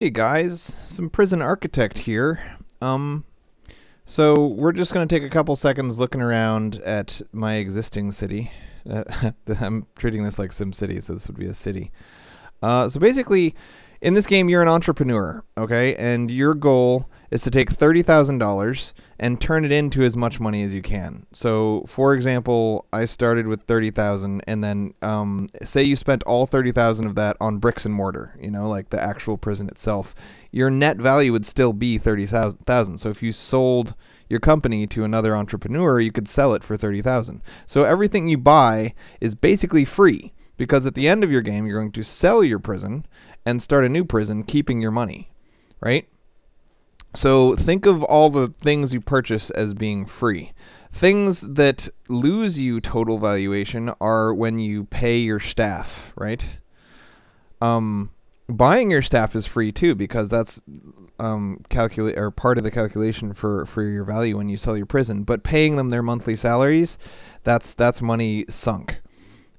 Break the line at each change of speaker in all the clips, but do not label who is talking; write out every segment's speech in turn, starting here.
Hey guys, some prison architect here. Um, so we're just gonna take a couple seconds looking around at my existing city. I'm treating this like Sim City, so this would be a city. So basically, in this game, you're an entrepreneur, okay, and your goal is to take $30,000 and turn it into as much money as you can. So, for example, I started with 30,000, and then say you spent all 30,000 of that on bricks and mortar, like the actual prison itself. Your net value would still be 30,000. So if you sold your company to another entrepreneur, you could sell it for 30,000. So everything you buy is basically free because at the end of your game, you're going to sell your prison and start a new prison, keeping your money, right? So think of all the things you purchase as being free. Things that lose you total valuation are when you pay your staff, right? Buying your staff is free too because that's calculate or part of the calculation for your value when you sell your prison. But paying them their monthly salaries, that's money sunk.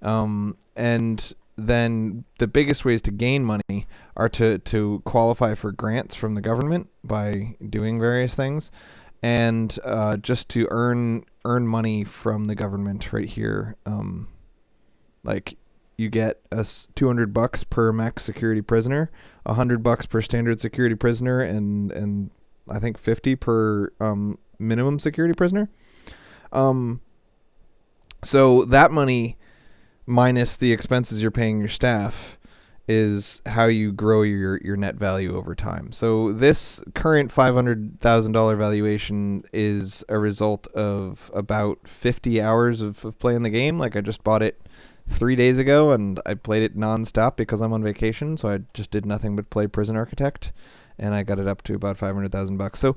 And then the biggest ways to gain money are to qualify for grants from the government by doing various things, and just to earn money from the government right here. Like you get $200 per max security prisoner, $100 per standard security prisoner, and I think 50 per minimum security prisoner. So that money minus the expenses you're paying your staff is how you grow your net value over time. So this current $500,000 valuation is a result of about 50 hours of playing the game. Like I just bought it 3 days ago and I played it nonstop because I'm on vacation. So I just did nothing but play Prison Architect, and I got it up to about $500,000. So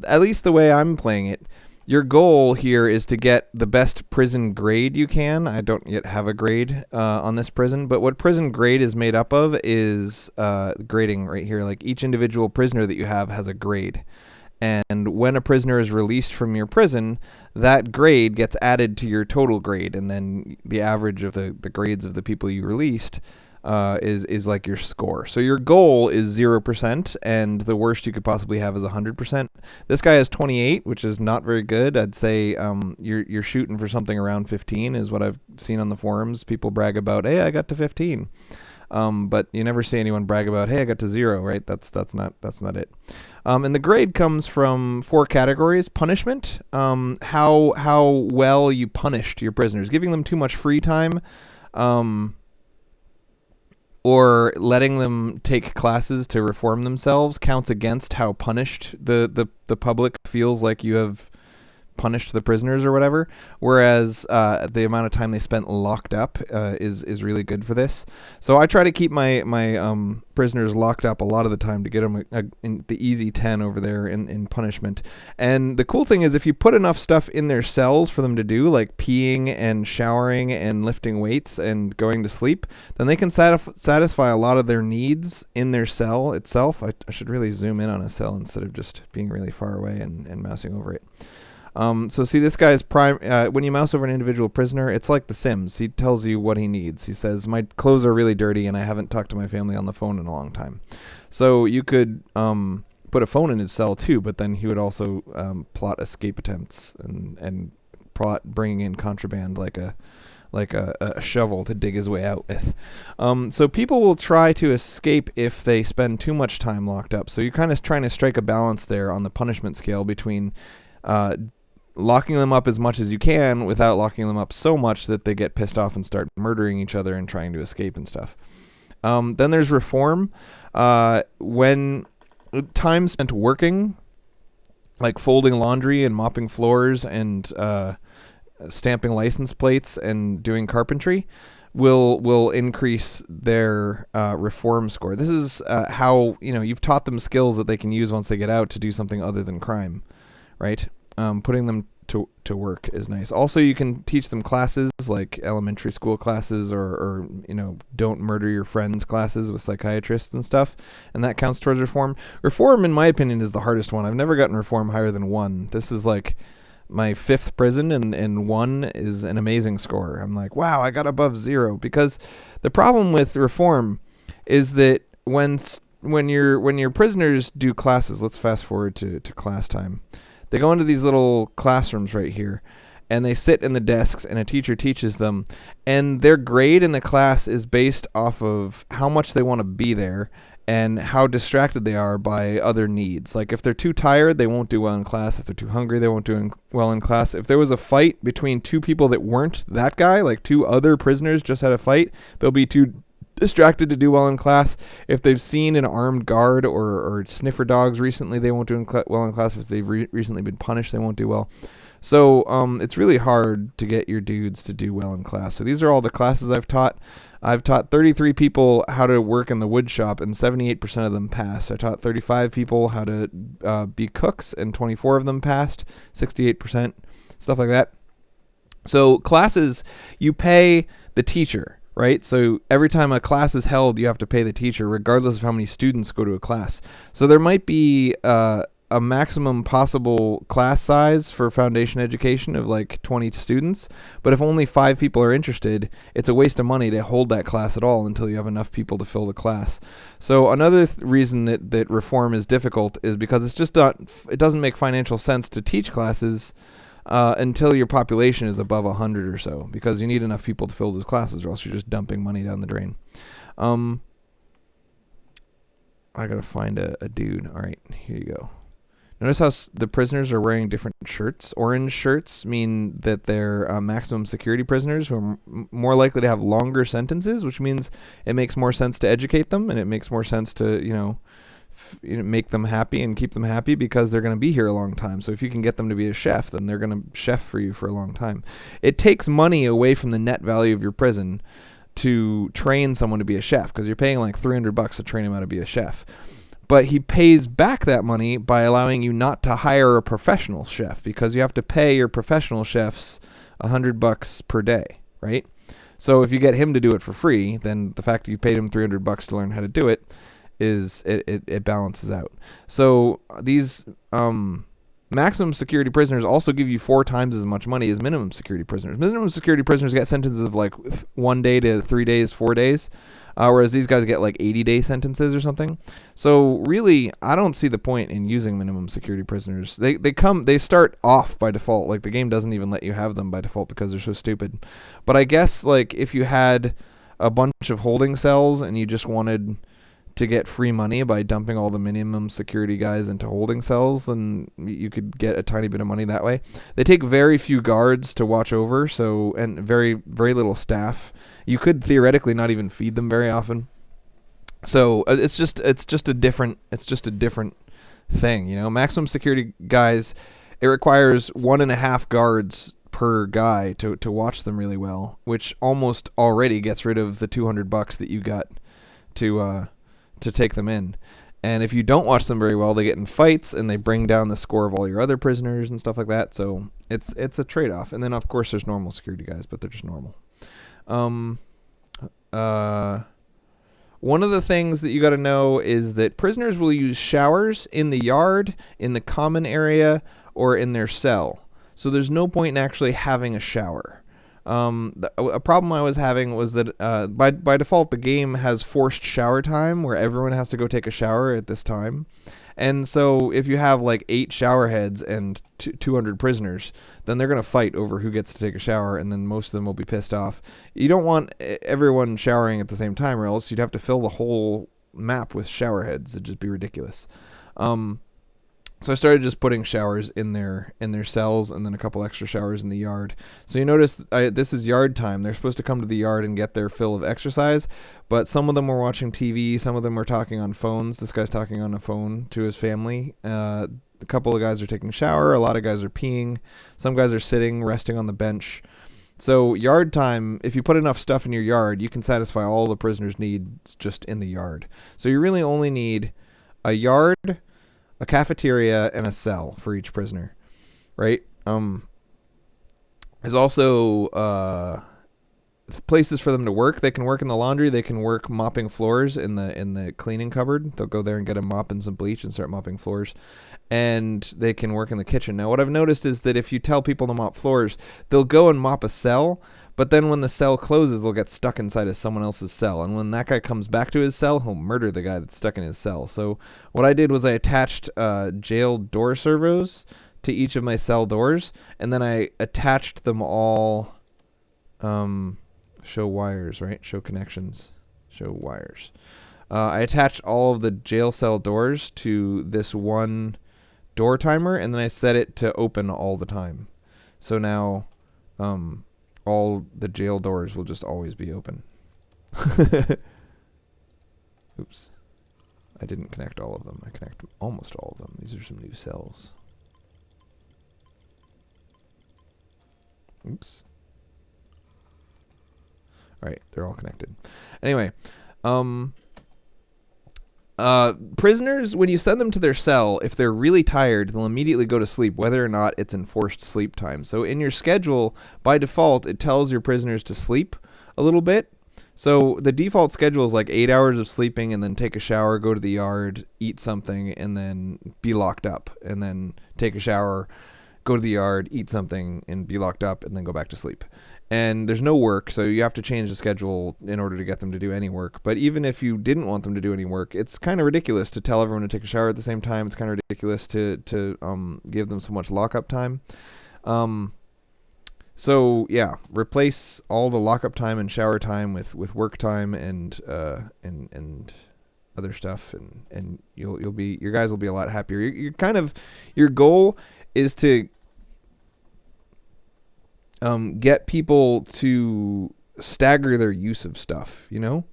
at least the way I'm playing it, your goal here is to get the best prison grade you can. I don't yet have a grade on this prison, but what prison grade is made up of is grading right here. Like each individual prisoner that you have has a grade. And when a prisoner is released from your prison, that grade gets added to your total grade. And then the average of the grades of the people you released is like your score. So your goal is 0%, and the worst you could possibly have is 100%. This guy has 28, which is not very good. I'd say you're shooting for something around 15 is what I've seen on the forums. People brag about, hey, I got to 15. But you never see anyone brag about, hey, I got to 0, right? That's not it. And the grade comes from 4 categories: punishment, how well you punished your prisoners, giving them too much free time, or letting them take classes to reform themselves counts against how punished the public feels like you have punished the prisoners or whatever. Whereas the amount of time they spent locked up is really good for this. So I try to keep my prisoners locked up a lot of the time to get them in the easy 10 over there in punishment. And the cool thing is if you put enough stuff in their cells for them to do, like peeing and showering and lifting weights and going to sleep, then they can satisfy a lot of their needs in their cell itself. I should really zoom in on a cell instead of just being really far away and mousing over it. So see, this guy's prime. When you mouse over an individual prisoner, it's like The Sims. He tells you what he needs. He says, "My clothes are really dirty, and I haven't talked to my family on the phone in a long time." So you could put a phone in his cell too, but then he would also plot escape attempts and plot bringing in contraband like a shovel to dig his way out with. So people will try to escape if they spend too much time locked up. So you're kind of trying to strike a balance there on the punishment scale between locking them up as much as you can without locking them up so much that they get pissed off and start murdering each other and trying to escape and stuff. Then there's reform. When time spent working, like folding laundry and mopping floors and stamping license plates and doing carpentry, will increase their reform score. This is how you've taught them skills that they can use once they get out to do something other than crime, right? Putting them to work is nice. Also, you can teach them classes like elementary school classes or don't murder your friends classes with psychiatrists and stuff, and that counts towards reform. Reform, in my opinion, is the hardest one. I've never gotten reform higher than 1. This is like my 5th prison, and 1 is an amazing score. I'm like, wow, I got above 0, because the problem with reform is that when when your prisoners do classes, let's fast forward to class time. They go into these little classrooms right here, and they sit in the desks, and a teacher teaches them, and their grade in the class is based off of how much they want to be there and how distracted they are by other needs. Like if they're too tired, they won't do well in class. If they're too hungry, they won't do well in class. If there was a fight between two people that weren't that guy, like two other prisoners just had a fight, they'll be too distracted to do well in class. If they've seen an armed guard or sniffer dogs recently, they won't do well in class. If they've recently been punished, they won't do well. So it's really hard to get your dudes to do well in class. So these are all the classes I've taught. I've taught 33 people how to work in the wood shop, and 78% of them passed. I taught 35 people how to be cooks, and 24 of them passed, 68%, stuff like that. So classes, you pay the teacher, right? So every time a class is held, you have to pay the teacher, regardless of how many students go to a class. So there might be a maximum possible class size for foundation education of like 20 students, but if only 5 people are interested, it's a waste of money to hold that class at all until you have enough people to fill the class. So another reason that reform is difficult is because it's just not, it doesn't make financial sense to teach classes until your population is above 100 or so, because you need enough people to fill those classes, or else you're just dumping money down the drain. I gotta find a dude. All right, here you go. Notice how the prisoners are wearing different shirts. Orange shirts mean that they're maximum security prisoners who are more likely to have longer sentences, which means it makes more sense to educate them, and it makes more sense to, make them happy and keep them happy, because they're going to be here a long time. So if you can get them to be a chef, then they're going to chef for you for a long time. It takes money away from the net value of your prison to train someone to be a chef, because you're paying like $300 to train him how to be a chef. But he pays back that money by allowing you not to hire a professional chef, because you have to pay your professional chefs $100 per day, right? So if you get him to do it for free, then the fact that you paid him $300 to learn how to do it it balances out. So these maximum security prisoners also give you 4 times as much money as minimum security prisoners. Minimum security prisoners get sentences of like 1 day to 3 days, 4 days. Whereas these guys get like 80-day sentences or something. So really, I don't see the point in using minimum security prisoners. They start off by default. Like the game doesn't even let you have them by default because they're so stupid. But I guess like if you had a bunch of holding cells and you just wanted to get free money by dumping all the minimum security guys into holding cells, then you could get a tiny bit of money that way. They take very few guards to watch over, and very, very little staff. You could theoretically not even feed them very often. So it's just a different thing, Maximum security guys, it requires 1.5 guards per guy to watch them really well, which almost already gets rid of the $200 that you got to take them in. And if you don't watch them very well, they get in fights and they bring down the score of all your other prisoners and stuff like that. So it's a trade-off. And then of course there's normal security guys, but they're just normal. One of the things that you got to know is that prisoners will use showers in the yard, in the common area, or in their cell. So there's no point in actually having a shower. A problem I was having was that by default the game has forced shower time, where everyone has to go take a shower at this time. And so if you have like 8 shower heads and 200 prisoners, then they're going to fight over who gets to take a shower, and then most of them will be pissed off. You don't want everyone showering at the same time, or else you'd have to fill the whole map with shower heads. It'd just be ridiculous. So I started just putting showers in their cells, and then a couple extra showers in the yard. So you notice this is yard time. They're supposed to come to the yard and get their fill of exercise, but some of them were watching TV, some of them were talking on phones. This guy's talking on a phone to his family. A couple of guys are taking a shower. A lot of guys are peeing. Some guys are sitting, resting on the bench. So yard time, if you put enough stuff in your yard, you can satisfy all the prisoners' needs just in the yard. So you really only need a yard, a cafeteria, and a cell for each prisoner, right? There's also places for them to work. They can work in the laundry. They can work mopping floors in the cleaning cupboard. They'll go there and get a mop and some bleach and start mopping floors. And they can work in the kitchen. Now, what I've noticed is that if you tell people to mop floors, they'll go and mop a cell, but then when the cell closes, they'll get stuck inside of someone else's cell. And when that guy comes back to his cell, he'll murder the guy that's stuck in his cell. So what I did was I attached jail door servos to each of my cell doors, and then I attached them all. Show wires, right? Show connections. Show wires. I attached all of the jail cell doors to this one door timer, and then I set it to open all the time. So now all the jail doors will just always be open. Oops. I didn't connect all of them. I connected almost all of them. These are some new cells. Oops. All right, they're all connected. Anyway, prisoners, when you send them to their cell, if they're really tired, they'll immediately go to sleep, whether or not it's enforced sleep time. So in your schedule, by default, it tells your prisoners to sleep a little bit. So the default schedule is like 8 hours of sleeping and then take a shower, go to the yard, eat something, and then be locked up. And then take a shower, go to the yard, eat something, and be locked up, and then go back to sleep. And there's no work, so you have to change the schedule in order to get them to do any work. But even if you didn't want them to do any work, it's kind of ridiculous to tell everyone to take a shower at the same time. It's kind of ridiculous to give them so much lockup time. So yeah, replace all the lockup time and shower time with work time and other stuff, and you'll be, your guys will be a lot happier. Your goal is to get people to stagger their use of stuff, you know,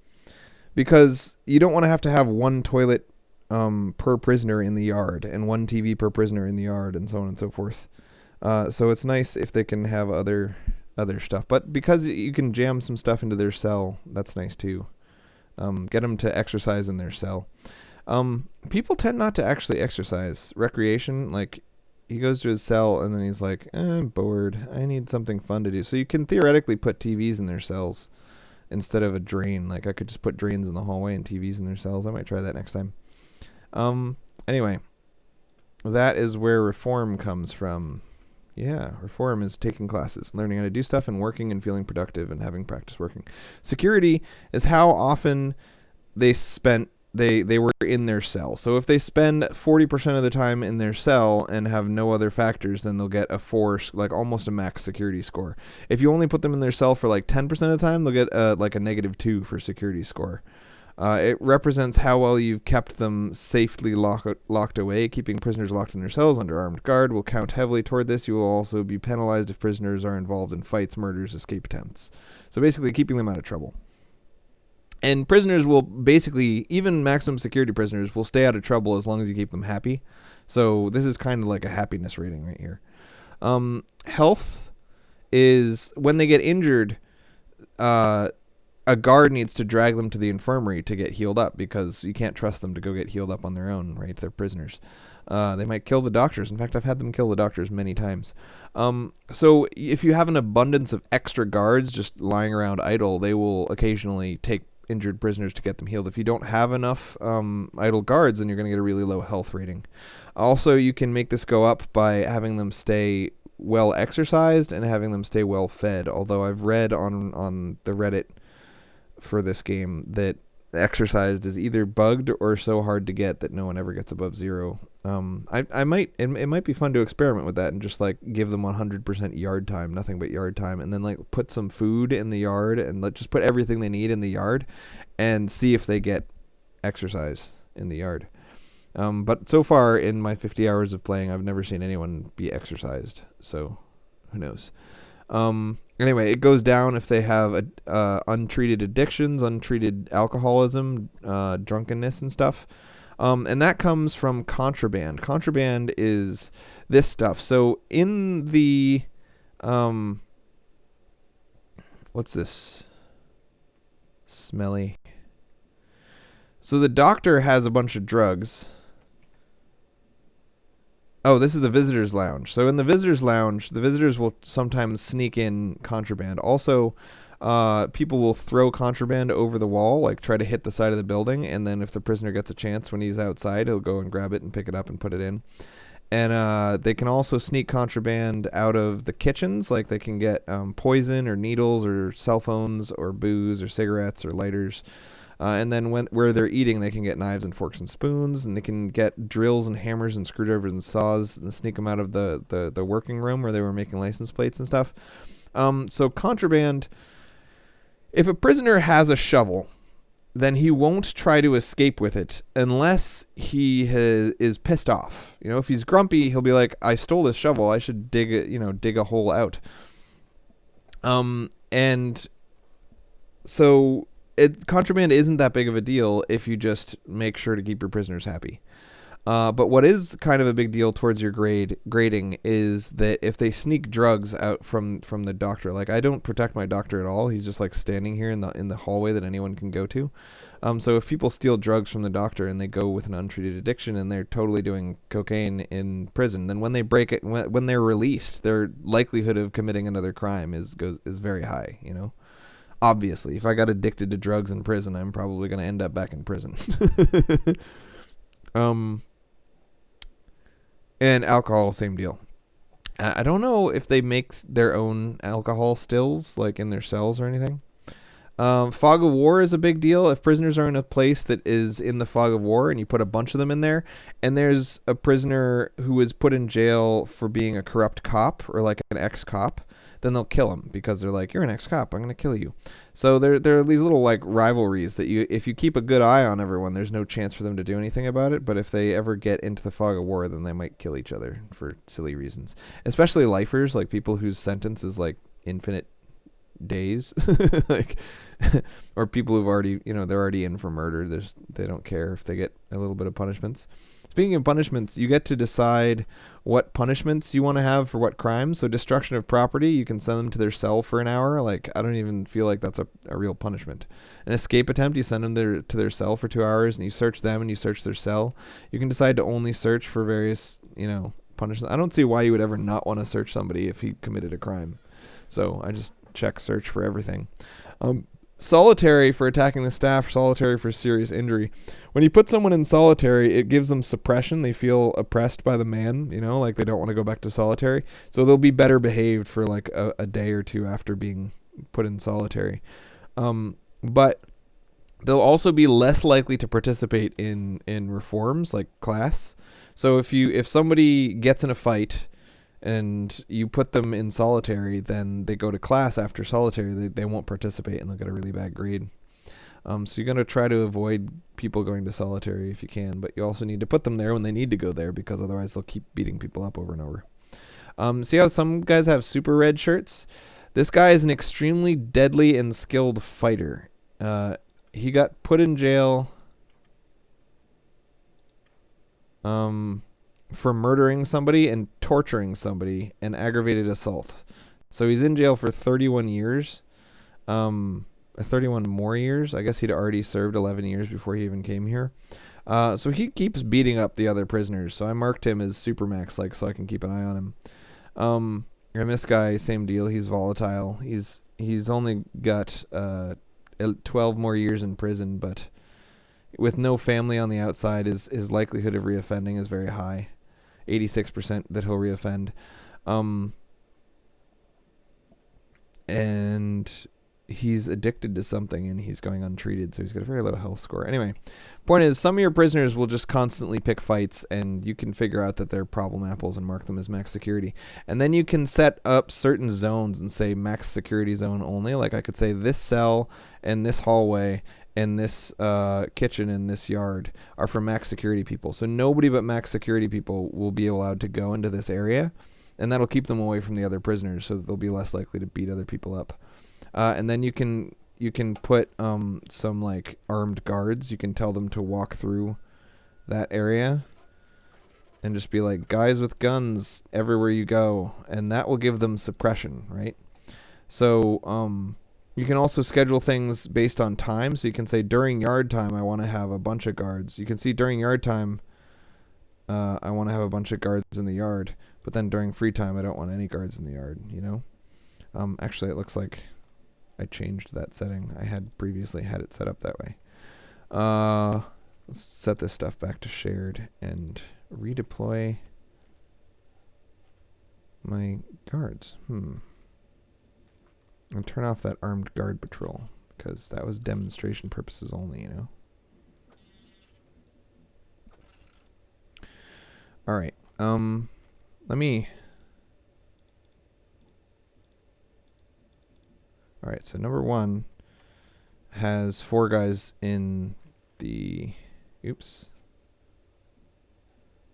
because you don't want to have one toilet per prisoner in the yard and one TV per prisoner in the yard and so on and so forth. So it's nice if they can have other stuff, but because you can jam some stuff into their cell, that's nice too. Get them to exercise in their cell. People tend not to actually exercise. Recreation, like, he goes to his cell and then he's like, I'm bored. I need something fun to do. So you can theoretically put TVs in their cells instead of a drain. Like, I could just put drains in the hallway and TVs in their cells. I might try that next time. Anyway, that is where reform comes from. Yeah, reform is taking classes, learning how to do stuff, and working and feeling productive and having practice working. Security is how often they were in their cell. So if they spend 40% of the time in their cell and have no other factors, then they'll get a 4, like almost a max security score. If you only put them in their cell for like 10% of the time, they'll get like a -2 for security score. It represents how well you've kept them safely locked away. Keeping prisoners locked in their cells under armed guard will count heavily toward this. You will also be penalized if prisoners are involved in fights, murders, escape attempts. So basically keeping them out of trouble. And prisoners will basically, even maximum security prisoners, will stay out of trouble as long as you keep them happy. So this is kind of like a happiness rating right here. Health is when they get injured, a guard needs to drag them to the infirmary to get healed up, because you can't trust them to go get healed up on their own, right? They're prisoners. They might kill the doctors. In fact, I've had them kill the doctors many times. So if you have an abundance of extra guards just lying around idle, they will occasionally take injured prisoners to get them healed. If you don't have enough idle guards, then you're going to get a really low health rating. Also, you can make this go up by having them stay well exercised and having them stay well fed. Although I've read on the Reddit for this game that exercised is either bugged or so hard to get that no one ever gets above 0. It might be fun to experiment with that and just like give them 100% yard time, nothing but yard time, and then like put some food in the yard and just put everything they need in the yard and see if they get exercise in the yard. But so far in my 50 hours of playing, I've never seen anyone be exercised, so who knows. Anyway, it goes down if they have untreated addictions, untreated alcoholism, drunkenness and stuff. And that comes from contraband. Contraband is this stuff. So in the, what's this? Smelly. So the doctor has a bunch of drugs. Oh, this is the visitor's lounge. So in the visitor's lounge, the visitors will sometimes sneak in contraband. Also, People will throw contraband over the wall, like try to hit the side of the building, and then if the prisoner gets a chance when he's outside, he'll go and grab it and pick it up and put it in. And they can also sneak contraband out of the kitchens, like they can get poison or needles or cell phones or booze or cigarettes or lighters. And then where they're eating, they can get knives and forks and spoons, and they can get drills and hammers and screwdrivers and saws and sneak them out of the working room where they were making license plates and stuff. So contraband, if a prisoner has a shovel, then he won't try to escape with it unless he is pissed off. You know, if he's grumpy, he'll be like, "I stole this shovel. I should dig a hole out." And so contraband isn't that big of a deal if you just make sure to keep your prisoners happy. But what is kind of a big deal towards your grading is that if they sneak drugs out from the doctor, like I don't protect my doctor at all. He's just like standing here in the hallway that anyone can go to. So if people steal drugs from the doctor and they go with an untreated addiction and they're totally doing cocaine in prison, then when they break it, when they're released, their likelihood of committing another crime is very high. You know, obviously, if I got addicted to drugs in prison, I'm probably going to end up back in prison. And alcohol, same deal. I don't know if they make their own alcohol stills, like in their cells or anything. Fog of war is a big deal. If prisoners are in a place that is in the fog of war and you put a bunch of them in there, and there's a prisoner who is put in jail for being a corrupt cop or like an ex-cop, then they'll kill him because they're like, "You're an ex-cop, I'm going to kill you." So there are these little like rivalries that if you keep a good eye on everyone, there's no chance for them to do anything about it. But if they ever get into the fog of war, then they might kill each other for silly reasons. Especially lifers, like people whose sentence is like infinite days, like, or people who've already, they're already in for murder. They don't care if they get a little bit of punishments. Speaking of punishments, you get to decide what punishments you want to have for what crimes. So destruction of property, you can send them to their cell for an hour. Like, I don't even feel like that's a real punishment. An escape attempt, you send them to their cell for 2 hours and you search them and you search their cell. You can decide to only search for various, punishments. I don't see why you would ever not want to search somebody if he committed a crime. So I just check search for everything. Solitary for attacking the staff, solitary for serious injury. When you put someone in solitary, it gives them suppression. They feel oppressed by the man, like they don't want to go back to solitary. So they'll be better behaved for like a day or two after being put in solitary. But they'll also be less likely to participate in reforms like class. So if somebody gets in a fight and you put them in solitary, then they go to class after solitary. They won't participate and they'll get a really bad grade. So you're going to try to avoid people going to solitary if you can, but you also need to put them there when they need to go there because otherwise they'll keep beating people up over and over. See how some guys have super red shirts? This guy is an extremely deadly and skilled fighter. He got put in jail for murdering somebody and torturing somebody and aggravated assault. So he's in jail for 31 years. 31 more years. I guess he'd already served 11 years before he even came here. So he keeps beating up the other prisoners. So I marked him as Supermax, so I can keep an eye on him. And this guy, same deal. He's volatile. He's only got 12 more years in prison, but with no family on the outside, his likelihood of reoffending is very high. 86% that he'll reoffend. And he's addicted to something and he's going untreated, so he's got a very low health score. Anyway, point is, some of your prisoners will just constantly pick fights, and you can figure out that they're problem apples and mark them as max security. And then you can set up certain zones and say max security zone only. Like I could say this cell and this hallway and this kitchen and this yard are for max security people. So nobody but max security people will be allowed to go into this area, and that'll keep them away from the other prisoners, so that they'll be less likely to beat other people up. And then you can put some like armed guards. You can tell them to walk through that area and just be like, guys with guns everywhere you go, and that will give them suppression, right? So you can also schedule things based on time. So you can say during yard time, I want to have a bunch of guards. You can see during yard time, I want to have a bunch of guards in the yard. But then during free time, I don't want any guards in the yard, Actually, it looks like I changed that setting. I had previously had it set up that way. Let's set this stuff back to shared and redeploy my guards. And turn off that armed guard patrol, because that was demonstration purposes only, you know. Alright, let me... Alright, so number 1 has 4 guys in the... Oops.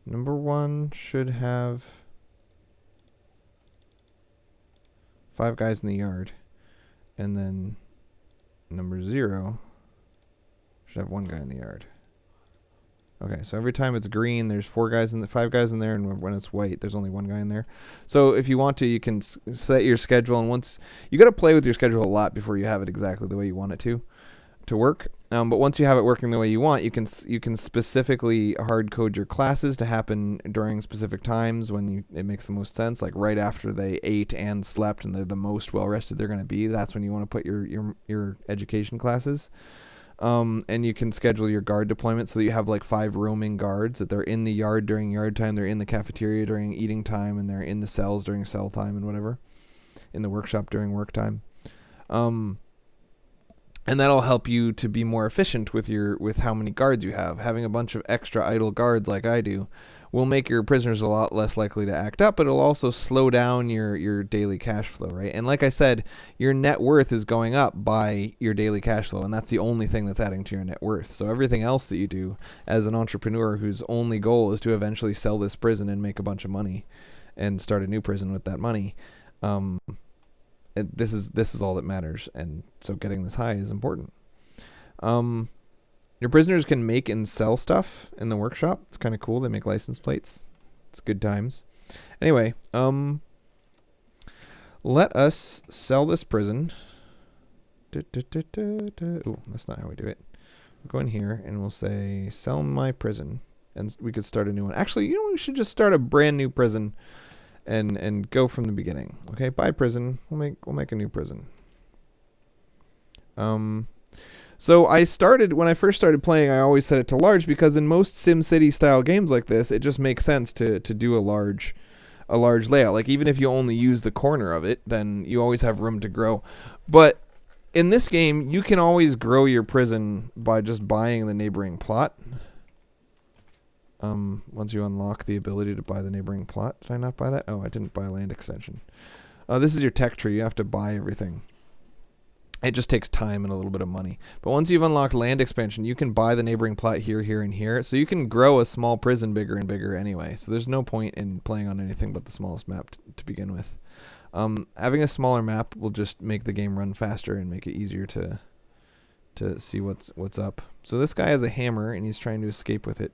Number 1 should have 5 guys in the yard. And then number 0 should have 1 guy in the yard. Okay, so every time it's green, there's 5 guys in there, and when it's white, there's only 1 guy in there. So if you want to, you can set your schedule, and once you got to play with your schedule a lot before you have it exactly the way you want it to work. But once you have it working the way you want, you can specifically hard code your classes to happen during specific times when it makes the most sense, like right after they ate and slept and they're the most well rested they're going to be. That's when you want to put your education classes. And you can schedule your guard deployment so that you have like 5 roaming guards, that they're in the yard during yard time, they're in the cafeteria during eating time, and they're in the cells during cell time and whatever, in the workshop during work time. And that'll help you to be more efficient with how many guards you have. Having a bunch of extra idle guards like I do will make your prisoners a lot less likely to act up, but it'll also slow down your daily cash flow, right? And like I said, your net worth is going up by your daily cash flow, and that's the only thing that's adding to your net worth. So everything else that you do as an entrepreneur whose only goal is to eventually sell this prison and make a bunch of money and start a new prison with that money, this is all that matters, and so getting this high is important. Your prisoners can make and sell stuff in the workshop. It's kind of cool. They make license plates. It's good times. Anyway, let us sell this prison. Oh, that's not how we do it. We'll go in here and we'll say sell my prison, and we could start a new one. Actually, we should just start a brand new prison and go from the beginning. Okay, buy prison. We'll make a new prison. So when I first started playing, I always set it to large, because in most SimCity style games like this, it just makes sense to do a large layout. Like even if you only use the corner of it, then you always have room to grow. But in this game, you can always grow your prison by just buying the neighboring plot. Once you unlock the ability to buy the neighboring plot. Did I not buy that? Oh, I didn't buy land extension. This is your tech tree. You have to buy everything. It just takes time and a little bit of money. But once you've unlocked land expansion, you can buy the neighboring plot here, here, and here. So you can grow a small prison bigger and bigger anyway. So there's no point in playing on anything but the smallest map to begin with. Having a smaller map will just make the game run faster and make it easier to see what's up. So this guy has a hammer, and he's trying to escape with it.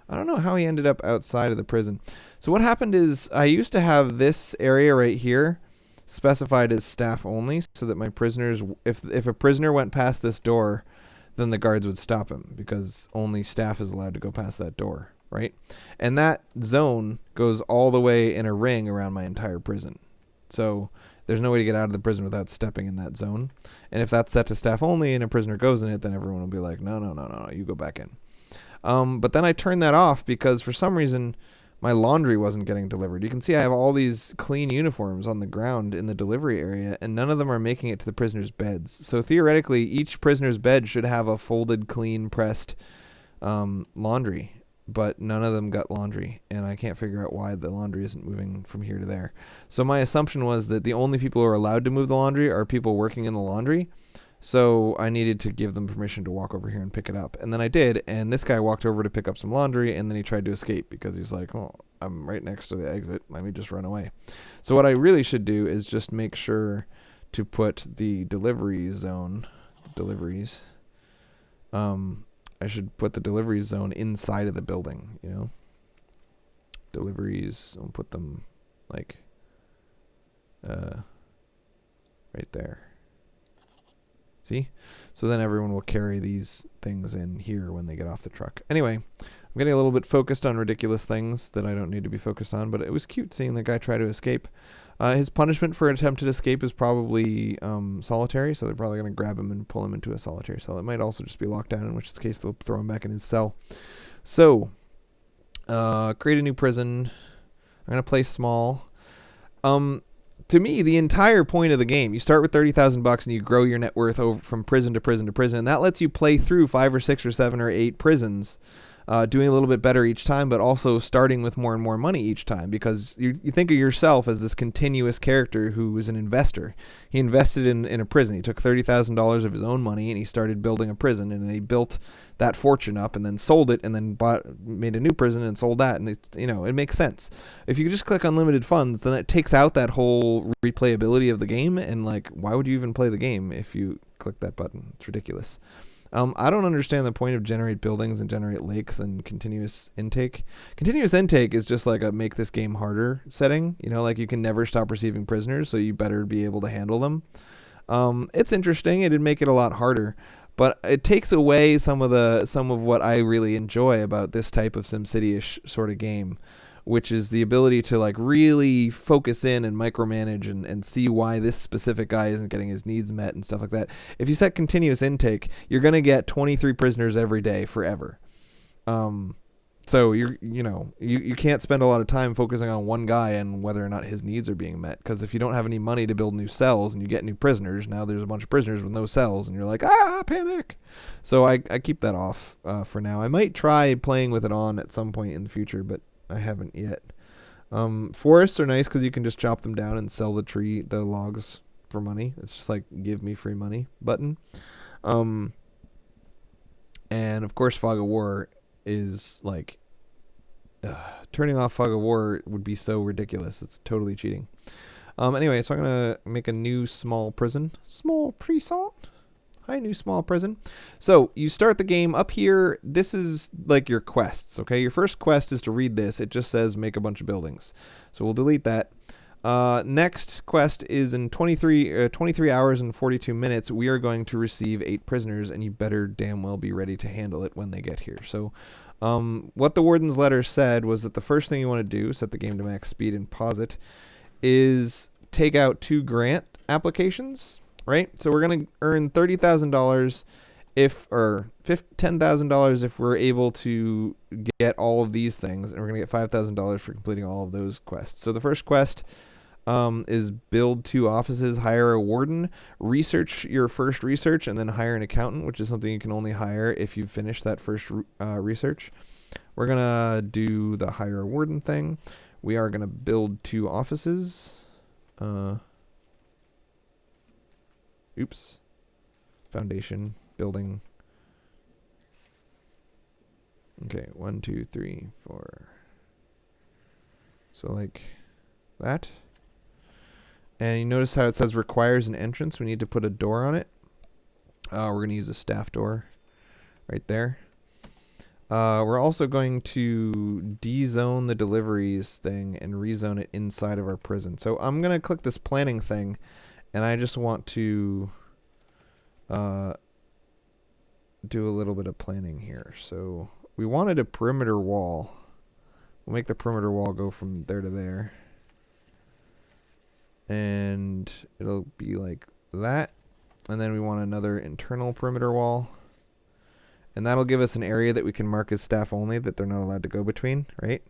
I don't know how he ended up outside of the prison. So what happened is I used to have this area right here specified as staff only, so that my prisoners, if a prisoner went past this door, then the guards would stop him, because only staff is allowed to go past that door, right? And that zone goes all the way in a ring around my entire prison. So there's no way to get out of the prison without stepping in that zone. And if that's set to staff only and a prisoner goes in it, then everyone will be like, no, you go back in. But then I turned that off because for some reason my laundry wasn't getting delivered. You can see I have all these clean uniforms on the ground in the delivery area, and none of them are making it to the prisoners' beds. So theoretically, each prisoner's bed should have a folded, clean, pressed laundry, but none of them got laundry, and I can't figure out why the laundry isn't moving from here to there. So my assumption was that the only people who are allowed to move the laundry are people working in the laundry. So I needed to give them permission to walk over here and pick it up. And then I did, and this guy walked over to pick up some laundry, and then he tried to escape because he's like, oh, I'm right next to the exit. Let me just run away. So what I really should do is just make sure to put the delivery zone, I should put the delivery zone inside of the building, Deliveries, I'll put them like right there. See? So then everyone will carry these things in here when they get off the truck. Anyway, I'm getting a little bit focused on ridiculous things that I don't need to be focused on, but it was cute seeing the guy try to escape. His punishment for attempted escape is probably solitary, so they're probably going to grab him and pull him into a solitary cell. It might also just be locked down, in which case they'll throw him back in his cell. So, create a new prison. I'm going to play small. To me, the entire point of the game, you start with $30,000 and you grow your net worth over from prison to prison to prison, and that lets you play through 5 or 6 or 7 or 8 prisons, doing a little bit better each time, but also starting with more and more money each time, because you think of yourself as this continuous character who is an investor. He invested in a prison. He took $30,000 of his own money and he started building a prison, and he built that fortune up and then sold it and then made a new prison and sold that, and it makes sense. If you just click unlimited funds, then it takes out that whole replayability of the game, and why would you even play the game if you click that button? It's ridiculous. I don't understand the point of generate buildings and generate lakes and continuous intake. Continuous intake is just like a make this game harder setting. You can never stop receiving prisoners, so you better be able to handle them. It's interesting. It'd make it a lot harder, but it takes away some of what I really enjoy about this type of SimCity-ish sort of game, which is the ability to really focus in and micromanage and see why this specific guy isn't getting his needs met and stuff like that. If you set continuous intake, you're going to get 23 prisoners every day forever. So you can't spend a lot of time focusing on one guy and whether or not his needs are being met, because if you don't have any money to build new cells and you get new prisoners, now there's a bunch of prisoners with no cells and you're like, panic. So I keep that off for now. I might try playing with it on at some point in the future, but I haven't yet. Forests are nice because you can just chop them down and sell the logs for money. It's just like give me free money button. And of course Fog of War is turning off Fog of War would be so ridiculous. It's totally cheating. Anyway, so I'm gonna make a new small prison. Small prison. Hi, new small prison. So you start the game up here. This is like your quests, okay? Your first quest is to read this. It just says make a bunch of buildings. So we'll delete that. Next quest is in 23 hours and 42 minutes. We are going to receive 8 prisoners, and you better damn well be ready to handle it when they get here. So what the warden's letter said was that the first thing you want to do, set the game to max speed and pause it, is take out 2 grant applications. Right, so we're gonna earn $30,000 or $10,000 if we're able to get all of these things, and we're gonna get $5,000 for completing all of those quests. So the first quest is build 2 offices, hire a warden, research your first research, and then hire an accountant, which is something you can only hire if you finish that first research. We're gonna do the hire a warden thing. We are gonna build 2 offices. Oops. Foundation, building. Okay, 1, 2, 3, 4. So like that. And you notice how it says requires an entrance. We need to put a door on it. We're going to use a staff door right there. We're also going to de-zone the deliveries thing and rezone it inside of our prison. So I'm going to click this planning thing, and I just want to do a little bit of planning here. So we wanted a perimeter wall. We'll make the perimeter wall go from there to there. And it'll be like that. And then we want another internal perimeter wall. And that'll give us an area that we can mark as staff only, that they're not allowed to go between, right?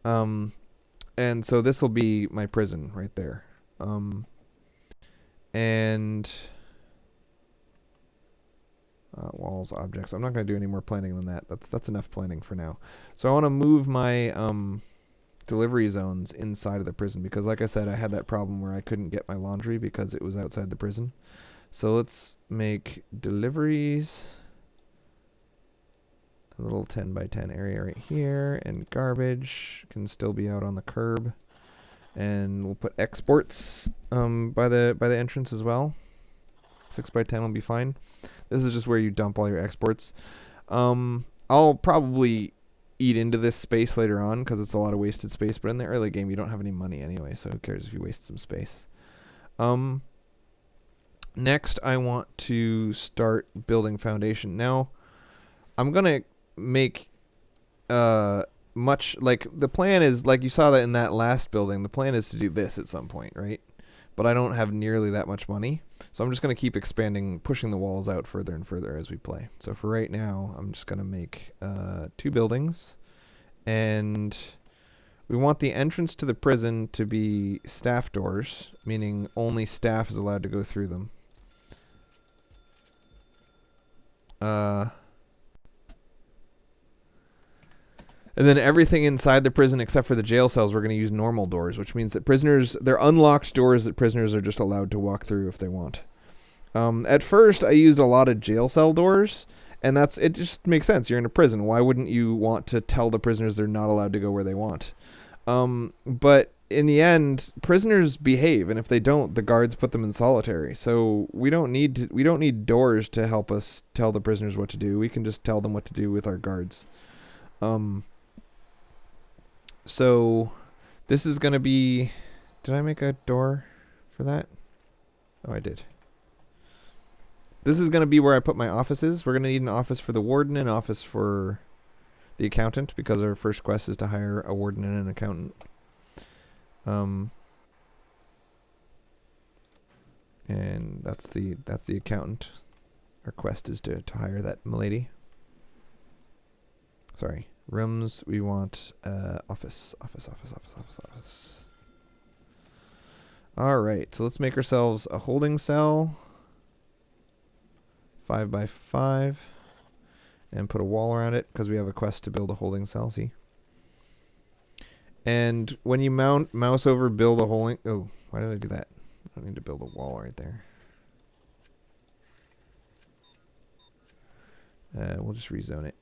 And so this will be my prison right there. Walls, objects. I'm not going to do any more planning than that. That's enough planning for now. So I want to move my delivery zones inside of the prison, because like I said, I had that problem where I couldn't get my laundry because it was outside the prison. So let's make deliveries a little 10 by 10 area right here, and garbage can still be out on the curb. And we'll put exports by the entrance as well. 6 by 10 will be fine. This is just where you dump all your exports. I'll probably eat into this space later on because it's a lot of wasted space, but in the early game you don't have any money anyway, so who cares if you waste some space. Next, I want to start building foundation. Now, I'm gonna make much like the plan is like you saw that in that last building. The plan is to do this at some point, right? But I don't have nearly that much money, so I'm just gonna keep expanding, pushing the walls out further and further as we play. So for right now, I'm just gonna make 2 buildings, and we want the entrance to the prison to be staff doors, meaning only staff is allowed to go through them. And then everything inside the prison except for the jail cells, we're going to use normal doors, which means that they're unlocked doors that prisoners are just allowed to walk through if they want. At first, I used a lot of jail cell doors, and it just makes sense. You're in a prison. Why wouldn't you want to tell the prisoners they're not allowed to go where they want? But in the end, prisoners behave, and if they don't, the guards put them in solitary. So we don't need doors to help us tell the prisoners what to do. We can just tell them what to do with our guards. So this is going to be... Did I make a door for that? Oh, I did. This is going to be where I put my offices. We're going to need an office for the warden and an office for the accountant, because our first quest is to hire a warden and an accountant. And that's the accountant. Our quest is to hire that milady. Sorry. Rooms, we want office. Alright, so let's make ourselves a holding cell. 5 by 5. And put a wall around it, because we have a quest to build a holding cell, see? And when you mouse over, build a holding... Oh, why did I do that? I don't need to build a wall right there. We'll just rezone it.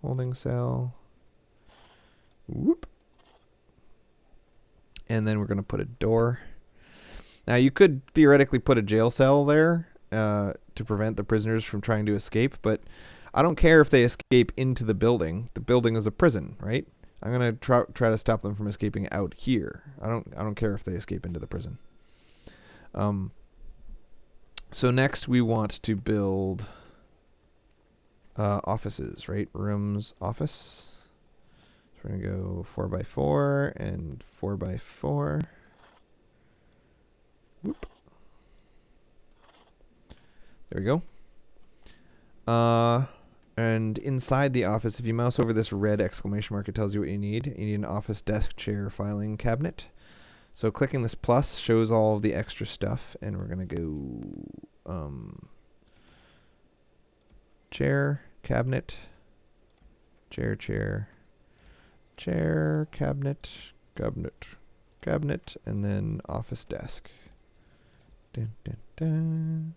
Holding cell. Whoop. And then we're going to put a door. Now, you could theoretically put a jail cell there to prevent the prisoners from trying to escape, but I don't care if they escape into the building. The building is a prison, right? I'm going to try to stop them from escaping out here. I don't care if they escape into the prison. So next we want to build offices, right? Rooms, office. So we're going to go 4 by 4 and 4 by 4. Whoop. There we go. And inside the office, if you mouse over this red exclamation mark, it tells you what you need. You need an office, desk, chair, filing cabinet. So clicking this plus shows all of the extra stuff, and we're going to go chair, cabinet, chair, cabinet, and then office desk. Dun, dun, dun.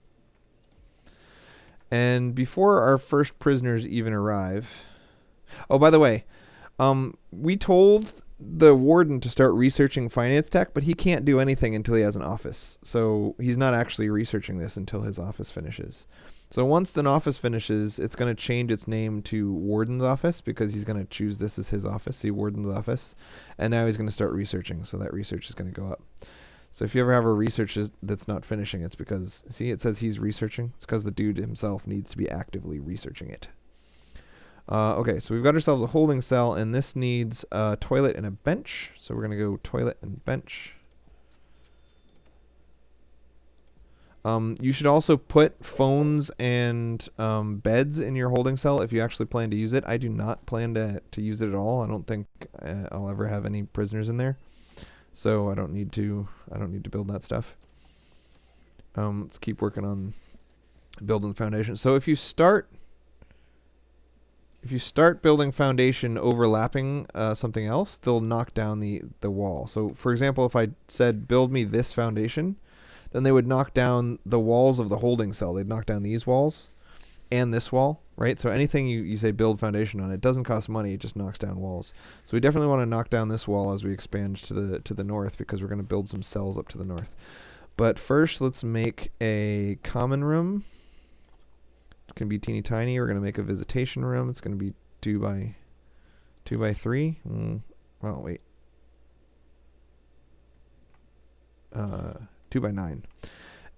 And before our first prisoners even arrive... Oh, by the way, we told the warden to start researching finance tech, but he can't do anything until he has an office. So he's not actually researching this until his office finishes. So once the office finishes, it's going to change its name to warden's office, because he's going to choose this as his office, see warden's office. And now he's going to start researching, so that research is going to go up. So if you ever have a research that's not finishing, it's because, see, it says he's researching. It's because the dude himself needs to be actively researching it. Okay, so we've got ourselves a holding cell, and this needs a toilet and a bench. So we're going to go toilet and bench. You should also put phones and beds in your holding cell if you actually plan to use it. I do not plan to use it at all. I don't think I'll ever have any prisoners in there. So I don't need to build that stuff. Let's keep working on building the foundation. So if you start building foundation overlapping something else, they'll knock down the wall. So for example, if I said build me this foundation, then they would knock down the walls of the holding cell. They'd knock down these walls and this wall, right? So anything you say build foundation on, it doesn't cost money, it just knocks down walls. So we definitely want to knock down this wall as we expand to the north, because we're going to build some cells up to the north. But first, let's make a common room. It can be teeny tiny. We're going to make a visitation room. It's going to be 2 by 3. Oh, wait. 2 by 9.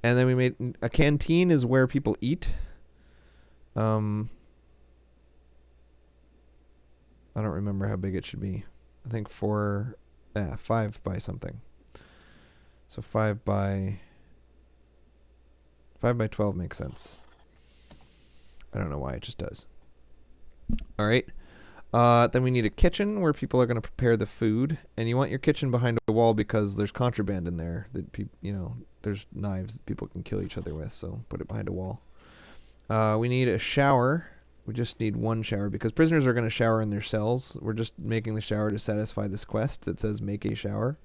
And then we made a canteen is where people eat. I don't remember how big it should be. I think 5 by something. So 5 by 12 makes sense. I don't know why, it just does. All right. Then we need a kitchen where people are going to prepare the food, and you want your kitchen behind a wall because there's contraband in there that there's knives that people can kill each other with, so put it behind a wall. We need a shower. We just need one shower because prisoners are going to shower in their cells. We're just making the shower to satisfy this quest that says make a shower.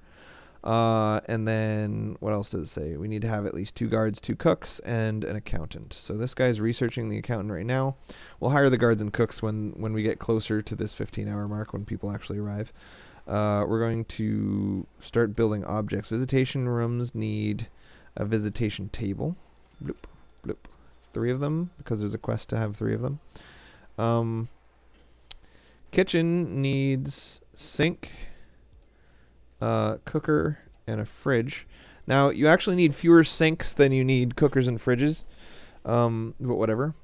And then what else does it say? We need to have at least 2 guards, 2 cooks, and an accountant. So this guy's researching the accountant right now. We'll hire the guards and cooks when we get closer to this 15-hour mark when people actually arrive. We're going to start building objects. Visitation rooms need a visitation table. Bloop, bloop. 3 of them because there's a quest to have 3 of them. Kitchen needs sink, cooker, and a fridge. Now, you actually need fewer sinks than you need cookers and fridges, but whatever.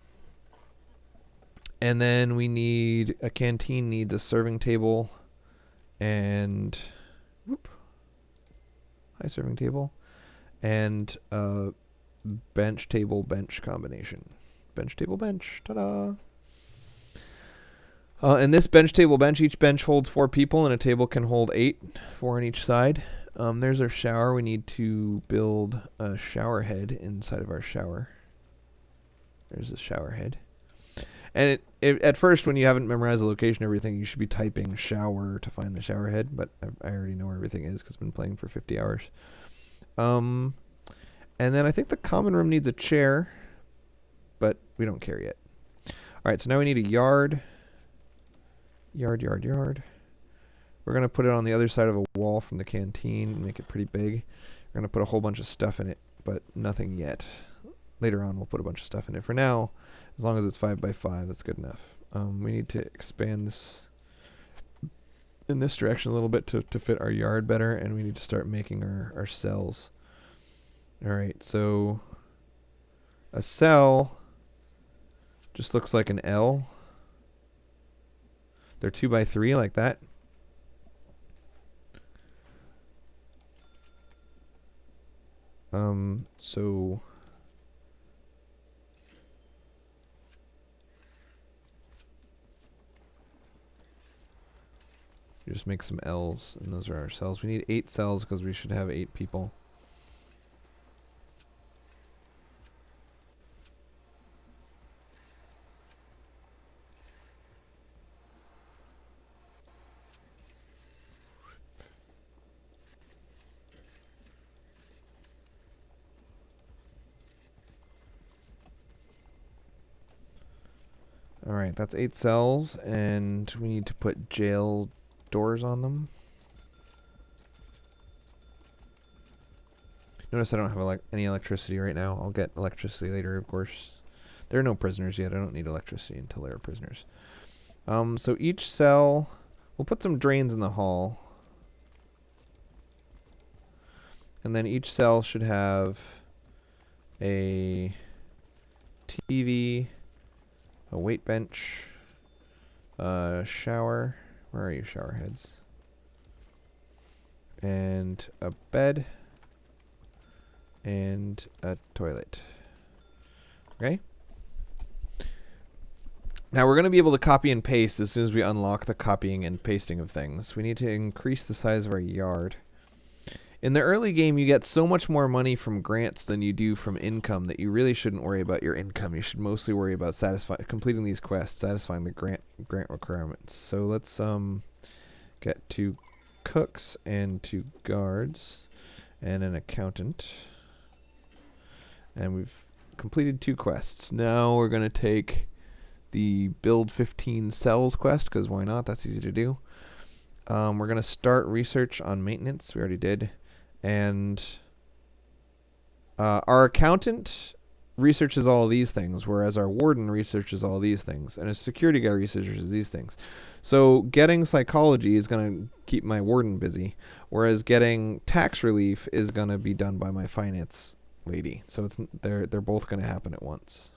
And then we need a canteen needs a serving table and serving table and a bench table bench combination. Bench table bench, ta-da! And this bench table bench, each bench holds 4 people, and a table can hold 8, 4 on each side. There's our shower. We need to build a shower head inside of our shower. There's the shower head. And at first, when you haven't memorized the location and everything, you should be typing shower to find the shower head, but I already know where everything is because I've been playing for 50 hours. And then I think the common room needs a chair, but we don't care yet. All right, so now we need a yard. Yard. We're going to put it on the other side of a wall from the canteen and make it pretty big. We're going to put a whole bunch of stuff in it, but nothing yet. Later on, we'll put a bunch of stuff in it. For now, as long as it's 5 by 5, that's good enough. We need to expand this in this direction a little bit to fit our yard better, and we need to start making our cells. All right, so a cell just looks like an L. They're 2 by 3 like that. So you just make some L's, and those are our cells. We need 8 cells because we should have 8 people. Alright, that's 8 cells, and we need to put jail doors on them. Notice I don't have any electricity right now. I'll get electricity later, of course. There are no prisoners yet. I don't need electricity until there are prisoners. So each cell, we'll put some drains in the hall. And then each cell should have a TV, a weight bench, a shower. Where are you, shower heads? And a bed. And a toilet. Okay? Now we're going to be able to copy and paste as soon as we unlock the copying and pasting of things. We need to increase the size of our yard. In the early game, you get so much more money from grants than you do from income that you really shouldn't worry about your income. You should mostly worry about completing these quests, satisfying the grant requirements. So let's get 2 cooks and 2 guards and an accountant. And we've completed 2 quests. Now we're going to take the build 15 cells quest, because why not? That's easy to do. We're going to start research on maintenance. We already did. And our accountant researches all of these things, whereas our warden researches all of these things, and a security guy researches these things. So getting psychology is going to keep my warden busy, whereas getting tax relief is going to be done by my finance lady. So they're both going to happen at once.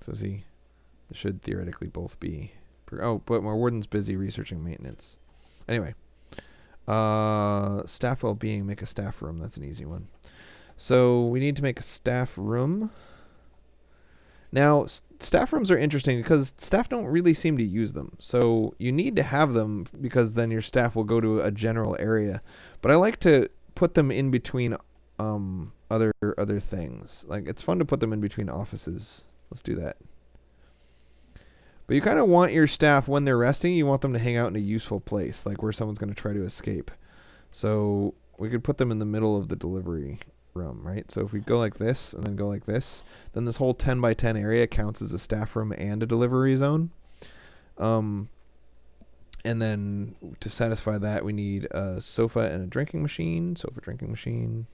So see, it should theoretically both be. Oh, but my warden's busy researching maintenance. Anyway, staff well-being. Make a staff room. That's an easy one. So we need to make a staff room. Now, staff rooms are interesting because staff don't really seem to use them. So you need to have them because then your staff will go to a general area. But I like to put them in between other things. Like, it's fun to put them in between offices. Let's do that. But you kind of want your staff, when they're resting, you want them to hang out in a useful place, like where someone's going to try to escape. So we could put them in the middle of the delivery room, right? So if we go like this and then go like this, then this whole 10 by 10 area counts as a staff room and a delivery zone. And then to satisfy that, we need a sofa and a drinking machine. Sofa, drinking machine.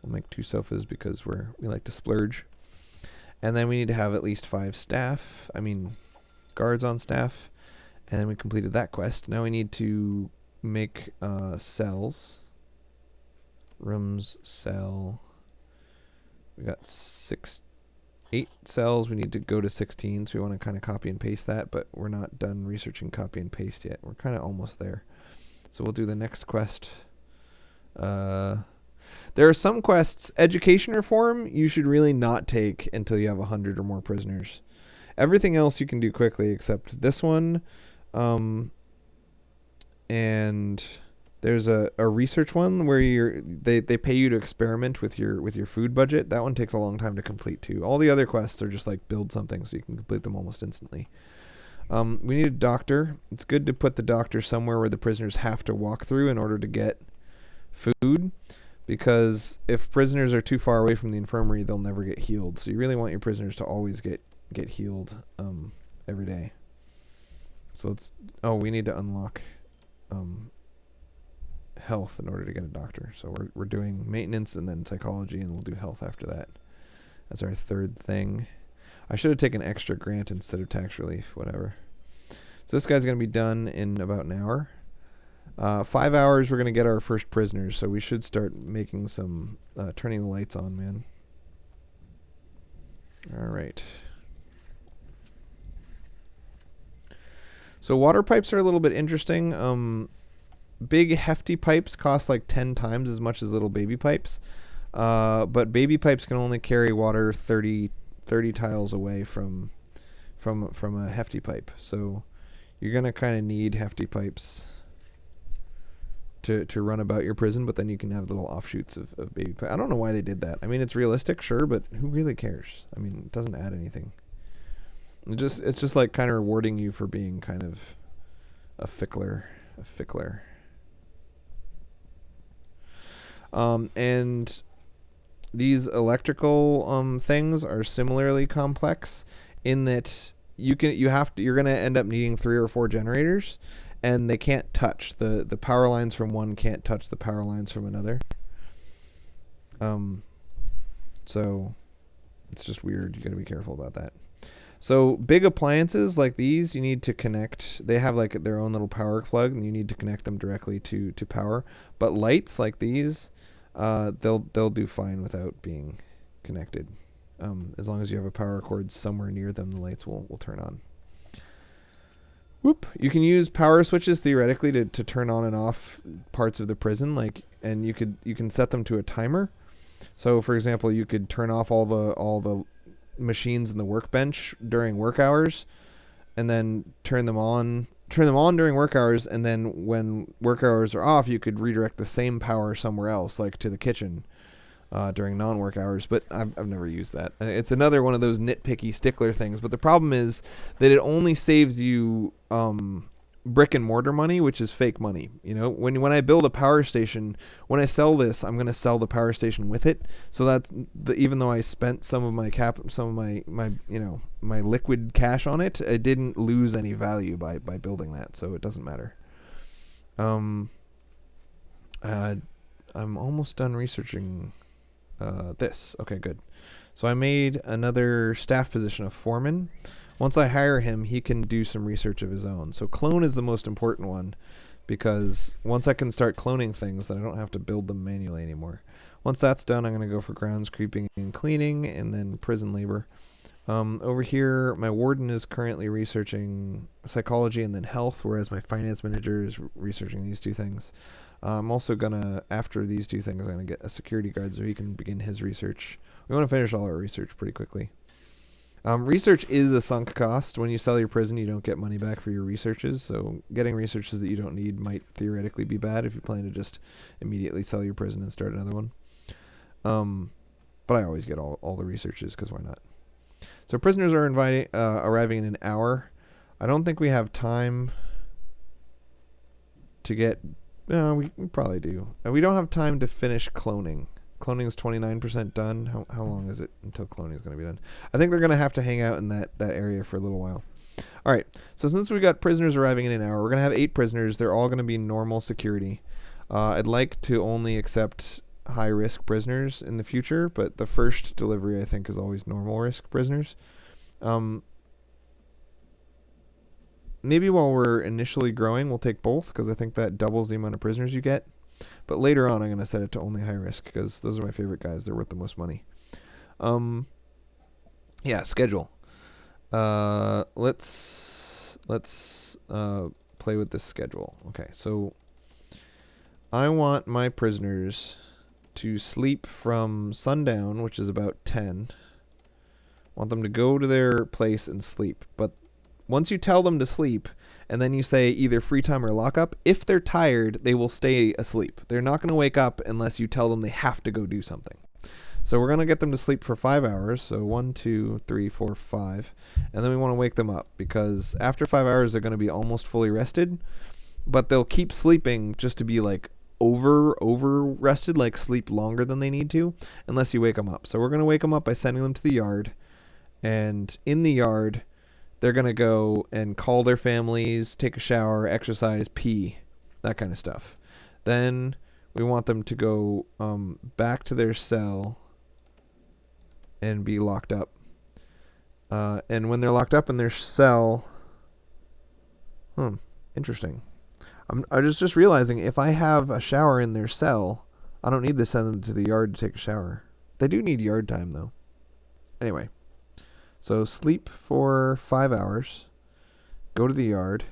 We'll make 2 sofas because we like to splurge. And then we need to have at least 5 guards on staff. And then we completed that quest. Now we need to make cells. Rooms, cell. We got 8 cells. We need to go to 16, so we want to kind of copy and paste that, but we're not done researching copy and paste yet. We're kind of almost there. So we'll do the next quest. There are some quests, education reform, you should really not take until you have 100 or more prisoners. Everything else you can do quickly except this one. And there's a research one where they pay you to experiment with your food budget. That one takes a long time to complete too. All the other quests are just like build something so you can complete them almost instantly. We need a doctor. It's good to put the doctor somewhere where the prisoners have to walk through in order to get food, because if prisoners are too far away from the infirmary, they'll never get healed. So you really want your prisoners to always get healed every day. So we need to unlock health in order to get a doctor. So we're doing maintenance and then psychology, and we'll do health after that. That's our third thing. I should have taken extra grant instead of tax relief, whatever. So this guy's going to be done in about an hour. 5 hours, we're going to get our first prisoners, so we should start making some, turning the lights on, man. All right. So water pipes are a little bit interesting. Big, hefty pipes cost like 10 times as much as little baby pipes. But baby pipes can only carry water 30 tiles away from a hefty pipe. So you're going to kind of need hefty pipes to run about your prison, but then you can have little offshoots of baby pipe. I don't know why they did that. I mean, it's realistic, sure, but who really cares? I mean, it doesn't add anything. It's just like kind of rewarding you for being kind of a fickler. And these electrical things are similarly complex in that you're going to end up needing 3 or 4 generators, and they can't touch. The power lines from one can't touch the power lines from another. So it's just weird. You got to be careful about that. So big appliances like these, you need to connect. They have like their own little power plug, and you need to connect them directly to power. But lights like these, they'll do fine without being connected. As long as you have a power cord somewhere near them, the lights will turn on. Whoop! You can use power switches theoretically to turn on and off parts of the prison, and you can set them to a timer. So, for example, you could turn off all the machines in the workbench during work hours, and then turn them on during work hours, and then when work hours are off, you could redirect the same power somewhere else, like to the kitchen, during non-work hours. But I've never used that. It's another one of those nitpicky stickler things. But the problem is that it only saves you brick and mortar money, which is fake money. You know, when I build a power station, when I sell this, I'm going to sell the power station with it. So that's even though I spent some of my liquid cash on it, I didn't lose any value by building that. So it doesn't matter. I'm almost done researching this. Okay, good. So I made another staff position of foreman. Once I hire him, he can do some research of his own. So clone is the most important one because once I can start cloning things, then I don't have to build them manually anymore. Once that's done, I'm going to go for grounds creeping and cleaning, and then prison labor. Over here, my warden is currently researching psychology and then health, whereas my finance manager is researching these two things. I'm also going to, after these two things, I'm going to get a security guard so he can begin his research. We want to finish all our research pretty quickly. Research is a sunk cost. When you sell your prison, you don't get money back for your researches, so getting researches that you don't need might theoretically be bad if you plan to just immediately sell your prison and start another one. But I always get all the researches, because why not? So prisoners are arriving in an hour. I don't think we have time to get... No, we probably do. We don't have time to finish cloning. Cloning is 29% done. How long is it until cloning is going to be done? I think they're going to have to hang out in that area for a little while. All right. So since we got prisoners arriving in an hour, we're going to have 8 prisoners. They're all going to be normal security. I'd like to only accept high-risk prisoners in the future, but the first delivery, I think, is always normal-risk prisoners. Maybe while we're initially growing, we'll take both, because I think that doubles the amount of prisoners you get. But later on, I'm going to set it to only high-risk, because those are my favorite guys. They're worth the most money. Yeah, schedule. Let's play with this schedule. Okay, so I want my prisoners to sleep from sundown, which is about 10. I want them to go to their place and sleep. But once you tell them to sleep, and then you say either free time or lockup, if they're tired, they will stay asleep. They're not going to wake up unless you tell them they have to go do something. So we're going to get them to sleep for 5 hours. So 1, 2, 3, 4, 5. And then we want to wake them up, because after 5 hours, they're going to be almost fully rested. But they'll keep sleeping just to be like over rested, like sleep longer than they need to, unless you wake them up. So we're going to wake them up by sending them to the yard. And in the yard, they're going to go and call their families, take a shower, exercise, pee, that kind of stuff. Then we want them to go back to their cell and be locked up. And when they're locked up in their cell... interesting. I was just realizing, if I have a shower in their cell, I don't need to send them to the yard to take a shower. They do need yard time, though. Anyway. So sleep for 5 hours. Go to the yard.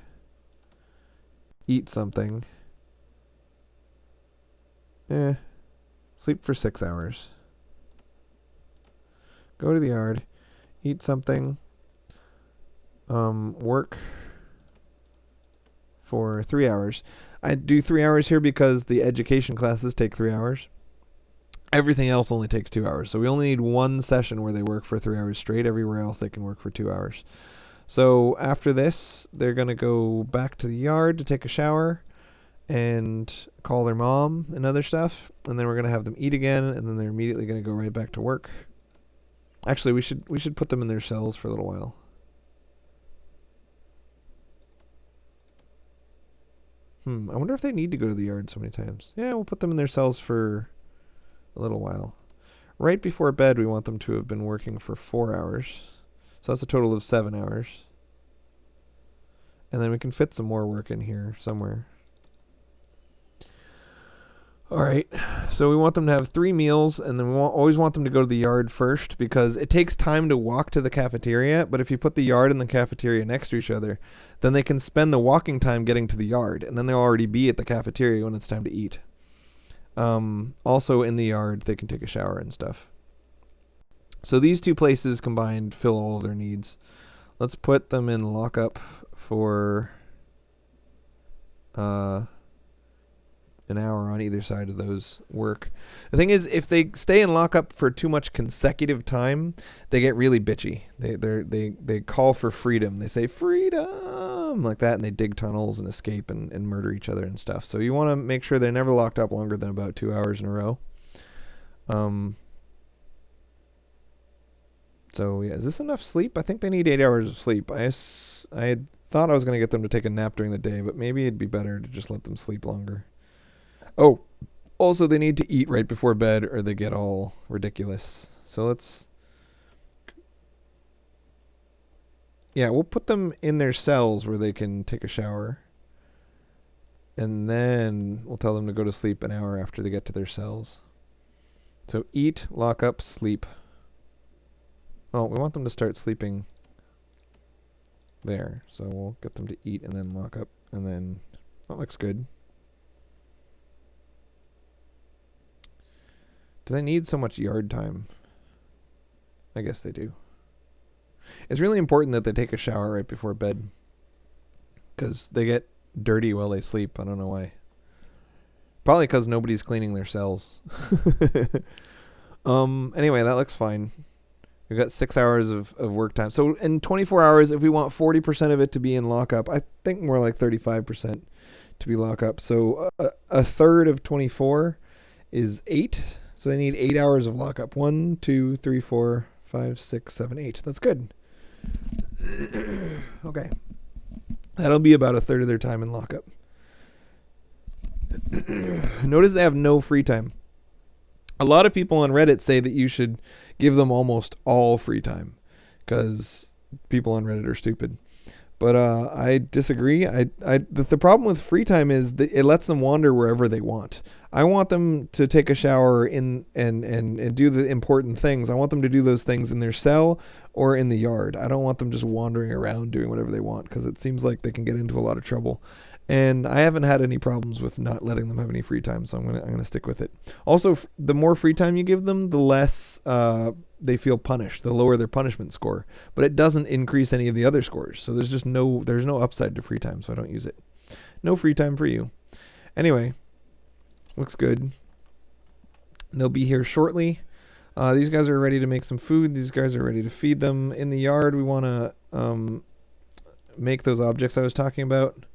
Eat something. Sleep for 6 hours. Go to the yard. Eat something. Work for 3 hours. I do 3 hours here because the education classes take 3 hours. Everything else only takes 2 hours. So we only need one session where they work for 3 hours straight. Everywhere else they can work for 2 hours. So after this, they're going to go back to the yard to take a shower and call their mom and other stuff. And then we're going to have them eat again, and then they're immediately going to go right back to work. Actually, we should put them in their cells for a little while. I wonder if they need to go to the yard so many times. Yeah, we'll put them in their cells for a little while. Right before bed, we want them to have been working for 4 hours. So that's a total of 7 hours. And then we can fit some more work in here somewhere. Alright, so we want them to have 3 meals, and then we always want them to go to the yard first, because it takes time to walk to the cafeteria, but if you put the yard and the cafeteria next to each other, then they can spend the walking time getting to the yard, and then they'll already be at the cafeteria when it's time to eat. Also in the yard, they can take a shower and stuff. So these two places combined fill all of their needs. Let's put them in lockup for an hour on either side of those work. The thing is, if they stay in lockup for too much consecutive time, they get really bitchy. They call for freedom. They say freedom like that, and they dig tunnels and escape and murder each other and stuff. So you want to make sure they're never locked up longer than about 2 hours in a row. So yeah, is this enough sleep? I think they need 8 hours of sleep. I had thought I was going to get them to take a nap during the day, but maybe it'd be better to just let them sleep longer. Oh, also they need to eat right before bed or they get all ridiculous. So let's... Yeah, we'll put them in their cells where they can take a shower. And then we'll tell them to go to sleep an hour after they get to their cells. So eat, lock up, sleep. Oh, we want them to start sleeping there. So we'll get them to eat and then lock up. And then that looks good. Do they need so much yard time? I guess they do. It's really important that they take a shower right before bed, because they get dirty while they sleep. I don't know why. Probably because nobody's cleaning their cells. Anyway, that looks fine. We've got 6 hours of work time. So in 24 hours, if we want 40% of it to be in lockup, I think more like 35% to be lockup. So a third of 24 is 8. So they need 8 hours of lockup. 1, 2, 3, 4, 5, 6, 7, 8. That's good. Okay. That'll be about a third of their time in lockup. Notice they have no free time. A lot of people on Reddit say that you should give them almost all free time, because people on Reddit are stupid. But I disagree. The problem with free time is that it lets them wander wherever they want. I want them to take a shower and do the important things. I want them to do those things in their cell or in the yard. I don't want them just wandering around doing whatever they want, because it seems like they can get into a lot of trouble. And I haven't had any problems with not letting them have any free time, so I'm gonna stick with it. Also, the more free time you give them, the less they feel punished. The lower their punishment score, but it doesn't increase any of the other scores. So there's no upside to free time, so I don't use it. No free time for you. Anyway, looks good. They'll be here shortly. These guys are ready to make some food. These guys are ready to feed them. In the yard, we want to make those objects I was talking about.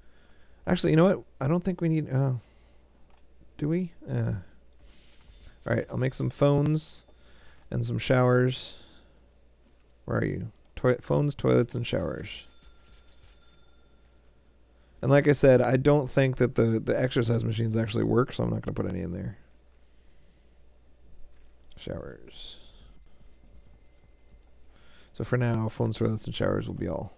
Actually, you know what? I don't think we need... do we? All right, I'll make some phones and some showers. Where are you? Phones, toilets, and showers. And like I said, I don't think that the exercise machines actually work, so I'm not going to put any in there. Showers. So for now, phones, toilets, and showers will be all.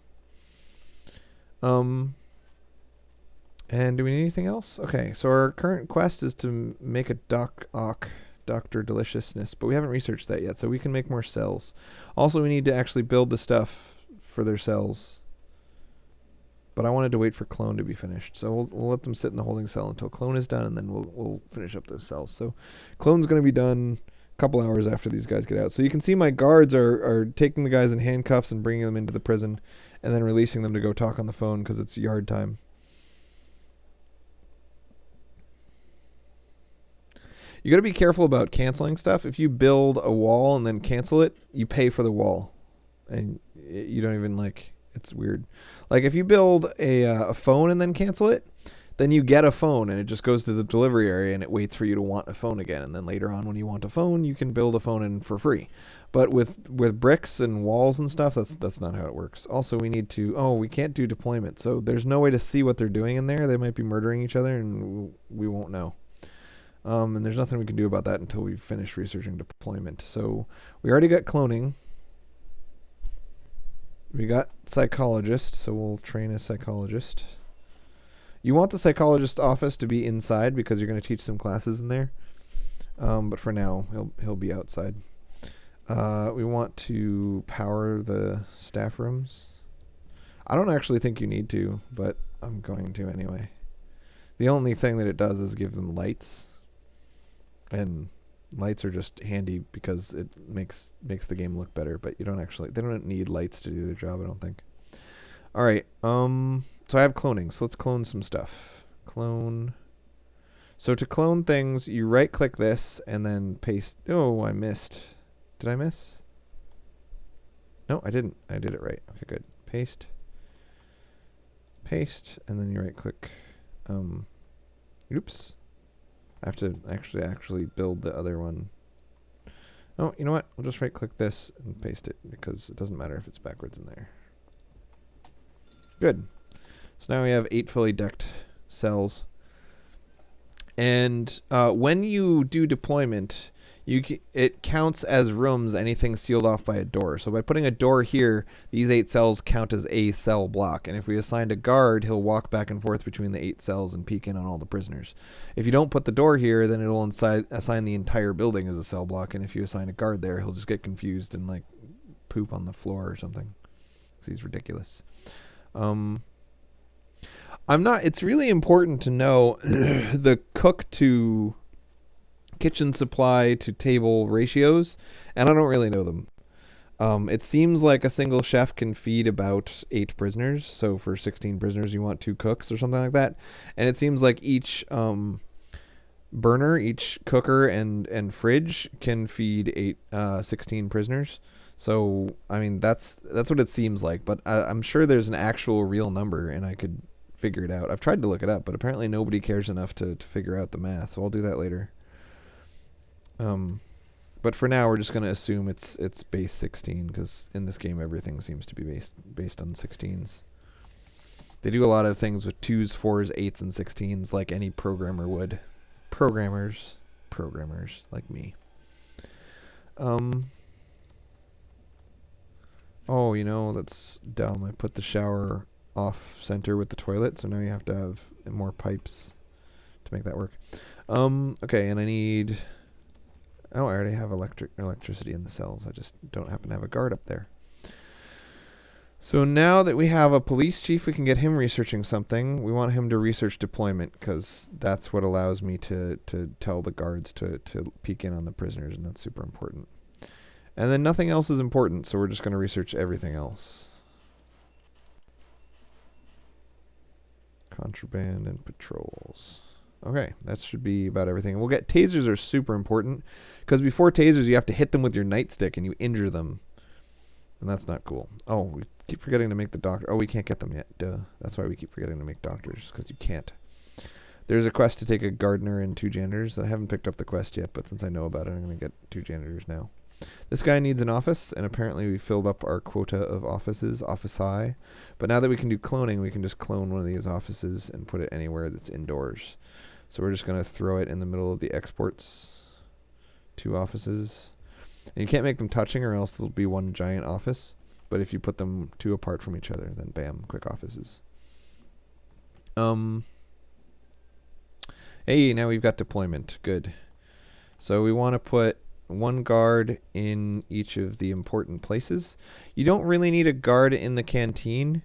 And do we need anything else? Okay, so our current quest is to make a Dr. Deliciousness, but we haven't researched that yet, so we can make more cells. Also, we need to actually build the stuff for their cells. But I wanted to wait for clone to be finished, so we'll let them sit in the holding cell until clone is done, and then we'll finish up those cells. So clone's going to be done a couple hours after these guys get out. So you can see my guards are taking the guys in handcuffs and bringing them into the prison, and then releasing them to go talk on the phone because it's yard time. You got to be careful about canceling stuff. If you build a wall and then cancel it, you pay for the wall, and you don't even it's weird. Like if you build a phone and then cancel it, then you get a phone and it just goes to the delivery area and it waits for you to want a phone again. And then later on when you want a phone, you can build a phone in for free. But with bricks and walls and stuff, that's not how it works. Also, we need to, we can't do deployment. So there's no way to see what they're doing in there. They might be murdering each other and we won't know. And there's nothing we can do about that until we finish researching deployment. So we already got cloning. We got psychologist, so we'll train a psychologist. You want the psychologist's office to be inside because you're going to teach some classes in there. But for now, he'll be outside. We want to power the staff rooms. I don't actually think you need to, but I'm going to anyway. The only thing that it does is give them lights. And lights are just handy because it makes the game look better, but they don't need lights to do their job, I don't think. All right. So I have cloning. So let's clone some stuff. Clone. So to clone things, you right click this and then paste. Oh, I missed. Did I miss? No, I didn't. I did it right. Okay, good. Paste. Paste, and then you right click. Oops. I have to actually build the other one. Oh, you know what? We'll just right click this and paste it because it doesn't matter if it's backwards in there. Good. So now we have 8 fully decked cells. And when you do deployment, It counts as rooms, anything sealed off by a door. So by putting a door here, these 8 cells count as a cell block. And if we assigned a guard, he'll walk back and forth between the 8 cells and peek in on all the prisoners. If you don't put the door here, then it'll assign the entire building as a cell block. And if you assign a guard there, he'll just get confused and like poop on the floor or something. 'Cause he's ridiculous. It's really important to know the cook to kitchen supply to table ratios, and I don't really know them. It seems like a single chef can feed about 8 prisoners. So for 16 prisoners, you want 2 cooks or something like that. And it seems like each burner, each cooker and fridge can feed 16 prisoners. So I mean that's what it seems like. But I'm sure there's an actual real number, and I could figure it out. I've tried to look it up, but apparently nobody cares enough to figure out the math. So I'll do that later. But for now, we're just going to assume it's base 16, because in this game everything seems to be based on 16s. They do a lot of things with 2s, 4s, 8s, and 16s like any programmer would. Programmers like me. Oh, that's dumb. I put the shower off center with the toilet, so now you have to have more pipes to make that work. Okay, and I need... Oh, I already have electricity in the cells. I just don't happen to have a guard up there. So now that we have a police chief, we can get him researching something. We want him to research deployment, because that's what allows me to tell the guards to peek in on the prisoners, and that's super important. And then nothing else is important, so we're just going to research everything else. Contraband and patrols. Okay, that should be about everything. We'll get tasers are super important, because before tasers you have to hit them with your nightstick and you injure them. And that's not cool. Oh, we keep forgetting to make the doctor. Oh, we can't get them yet. Duh. That's why we keep forgetting to make doctors, because you can't. There's a quest to take a gardener and 2 janitors. I haven't picked up the quest yet, but since I know about it, I'm going to get 2 janitors now. This guy needs an office, and apparently we filled up our quota of offices, offici. But now that we can do cloning, we can just clone one of these offices and put it anywhere that's indoors. So we're just going to throw it in the middle of the exports. 2 offices. And you can't make them touching, or else there'll be one giant office. But if you put them 2 apart from each other, then bam, quick offices. Hey, now we've got deployment. Good. So we want to put 1 guard in each of the important places. You don't really need a guard in the canteen.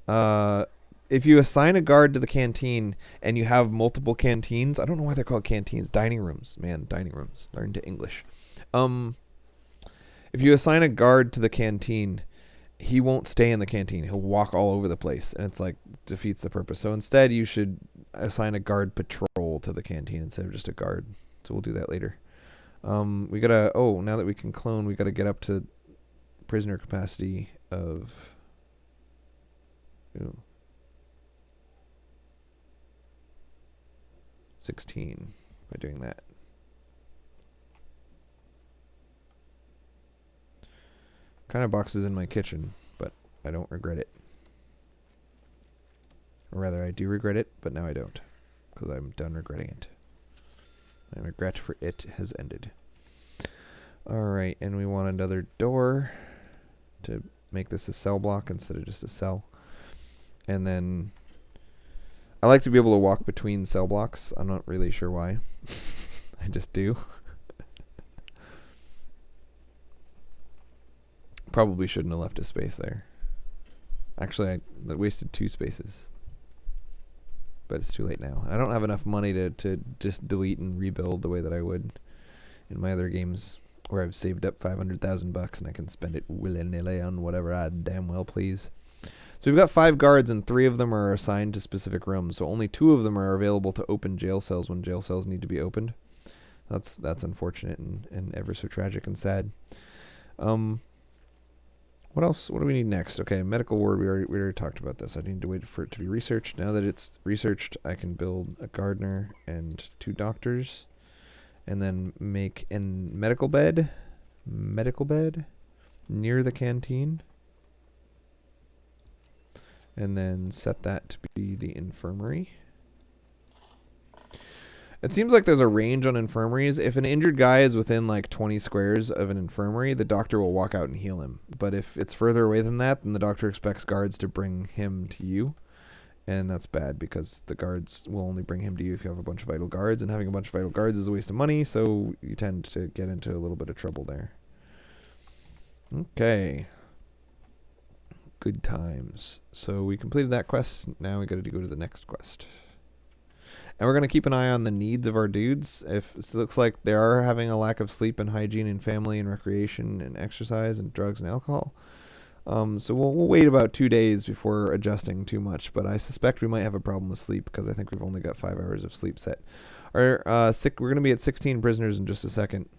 If you assign a guard to the canteen and you have multiple canteens, I don't know why they're called canteens. Dining rooms. Man, dining rooms. Learn to English. If you assign a guard to the canteen, he won't stay in the canteen. He'll walk all over the place, and it's like defeats the purpose. So instead, you should assign a guard patrol to the canteen instead of just a guard. So we'll do that later. We gotta, now that we can clone, we gotta get up to prisoner capacity of 16 by doing that. Kind of boxes in my kitchen, but I don't regret it. Or rather, I do regret it, but now I don't, because I'm done regretting it. My regret for it has ended. Alright, and we want another door to make this a cell block instead of just a cell. And then I like to be able to walk between cell blocks. I'm not really sure why. I just do. Probably shouldn't have left a space there. Actually, I wasted 2 spaces. But it's too late now. I don't have enough money to just delete and rebuild the way that I would in my other games, where I've saved up $500,000 and I can spend it willy-nilly on whatever I damn well please. So we've got 5 guards, and 3 of them are assigned to specific rooms. So only 2 of them are available to open jail cells when jail cells need to be opened. That's unfortunate and ever so tragic and sad. What else? What do we need next? Okay, medical ward. We already talked about this. I need to wait for it to be researched. Now that it's researched, I can build a gardener and 2 doctors, and then make a medical bed near the canteen, and then set that to be the infirmary. It seems like there's a range on infirmaries. If an injured guy is within like 20 squares of an infirmary, the doctor will walk out and heal him. But if it's further away than that, then the doctor expects guards to bring him to you. And that's bad because the guards will only bring him to you if you have a bunch of idle guards. And having a bunch of idle guards is a waste of money, so you tend to get into a little bit of trouble there. Okay. Good times. So we completed that quest. Now we got to go to the next quest. And we're going to keep an eye on the needs of our dudes. If it looks like they are having a lack of sleep and hygiene and family and recreation and exercise and drugs and alcohol. So we'll wait about 2 days before adjusting too much. But I suspect we might have a problem with sleep because I think we've only got 5 hours of sleep set. We're going to be at 16 prisoners in just a second.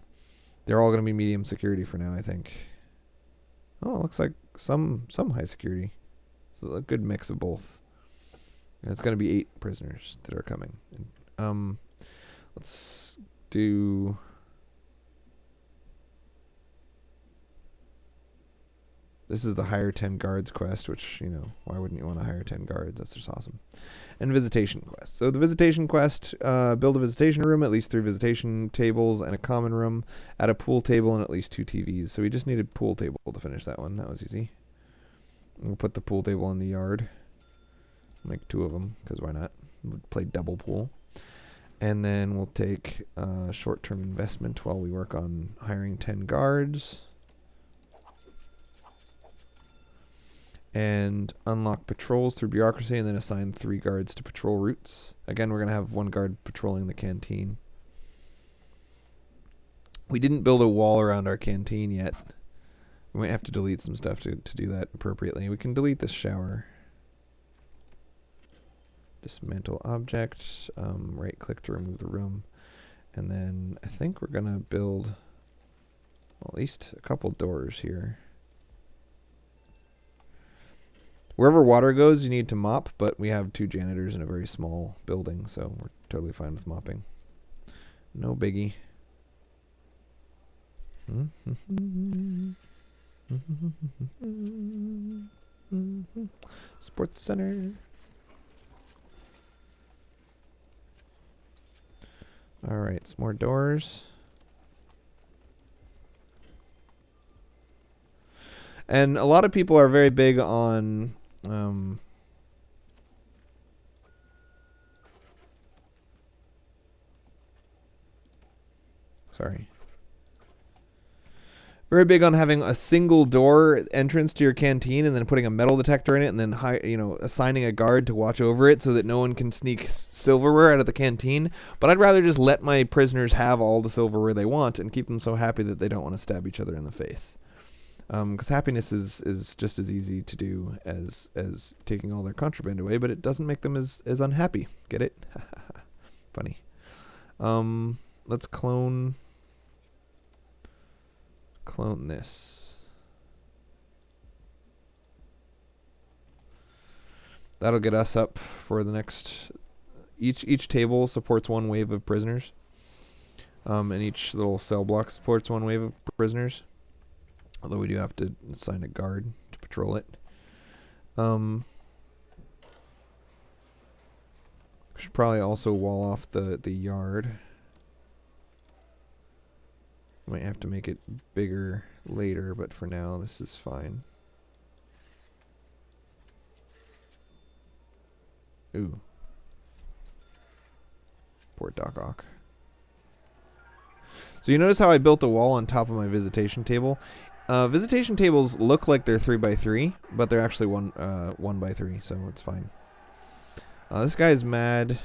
They're all going to be medium security for now, I think. Oh, it looks like some high security. It's a good mix of both. And it's going to be 8 prisoners that are coming. Let's do... This is the hire 10 guards quest, which, you know, why wouldn't you want to hire 10 guards? That's just awesome. And visitation quest. So the visitation quest, build a visitation room, at least 3 visitation tables and a common room, add a pool table and at least 2 TVs. So we just needed a pool table to finish that one. That was easy. We'll put the pool table in the yard. Make 2 of them, because why not? We'll play double pool. And then we'll take short-term investment while we work on hiring 10 guards. And unlock patrols through bureaucracy and then assign 3 guards to patrol routes. Again, we're going to have 1 guard patrolling the canteen. We didn't build a wall around our canteen yet. We might have to delete some stuff to do that appropriately. We can delete this shower. Dismantle object. Right click to remove the room. And then I think we're going to build at least a couple doors here. Wherever water goes, you need to mop, but we have 2 janitors in a very small building, so we're totally fine with mopping. No biggie. Sports center. All right, some more doors. And a lot of people are very big on very big on having a single door entrance to your canteen and then putting a metal detector in it and then assigning a guard to watch over it so that no one can sneak silverware out of the canteen. But I'd rather just let my prisoners have all the silverware they want and keep them so happy that they don't want to stab each other in the face. Because happiness is just as easy to do as taking all their contraband away, but it doesn't make them as unhappy. Get it? Funny. Let's clone this. That'll get us up for the next... Each table supports 1 wave of prisoners. And each little cell block supports 1 wave of prisoners. Although we do have to assign a guard to patrol it. Should probably also wall off the yard. Might have to make it bigger later, but for now this is fine. Ooh. Poor Doc Ock. So you notice how I built a wall on top of my visitation table? Visitation tables look like they're 3x3, but they're actually 1x3, so it's fine. This guy's mad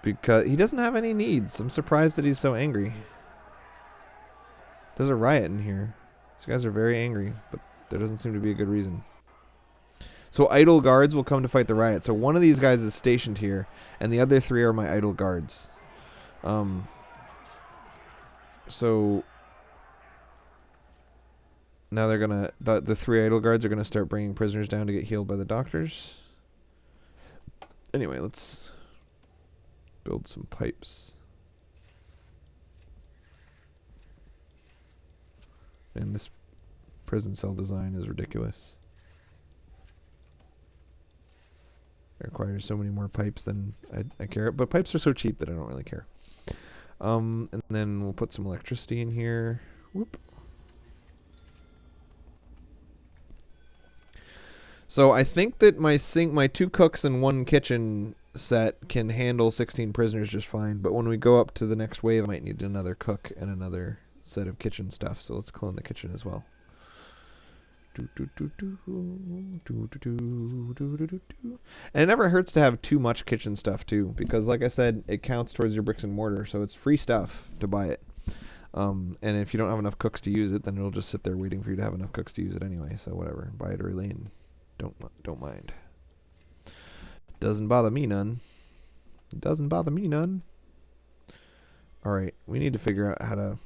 because he doesn't have any needs. I'm surprised that he's so angry. There's a riot in here. These guys are very angry, but there doesn't seem to be a good reason. So idle guards will come to fight the riot. So one of these guys is stationed here, and the other 3 are my idle guards. So now they're gonna the 3 idle guards are gonna start bringing prisoners down to get healed by the doctors. Anyway, let's build some pipes. And this prison cell design is ridiculous. It requires so many more pipes than I care. But pipes are so cheap that I don't really care. And then we'll put some electricity in here. Whoop. So I think that my 2 cooks and 1 kitchen set can handle 16 prisoners just fine. But when we go up to the next wave, I might need another cook and another set of kitchen stuff. So let's clone the kitchen as well. And it never hurts to have too much kitchen stuff too, because like I said, it counts towards your bricks and mortar, so it's free stuff to buy it. And if you don't have enough cooks to use it, then it'll just sit there waiting for you to have enough cooks to use it anyway. So whatever, buy it early and don't mind. Doesn't bother me none. Doesn't bother me none. All right, we need to figure out how to.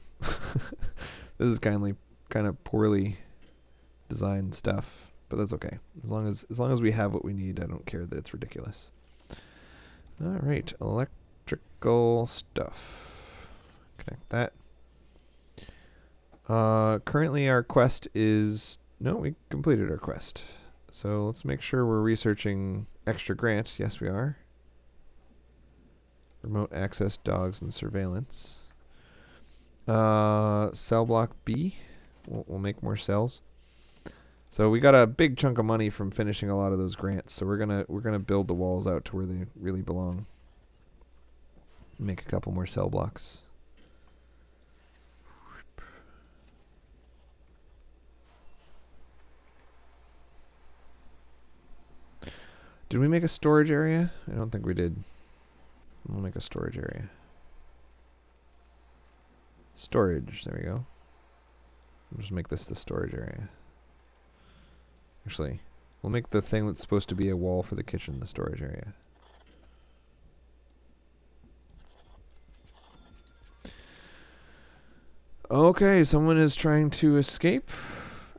This is kind of poorly designed stuff, but that's okay. As long as we have what we need, I don't care that it's ridiculous. All right, electrical stuff. Connect that. Currently our quest is we completed our quest. So let's make sure we're researching extra grant. Yes, we are. Remote access, dogs, and surveillance. Cell block B. We'll make more cells. So we got a big chunk of money from finishing a lot of those grants. So we're gonna build the walls out to where they really belong. Make a couple more cell blocks. Did we make a storage area? I don't think we did. We'll make a storage area. Storage, there we go. We'll just make this the storage area. Actually, we'll make the thing that's supposed to be a wall for the kitchen the storage area. Okay, someone is trying to escape.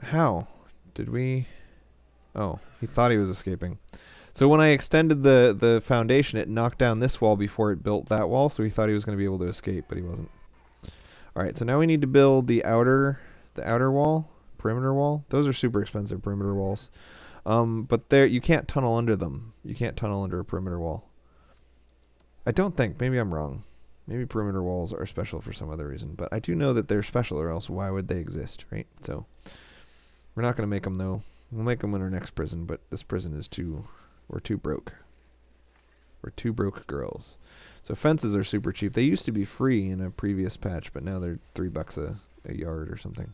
How? Did we... Oh, he thought he was escaping. So when I extended the foundation, it knocked down this wall before it built that wall, so he thought he was going to be able to escape, but he wasn't. Alright, so now we need to build the outer wall, perimeter wall. Those are super expensive perimeter walls. But you can't tunnel under them. You can't tunnel under a perimeter wall. I don't think. Maybe I'm wrong. Maybe perimeter walls are special for some other reason. But I do know that they're special, or else why would they exist, right? So we're not going to make them, though. We'll make them in our next prison, but this prison is we're too broke. We're 2 broke girls. So fences are super cheap. They used to be free in a previous patch, but now they're $3 a yard or something.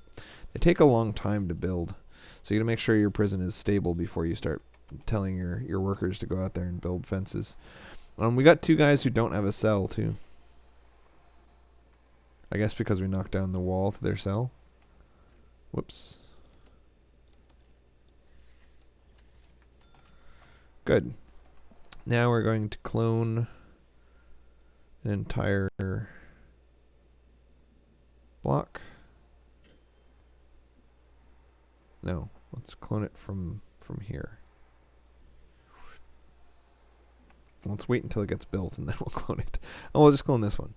They take a long time to build. So you gotta make sure your prison is stable before you start telling your workers to go out there and build fences. We got 2 guys who don't have a cell too. I guess because we knocked down the wall to their cell. Whoops. Good. Now we're going to clone an entire block. No, let's clone it from here. Let's wait until it gets built and then we'll clone it. Oh, we'll just clone this one.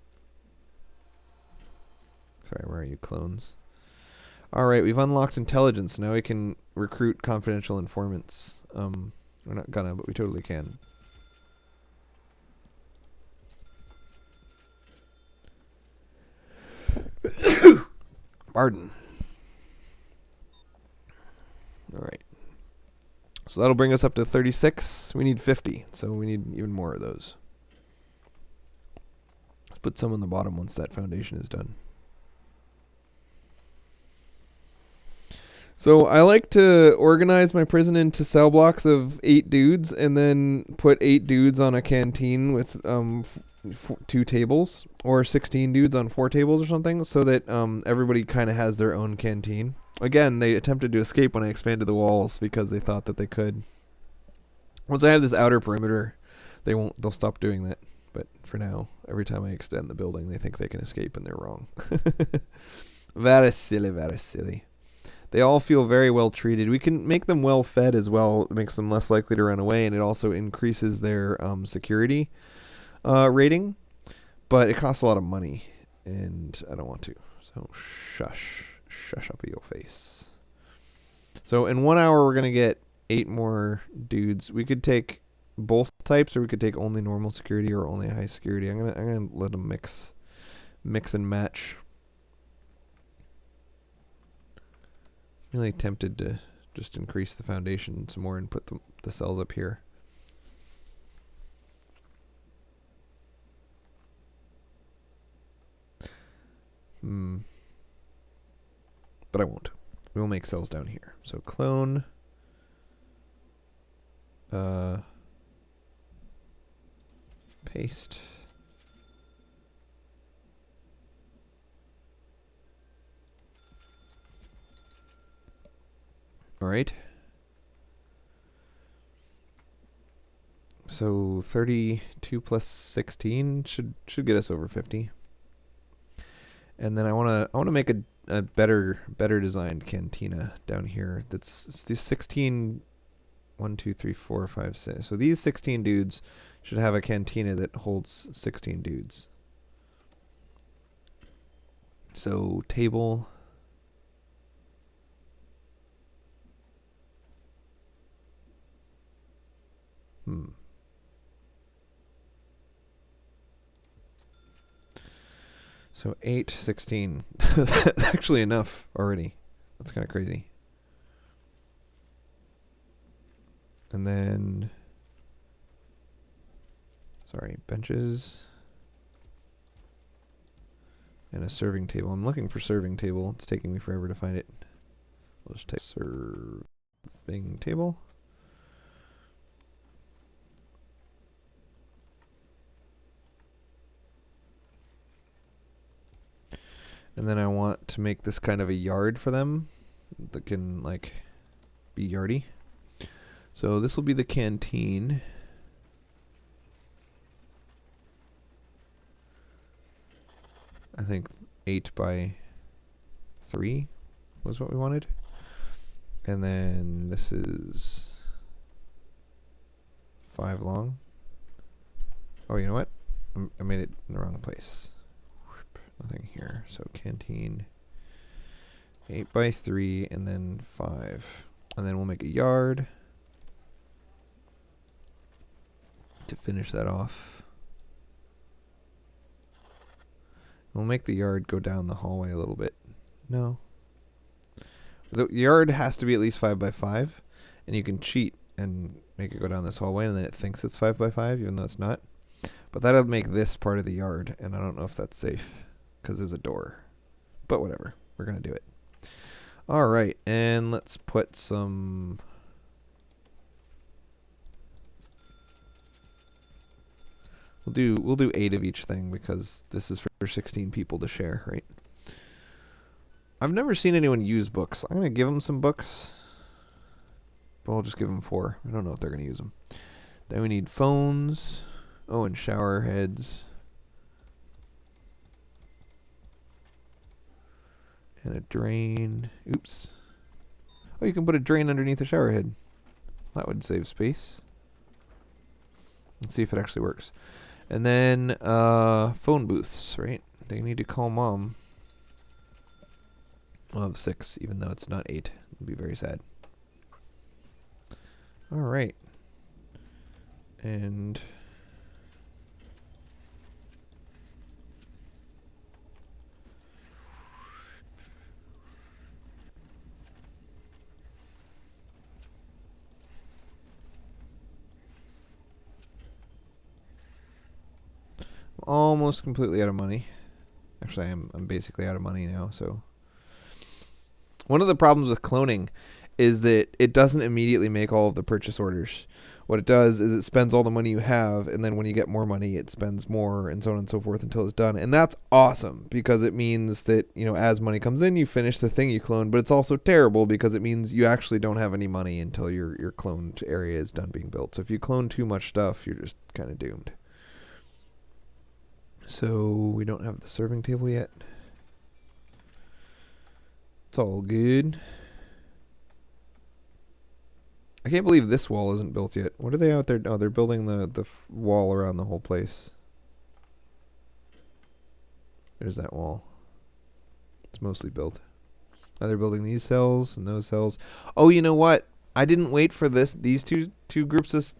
Sorry, where are you, clones? Alright, we've unlocked intelligence. Now we can recruit confidential informants. We're not gonna, but we totally can. Pardon. Alright. So that'll bring us up to 36. We need 50, so we need even more of those. Let's put some on the bottom once that foundation is done. So I like to organize my prison into cell blocks of 8 dudes and then put 8 dudes on a canteen with 2 tables, or 16 dudes on 4 tables or something, so that everybody kind of has their own canteen. Again, they attempted to escape when I expanded the walls because they thought that they could. Once I have this outer perimeter, they'll stop doing that. But for now, every time I extend the building, they think they can escape and they're wrong. Very silly, very silly. They all feel very well treated. We can make them well fed as well. It makes them less likely to run away, and it also increases their security rating. But it costs a lot of money, and I don't want to. So shush up your face. So in 1 hour, we're going to get 8 more dudes. We could take both types, or we could take only normal security or only high security. I'm gonna let them mix and match. Really tempted to just increase the foundation some more and put the cells up here. But I won't. We will make cells down here. So clone. Paste. All right. So 32 plus 16 should get us over 50. And then I want to make a better designed cantina down here. That's these 16 1 2 3 4 5 6. So these 16 dudes should have a cantina that holds 16 dudes. So table. So 8, 16. That's actually enough already. That's kind of crazy. And then, sorry, benches. And a serving table. I'm looking for serving table. It's taking me forever to find it. We'll just take serving table. And then I want to make this kind of a yard for them that can, like, be yardy. So this will be the canteen. I think 8 by 3 was what we wanted. And then this is 5 long. Oh, you know what? I made it in the wrong place. Nothing here. So canteen 8 by 3 and then 5. And then we'll make a yard to finish that off. We'll make the yard go down the hallway a little bit. No. The yard has to be at least 5 by 5, and you can cheat and make it go down this hallway, and then it thinks it's 5 by 5, even though it's not. But that'll make this part of the yard, and I don't know if that's safe, because there's a door. But whatever. We're going to do it. Alright, and let's put some... We'll do 8 of each thing, because this is for 16 people to share, right? I've never seen anyone use books. I'm going to give them some books. But I'll just give them 4. I don't know if they're going to use them. Then we need phones. Oh, and shower heads. And a drain. Oops. Oh, you can put a drain underneath a shower head. That would save space. Let's see if it actually works. And then phone booths, right? They need to call mom. We'll have 6, even though it's not 8. It'll be very sad. Alright. And... almost completely out of money. Actually, I'm basically out of money now, so... One of the problems with cloning is that it doesn't immediately make all of the purchase orders. What it does is it spends all the money you have, and then when you get more money, it spends more, and so on and so forth until it's done. And that's awesome, because it means that, you know, as money comes in, you finish the thing you cloned, but it's also terrible because it means you actually don't have any money until your cloned area is done being built. So if you clone too much stuff, you're just kind of doomed. So we don't have the serving table yet. It's all good. I can't believe this wall isn't built yet. What are they out there? Oh, they're building the wall around the whole place. There's that wall. It's mostly built. Now they're building these cells and those cells. Oh, you know what? I didn't wait for these two groups of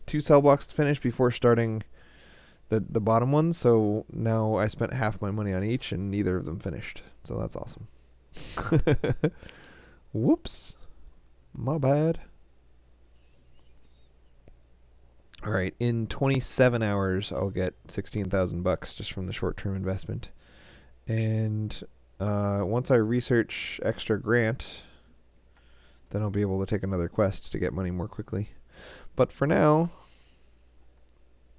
2 cell blocks to finish before starting the bottom one. So now I spent half my money on each, and neither of them finished. So that's awesome. Whoops. My bad. All right, in 27 hours, I'll get $16,000 just from the short-term investment. And once I research extra grant, then I'll be able to take another quest to get money more quickly. But for now,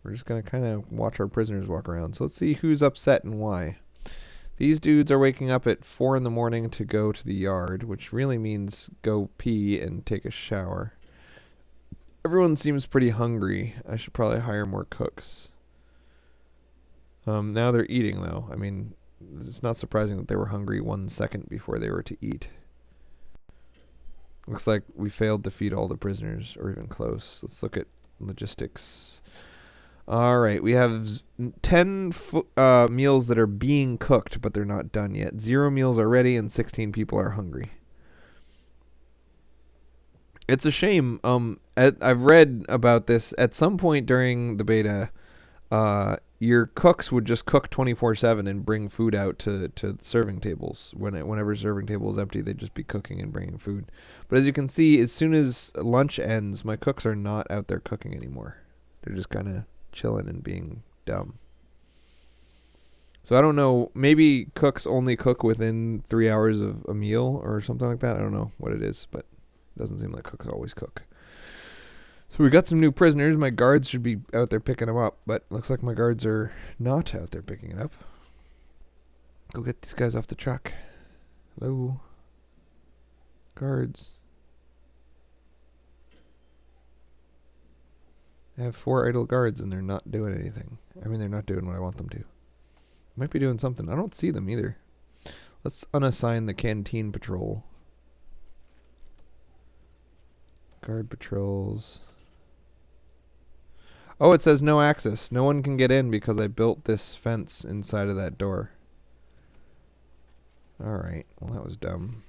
we're just going to kind of watch our prisoners walk around. So let's see who's upset and why. These dudes are waking up at 4 in the morning to go to the yard, which really means go pee and take a shower. Everyone seems pretty hungry. I should probably hire more cooks. Now they're eating, though. I mean, it's not surprising that they were hungry 1 second before they were to eat. Looks like we failed to feed all the prisoners, or even close. Let's look at logistics. All right, we have 10 meals that are being cooked, but they're not done yet. 0 meals are ready, and 16 people are hungry. It's a shame. I've read about this. At some point during the beta, your cooks would just cook 24/7 and bring food out to serving tables. Whenever serving table is empty, they'd just be cooking and bringing food. But as you can see, as soon as lunch ends, my cooks are not out there cooking anymore. They're just kind of chilling and being dumb. So I don't know. Maybe cooks only cook within 3 hours of a meal or something like that. I don't know what it is, but it doesn't seem like cooks always cook. So we got some new prisoners. My guards should be out there picking them up, but looks like my guards are not out there picking it up. Go get these guys off the truck. Hello. Guards. I have 4 idle guards and they're not doing anything. I mean, they're not doing what I want them to. Might be doing something. I don't see them either. Let's unassign the canteen patrol. Guard patrols. Oh, it says no access. No one can get in because I built this fence inside of that door. Alright, well that was dumb.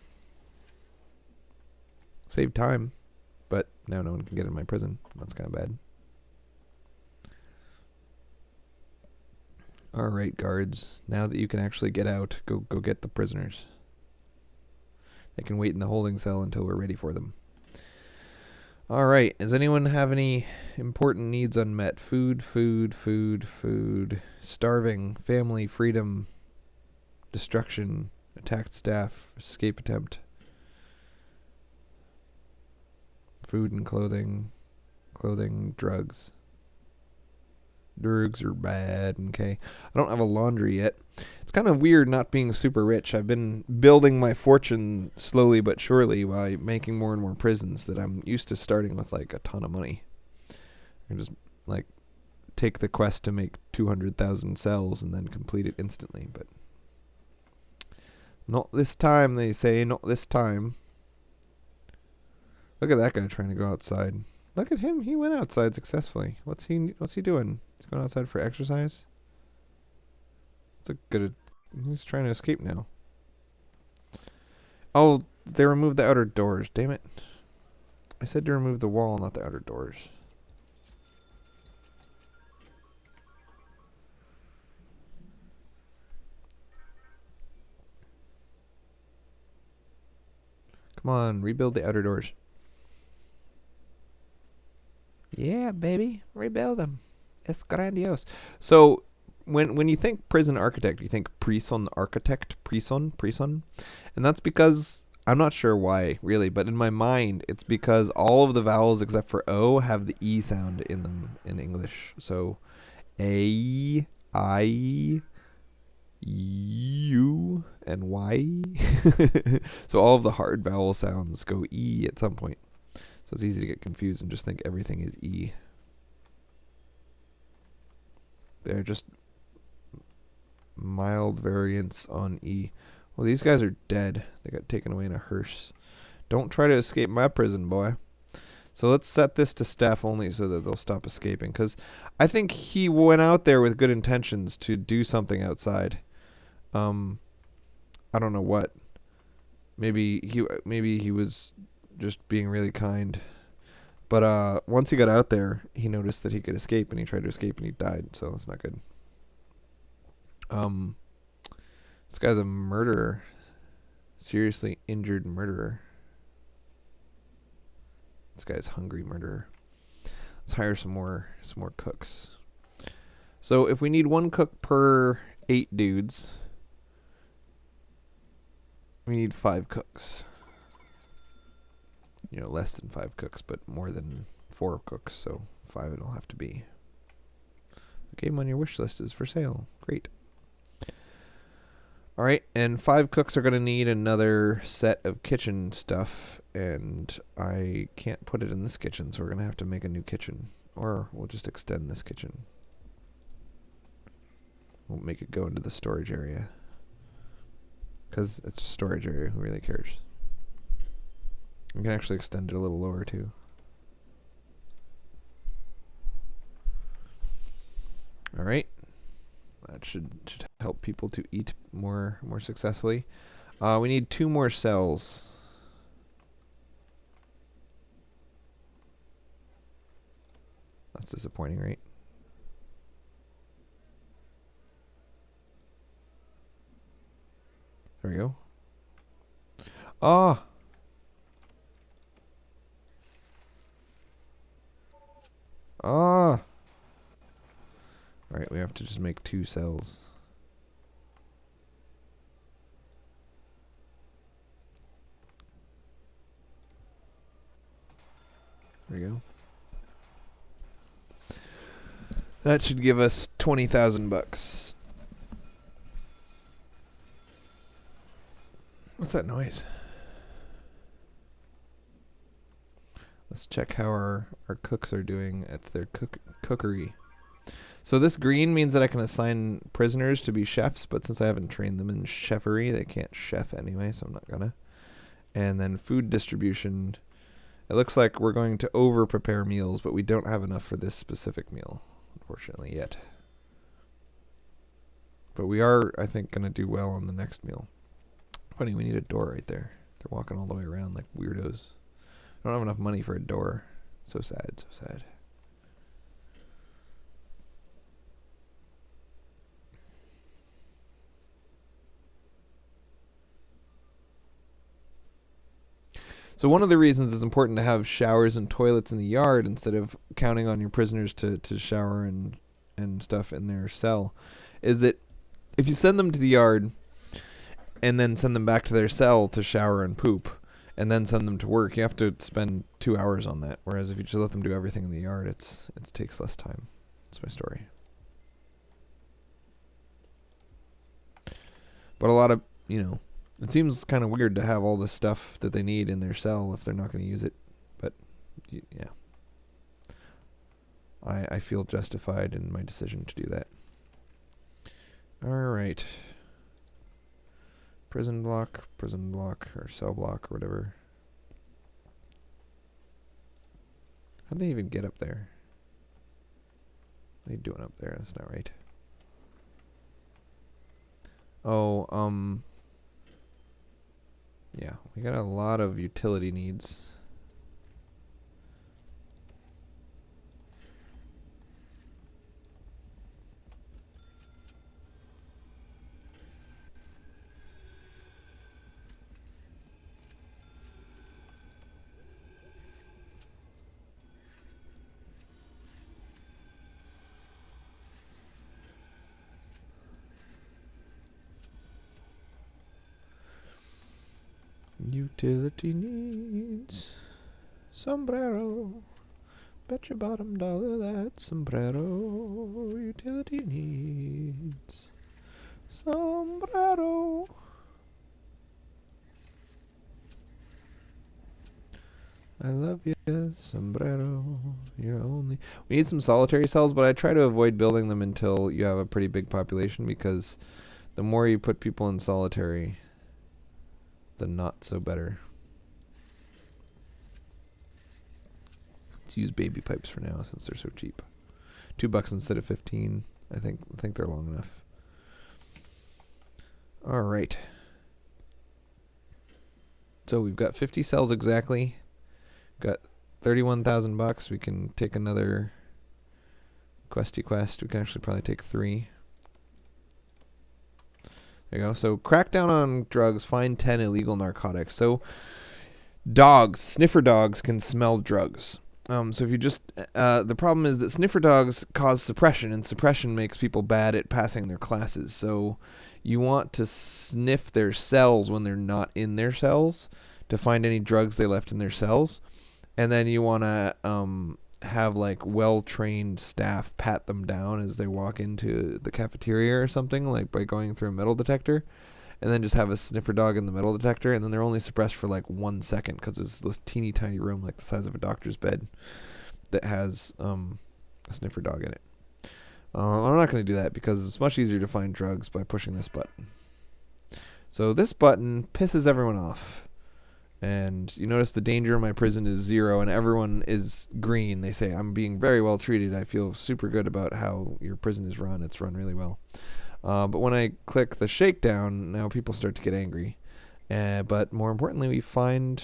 Saved time, but now no one can get in my prison. That's kind of bad. Alright, guards. Now that you can actually get out, go get the prisoners. They can wait in the holding cell until we're ready for them. Alright, does anyone have any important needs unmet? Food. Starving, family, freedom, destruction, attacked staff, escape attempt. Food and clothing. Clothing, drugs. Drugs are bad, okay. I don't have a laundry yet. It's kind of weird not being super rich. I've been building my fortune slowly but surely by making more and more prisons that I'm used to starting with like a ton of money. I just like take the quest to make 200,000 cells and then complete it instantly, but not this time, they say, not this time. Look at that guy trying to go outside. Look at him, he went outside successfully. What's he doing? He's going outside for exercise? He's trying to escape now. Oh, they removed the outer doors. Damn it. I said to remove the wall, not the outer doors. Come on, rebuild the outer doors. Yeah, baby. Rebuild them. It's grandiose. So, when you think prison architect, you think prison architect, prison, and that's because I'm not sure why really, but in my mind it's because all of the vowels except for O have the E sound in them in English. So A, I, U, and Y. So all of the hard vowel sounds go E at some point. So it's easy to get confused and just think everything is E. They're just mild variants on E. Well, these guys are dead. They got taken away in a hearse. Don't try to escape my prison, boy. So let's set this to staff only so that they'll stop escaping. Because I think he went out there with good intentions to do something outside. I don't know what. Maybe he was just being really kind. But once he got out there, he noticed that he could escape, and he tried to escape, and he died. So that's not good. This guy's a murderer, seriously injured murderer. This guy's hungry murderer. Let's hire some more cooks. So if we need 1 cook per 8 dudes, we need 5 cooks. You know, less than 5 cooks, but more than 4 cooks, so 5 it'll have to be. The game on your wish list is for sale. Great. Alright, and 5 cooks are going to need another set of kitchen stuff, and I can't put it in this kitchen, so we're going to have to make a new kitchen. Or we'll just extend this kitchen. We'll make it go into the storage area. Because it's a storage area, who really cares? We can actually extend it a little lower too. Alright. That should help people to eat more successfully. We need 2 more cells. That's disappointing, right? There we go. Ah! Ah! Alright, we have to just make 2 cells. There we go. That should give us 20,000 bucks. What's that noise? Let's check how our cooks are doing at their cookery. So this green means that I can assign prisoners to be chefs, but since I haven't trained them in chefery, they can't chef anyway, so I'm not gonna. And then food distribution. It looks like we're going to over-prepare meals, but we don't have enough for this specific meal, unfortunately, yet. But we are, I think, going to do well on the next meal. Funny, we need a door right there. They're walking all the way around like weirdos. I don't have enough money for a door. So sad, so sad. So one of the reasons it's important to have showers and toilets in the yard instead of counting on your prisoners to shower and stuff in their cell is that if you send them to the yard and then send them back to their cell to shower and poop and then send them to work, you have to spend 2 hours on that. Whereas if you just let them do everything in the yard, it takes less time. That's my story. But a lot of, it seems kind of weird to have all the stuff that they need in their cell if they're not going to use it. But, yeah. I feel justified in my decision to do that. Alright. Prison block, or cell block, or whatever. How'd they even get up there? What are they doing up there? That's not right. Oh, yeah, we got a lot of utility needs. Utility needs. Sombrero. Bet your bottom dollar that sombrero. Utility needs. Sombrero. I love you, sombrero. You're only. We need some solitary cells, but I try to avoid building them until you have a pretty big population because the more you put people in solitary, the not so better. Let's use baby pipes for now since they're so cheap. $2 instead of 15. I think they're long enough. All right. So we've got 50 cells exactly. Got 31,000 bucks. We can take another questy quest. We can actually probably take 3. There you go. So crack down on drugs. Find 10 illegal narcotics. So dogs, sniffer dogs, can smell drugs. So if you just the problem is that sniffer dogs cause suppression, and suppression makes people bad at passing their classes. So you want to sniff their cells when they're not in their cells to find any drugs they left in their cells, and then you want to have like well-trained staff pat them down as they walk into the cafeteria or something, like by going through a metal detector, and then just have a sniffer dog in the metal detector, and then they're only suppressed for like 1 second because it's this teeny tiny room like the size of a doctor's bed that has a sniffer dog in it. I'm not going to do that because it's much easier to find drugs by pushing this button. So this button pisses everyone off. And you notice the danger in my prison is 0, and everyone is green. They say, I'm being very well treated. I feel super good about how your prison is run. It's run really well. But when I click the shakedown, now people start to get angry. But more importantly, we find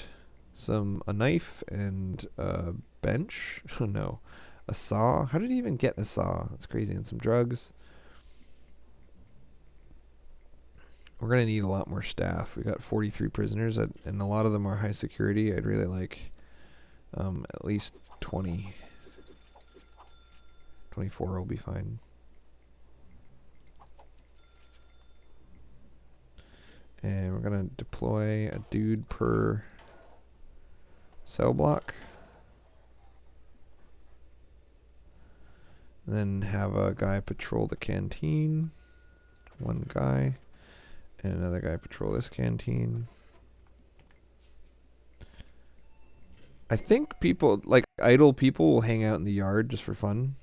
a knife and a bench. Oh, no. A saw. How did he even get a saw? That's crazy. And some drugs. We're going to need a lot more staff. We got 43 prisoners, and a lot of them are high security. I'd really like at least 20. 24 will be fine. And we're going to deploy a dude per cell block. Then have a guy patrol the canteen. 1 guy. And another guy patrol this canteen. I think people, like idle people, will hang out in the yard just for fun.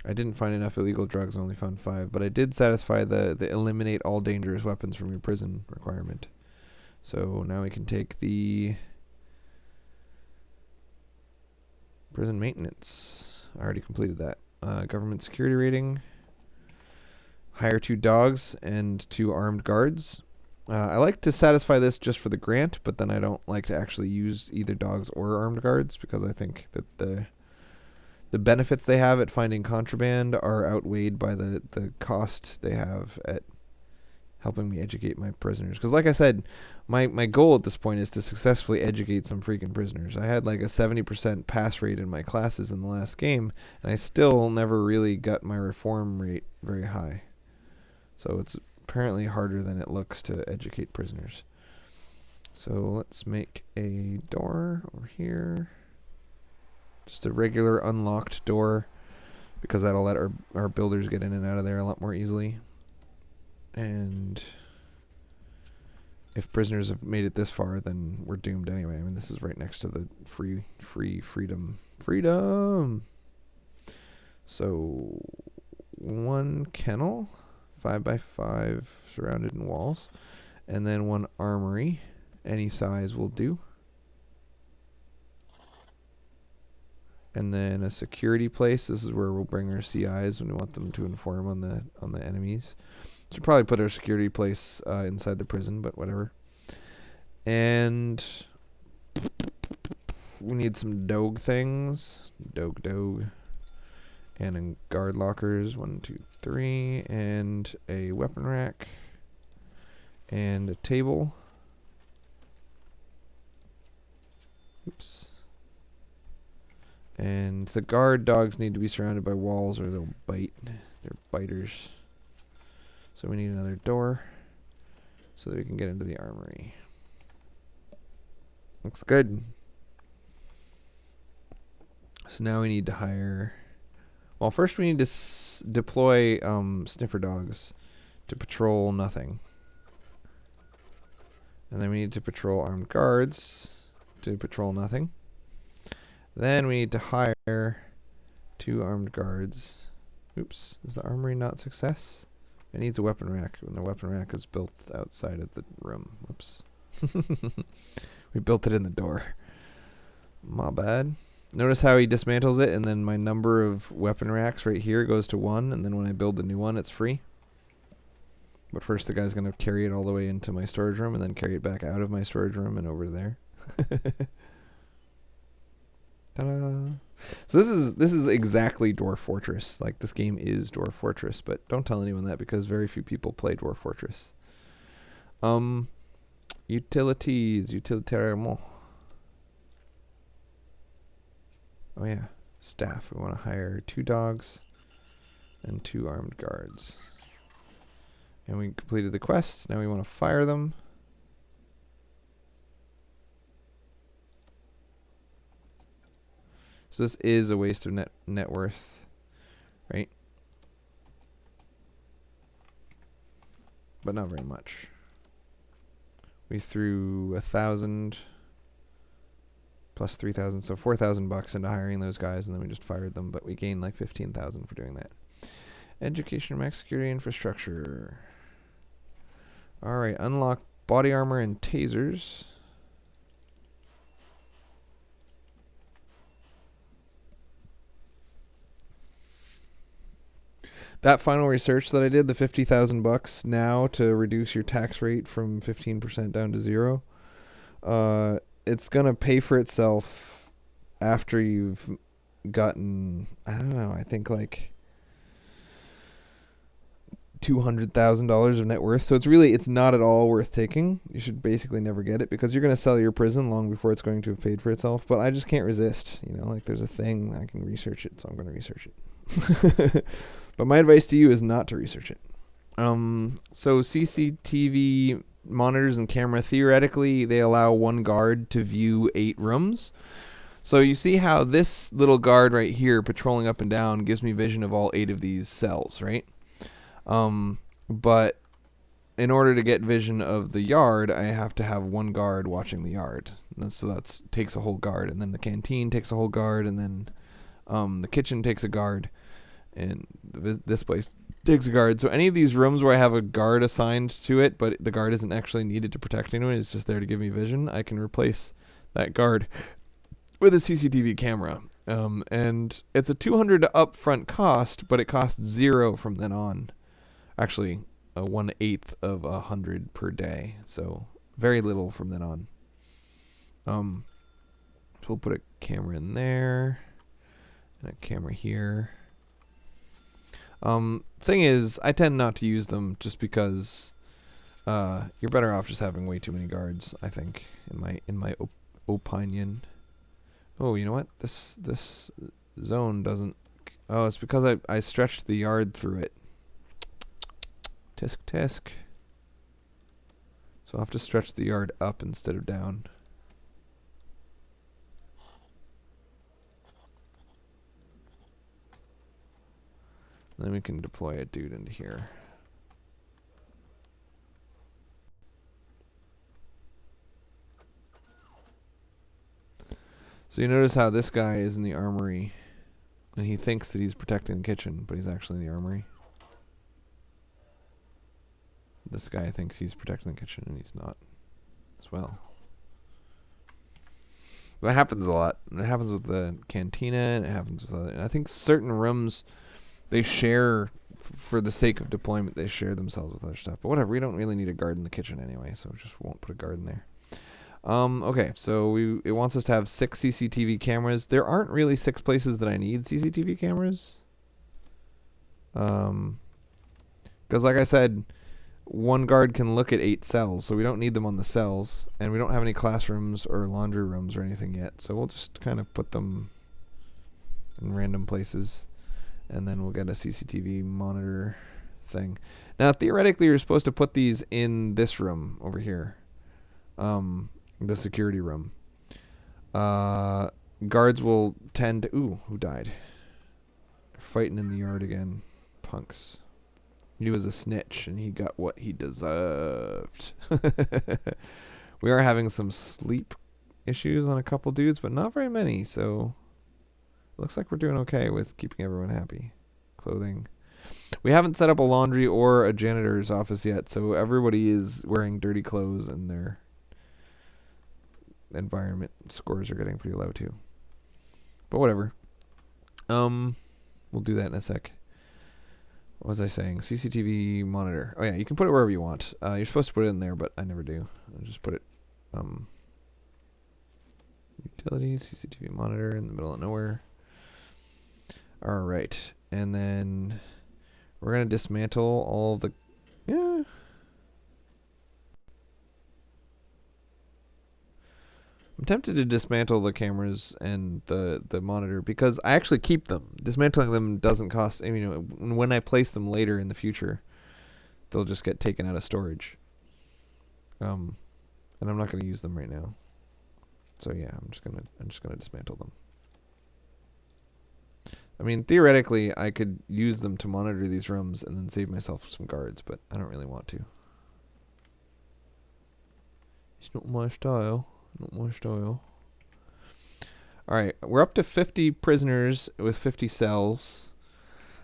I didn't find enough illegal drugs. I only found 5. But I did satisfy the eliminate all dangerous weapons from your prison requirement. So now we can take the prison maintenance. I already completed that. Government security rating. Hire 2 dogs and 2 armed guards. I like to satisfy this just for the grant, but then I don't like to actually use either dogs or armed guards because I think that the benefits they have at finding contraband are outweighed by the cost they have at helping me educate my prisoners. Because like I said, my goal at this point is to successfully educate some freaking prisoners. I had like a 70% pass rate in my classes in the last game, and I still never really got my reform rate very high. So it's apparently harder than it looks to educate prisoners. So let's make a door over here. Just a regular unlocked door, because that'll let our builders get in and out of there a lot more easily. And if prisoners have made it this far, then we're doomed anyway. I mean, this is right next to the freedom. So 1 kennel. 5x5 surrounded in walls, and then 1 armory, any size will do, and then a security place. This is where we'll bring our CIs when we want them to inform on the enemies. Should probably put our security place inside the prison, but whatever. And we need some dog things. Dog. And in guard lockers, 1, 2, 3, and a weapon rack, and a table. Oops. And the guard dogs need to be surrounded by walls or they'll bite. They're biters. So we need another door so that we can get into the armory. Looks good. So now we need to hire... Well, first we need to deploy sniffer dogs to patrol nothing. And then we need to patrol armed guards to patrol nothing. Then we need to hire 2 armed guards. Oops, is the armory not success? It needs a weapon rack, and the weapon rack is built outside of the room. Whoops. We built it in the door. My bad. Notice how he dismantles it, and then my number of weapon racks right here goes to 1, and then when I build the new one, it's free. But first the guy's going to carry it all the way into my storage room, and then carry it back out of my storage room and over there. Ta-da. So this is exactly Dwarf Fortress. Like, this game is Dwarf Fortress, but don't tell anyone that because very few people play Dwarf Fortress. Utilities, utilitarian. Oh yeah, staff. We want to hire 2 dogs and 2 armed guards. And we completed the quest. Now we want to fire them. So this is a waste of net worth, right? But not very much. We threw 1,000 plus 3,000, so 4,000 bucks into hiring those guys, and then we just fired them. But we gained like 15,000 for doing that. Education, max security, infrastructure. All right, unlock body armor and tasers. That final research that I did, the 50,000 bucks now to reduce your tax rate from 15% down to 0, it's gonna pay for itself after you've gotten, I don't know, I think like $200,000 of net worth. So it's not at all worth taking. You should basically never get it because you're going to sell your prison long before it's going to have paid for itself. But I just can't resist, like there's a thing, I can research it, so I'm going to research it. But my advice to you is not to research it. So CCTV monitors and camera, theoretically, they allow 1 guard to view 8 rooms. So you see how this little guard right here patrolling up and down gives me vision of all 8 of these cells, right? But in order to get vision of the yard, I have to have 1 guard watching the yard. So that takes a whole guard, and then the canteen takes a whole guard, and then the kitchen takes a guard, and this place takes a guard. So any of these rooms where I have a guard assigned to it, but the guard isn't actually needed to protect anyone, it's just there to give me vision, I can replace that guard with a CCTV camera. And it's a $200 upfront cost, but it costs 0 from then on. Actually, 1/8 of 100 per day, so very little from then on. So we'll put a camera in there and a camera here. Thing is, I tend not to use them just because you're better off just having way too many guards, I think, in my opinion. Oh, you know what? This zone doesn't. Oh, it's because I stretched the yard through it. Tisk tisk. So I'll have to stretch the yard up instead of down. Then we can deploy a dude into here. So you notice how this guy is in the armory, and he thinks that he's protecting the kitchen, but he's actually in the armory. This guy thinks he's protecting the kitchen, and he's not as well. That happens a lot. It happens with the cantina, and it happens with other. I think certain rooms, they share, for the sake of deployment, they share themselves with other stuff. But whatever, we don't really need a guard in the kitchen anyway, so we just won't put a guard in there. Okay, so it wants us to have 6 CCTV cameras. There aren't really 6 places that I need CCTV cameras. Because like I said, 1 guard can look at 8 cells, so we don't need them on the cells, and we don't have any classrooms or laundry rooms or anything yet. So we'll just kind of put them in random places, and then we'll get a CCTV monitor thing. Now, theoretically, you're supposed to put these in this room over here. The security room. Guards will tend to... Ooh, who died? They're fighting in the yard again. Punks. He was a snitch, and he got what he deserved. We are having some sleep issues on a couple dudes, but not very many, so... Looks like we're doing okay with keeping everyone happy. Clothing. We haven't set up a laundry or a janitor's office yet, so everybody is wearing dirty clothes, and their environment scores are getting pretty low too. But whatever. We'll do that in a sec. What was I saying? CCTV monitor. Oh yeah, you can put it wherever you want. You're supposed to put it in there, but I never do. I just put it Utilities, CCTV monitor in the middle of nowhere. All right, and then we're gonna dismantle all of the. Yeah. I'm tempted to dismantle the cameras and the monitor because I actually keep them. Dismantling them doesn't cost. I mean, when I place them later in the future, they'll just get taken out of storage. And I'm not going to use them right now. So yeah, I'm just gonna dismantle them. I mean, theoretically, I could use them to monitor these rooms and then save myself some guards, but I don't really want to. It's not my style. Not my style. Alright, we're up to 50 prisoners with 50 cells.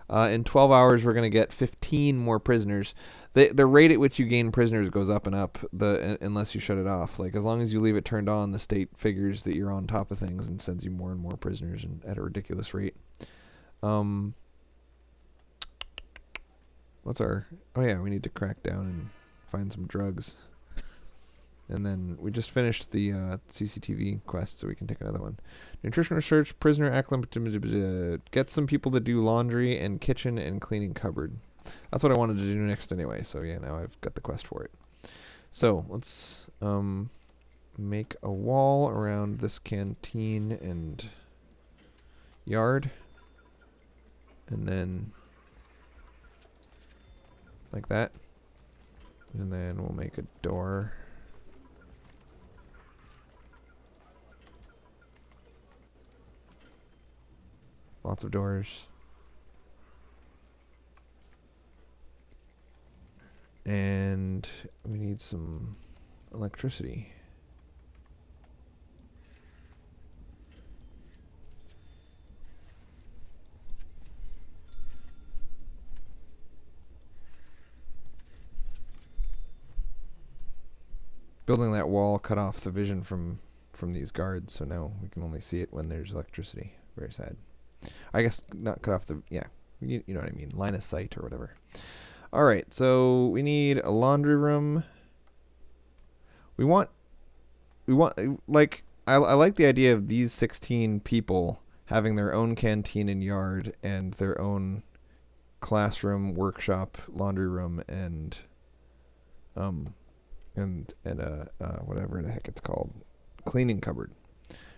In 12 hours, we're going to get 15 more prisoners. The rate at which you gain prisoners goes up and up unless you shut it off. Like, as long as you leave it turned on, the state figures that you're on top of things and sends you more and more prisoners at a ridiculous rate. What's our... Oh, yeah, we need to crack down and find some drugs. And then we just finished the CCTV quest, so we can take another one. Nutrition research, prisoner acclimation, get some people to do laundry and kitchen and cleaning cupboard. That's what I wanted to do next anyway, so yeah, now I've got the quest for it. So let's make a wall around this canteen and yard. And then like that. And then we'll make a door. Lots of doors. And we need some electricity. Building that wall cut off the vision from these guards, so now we can only see it when there's electricity. Very sad. I guess not cut off the, yeah, you know what I mean, line of sight or whatever. All right, so we need a laundry room. We want, like, I like the idea of these 16 people having their own canteen and yard and their own classroom, workshop, laundry room, and whatever the heck it's called, cleaning cupboard,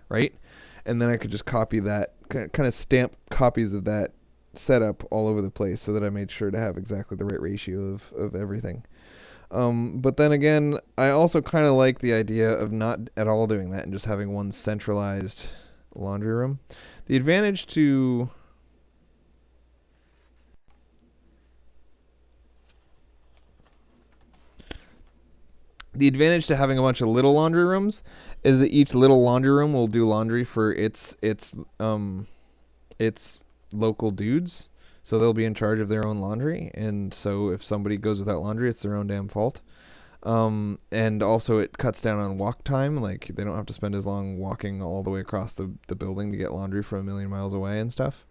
right? And then I could just copy that, kind of stamp copies of that setup all over the place so that I made sure to have exactly the right ratio of everything. But then again, I also kind of like the idea of not at all doing that and just having one centralized laundry room. The advantage to... The advantage to having a bunch of little laundry rooms is that each little laundry room will do laundry for its local dudes. So they'll be in charge of their own laundry, and so if somebody goes without laundry, it's their own damn fault. And also it cuts down on walk time. Like, they don't have to spend as long walking all the way across the building to get laundry from a million miles away and stuff.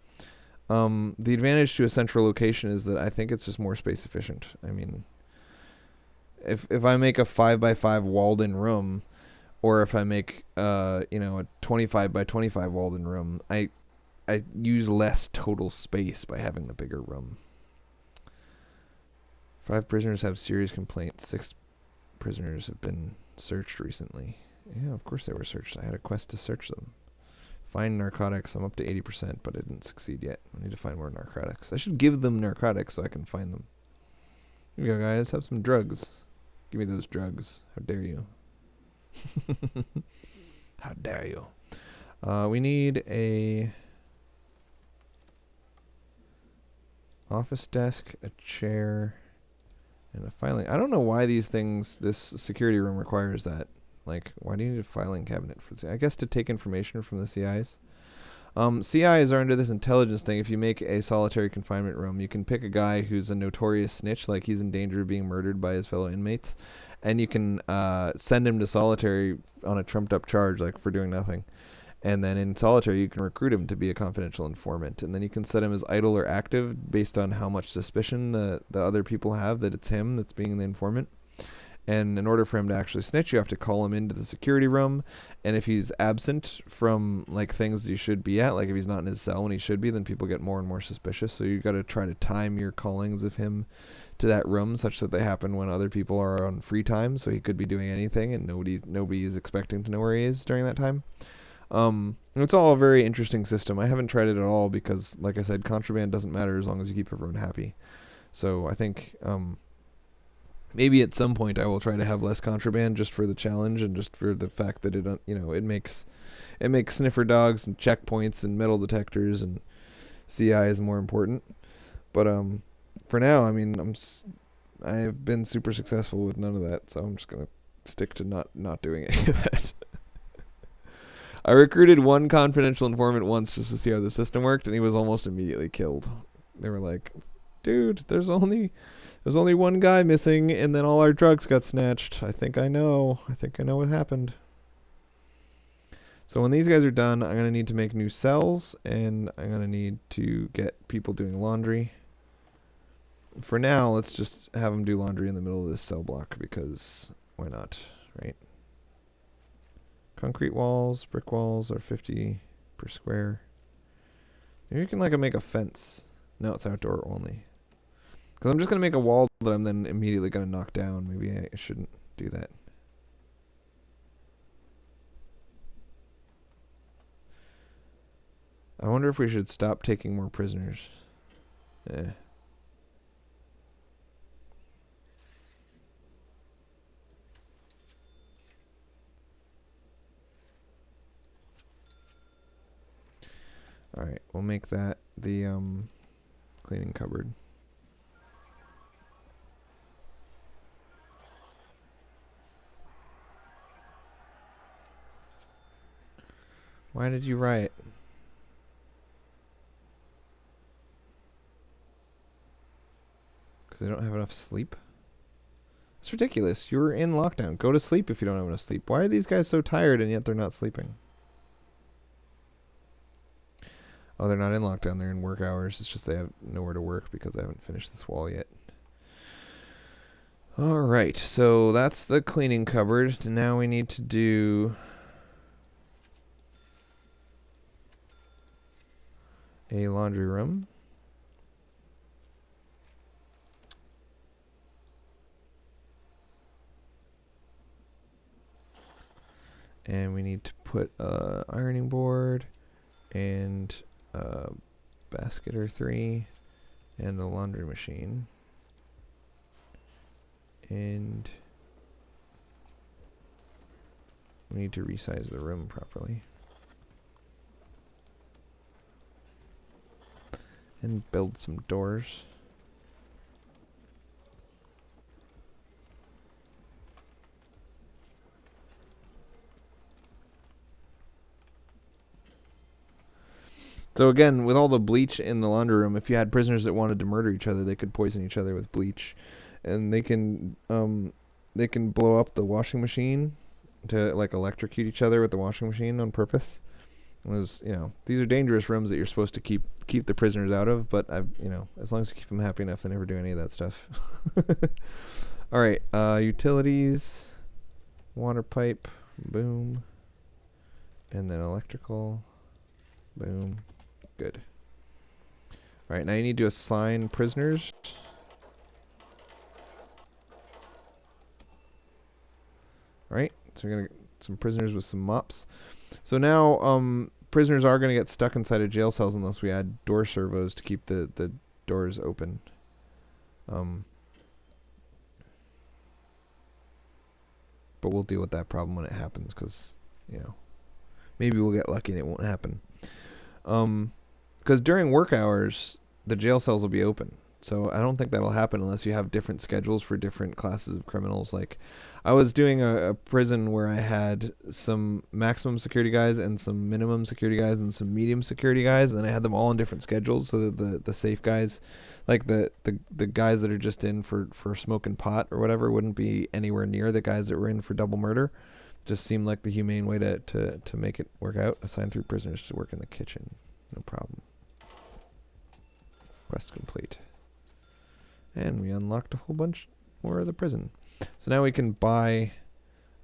The advantage to a central location is that I think it's just more space efficient. I mean, if I make a 5x5 walled-in room, or if I make a 25 by 25 walled-in room, I use less total space by having the bigger room. 5 prisoners have serious complaints. 6 prisoners have been searched recently. Yeah, of course they were searched. I had a quest to search them. Find narcotics. I'm up to 80%, but I didn't succeed yet. I need to find more narcotics. I should give them narcotics so I can find them. Here you go, guys. Have some drugs. Give me those drugs. How dare you? How dare you? We need a office desk, a chair, and a filing. I don't know why this security room requires that. Like, why do you need a filing cabinet for this? I guess to take information from the CIs. CIs are under this intelligence thing. If you make a solitary confinement room, you can pick a guy who's a notorious snitch, like he's in danger of being murdered by his fellow inmates, and you can send him to solitary on a trumped up charge, like for doing nothing. And then in solitary, you can recruit him to be a confidential informant. And then you can set him as idle or active based on how much suspicion the other people have that it's him that's being the informant. And in order for him to actually snitch, you have to call him into the security room. And if he's absent from like things that he should be at, like if he's not in his cell when he should be, then people get more and more suspicious. So you got to try to time your callings of him to that room such that they happen when other people are on free time. So he could be doing anything, and nobody is expecting to know where he is during that time. It's all a very interesting system. I haven't tried it at all because, like I said, contraband doesn't matter as long as you keep everyone happy. So I think maybe at some point I will try to have less contraband just for the challenge and just for the fact that it makes sniffer dogs and checkpoints and metal detectors and CI is more important. But for now, I mean, I've been super successful with none of that, so I'm just gonna stick to not doing any of that. I recruited one confidential informant once just to see how the system worked, and he was almost immediately killed. They were like, "Dude, there's only one guy missing, and then all our drugs got snatched. I think I know what happened." So when these guys are done, I'm gonna need to make new cells, and I'm gonna need to get people doing laundry. For now, let's just have them do laundry in the middle of this cell block because why not, right? Concrete walls, brick walls are 50 per square. Maybe you can make a fence. No, it's outdoor only. Because I'm just going to make a wall that I'm then immediately going to knock down. Maybe I shouldn't do that. I wonder if we should stop taking more prisoners. Alright, we'll make that the cleaning cupboard. Why did you riot? Because they don't have enough sleep? It's ridiculous. You're in lockdown. Go to sleep if you don't have enough sleep. Why are these guys so tired and yet they're not sleeping? Oh, they're not in lockdown. They're in work hours. It's just they have nowhere to work because I haven't finished this wall yet. Alright, so that's the cleaning cupboard. Now we need to do a laundry room. And we need to put an ironing board and a basket or 3 and a laundry machine. And we need to resize the room properly. And build some doors. So again, with all the bleach in the laundry room, if you had prisoners that wanted to murder each other, they could poison each other with bleach, and they can blow up the washing machine to electrocute each other with the washing machine on purpose. These are dangerous rooms that you're supposed to keep the prisoners out of, but as long as you keep them happy enough, they never do any of that stuff. All right, utilities, water pipe, boom, and then electrical, boom. Good. Alright, now you need to assign prisoners. Alright, so we're going to get some prisoners with some mops. So now prisoners are going to get stuck inside of jail cells unless we add door servos to keep the doors open. But we'll deal with that problem when it happens because, maybe we'll get lucky and it won't happen. Because during work hours, the jail cells will be open. So I don't think that'll happen unless you have different schedules for different classes of criminals. Like, I was doing a prison where I had some maximum security guys and some minimum security guys and some medium security guys, and then I had them all on different schedules so that the safe guys, like the guys that are just in for smoking pot or whatever, wouldn't be anywhere near the guys that were in for double murder. Just seemed like the humane way to make it work out. Assign 3 prisoners to work in the kitchen. No problem. Quest complete. And we unlocked a whole bunch more of the prison. So now we can buy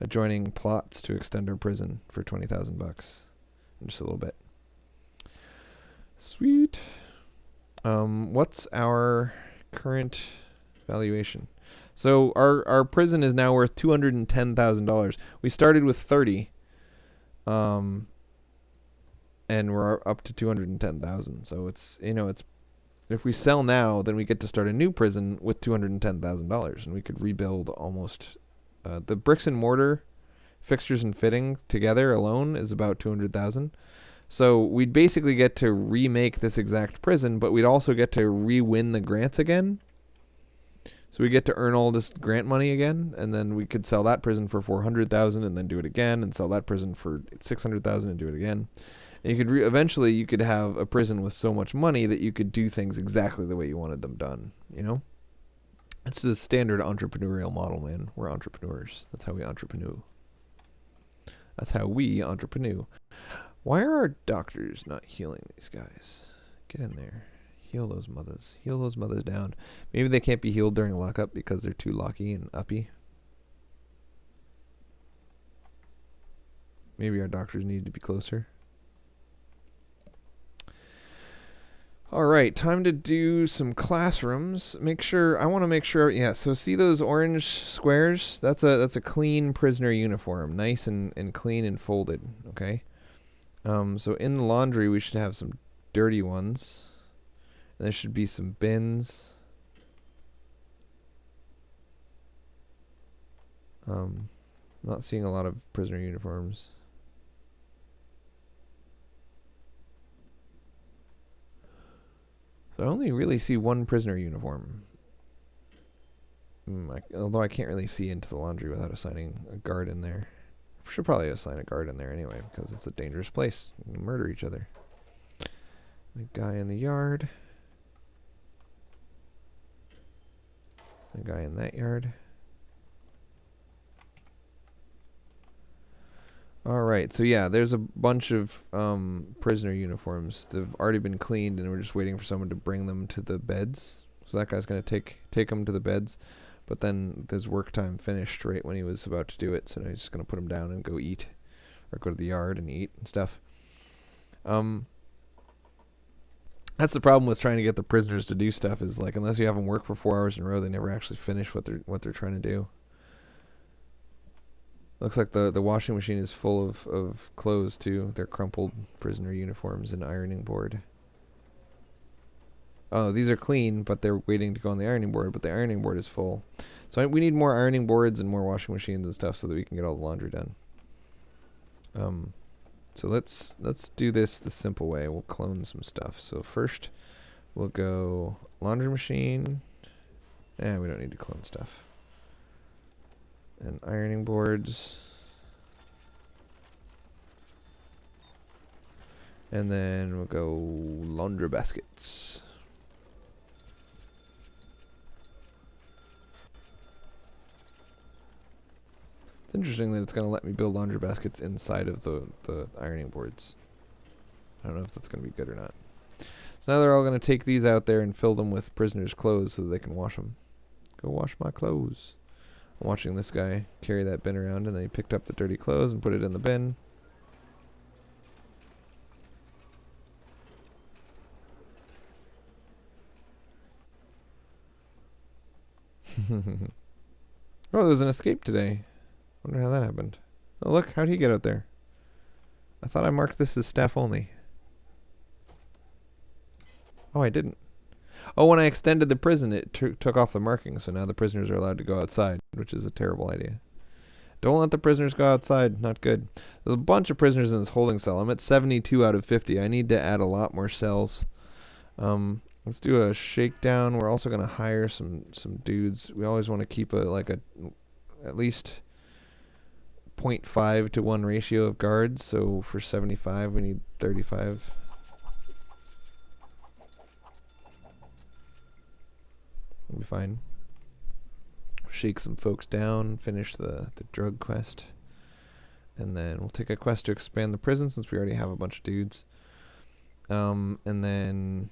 adjoining plots to extend our prison for $20,000 in just a little bit. Sweet. What's our current valuation? So our prison is now worth $210,000. We started with 30, and we're up to 210,000. So it's if we sell now, then we get to start a new prison with $210,000, and we could rebuild almost the bricks and mortar, fixtures and fitting together alone is about 200,000. So we'd basically get to remake this exact prison, but we'd also get to re-win the grants again. So we get to earn all this grant money again, and then we could sell that prison for 400,000 and then do it again, and sell that prison for 600,000 and do it again. And you could eventually you could have a prison with so much money that you could do things exactly the way you wanted them done. You know, it's the standard entrepreneurial model, man. We're entrepreneurs. That's how we entrepreneur. That's how we entrepreneur. Why are our doctors not healing these guys? Get in there. Heal those mothers. Heal those mothers down. Maybe they can't be healed during lockup because they're too locky and uppy. Maybe our doctors need to be closer. All right, time to do some classrooms. I want to make sure, yeah, so see those orange squares? That's a clean prisoner uniform. Nice and clean and folded, okay? So in the laundry, we should have some dirty ones. And there should be some bins. I'm not seeing a lot of prisoner uniforms. So I only really see one prisoner uniform. Although I can't really see into the laundry without assigning a guard in there. I should probably assign a guard in there anyway, because it's a dangerous place. You can murder each other. A guy in the yard. A guy in that yard. Alright, so yeah, there's a bunch of prisoner uniforms. They've already been cleaned, and we're just waiting for someone to bring them to the beds. So that guy's going to take them to the beds. But then his work time finished right when he was about to do it, so now he's just going to put him down and go eat. Or go to the yard and eat and stuff. That's the problem with trying to get the prisoners to do stuff, is like, unless you have them work for 4 hours in a row, they never actually finish what they're trying to do. Looks like the washing machine is full of clothes too. They're crumpled prisoner uniforms and ironing board. Oh, these are clean, but they're waiting to go on the ironing board, but the ironing board is full. So we need more ironing boards and more washing machines and stuff so that we can get all the laundry done. So let's do this the simple way. We'll clone some stuff. So first we'll go laundry machine. We don't need to clone stuff. And ironing boards. And then we'll go laundry baskets. It's interesting that it's going to let me build laundry baskets inside of the ironing boards. I don't know if that's going to be good or not. So now they're all going to take these out there and fill them with prisoners' clothes so that they can wash them. Go wash my clothes. I'm watching this guy carry that bin around, and then he picked up the dirty clothes and put it in the bin. Oh, there's an escape today. Wonder how that happened. Oh, look, how'd he get out there? I thought I marked this as staff only. Oh, I didn't. Oh, when I extended the prison, it took off the marking, so now the prisoners are allowed to go outside, which is a terrible idea. Don't let the prisoners go outside. Not good. There's a bunch of prisoners in this holding cell. I'm at 72 out of 50. I need to add a lot more cells. Let's do a shakedown. We're also going to hire some dudes. We always want to keep at least 0.5 to 1 ratio of guards. So for 75, we need 35. We'll be fine. Shake some folks down, finish the drug quest. And then we'll take a quest to expand the prison since we already have a bunch of dudes. And then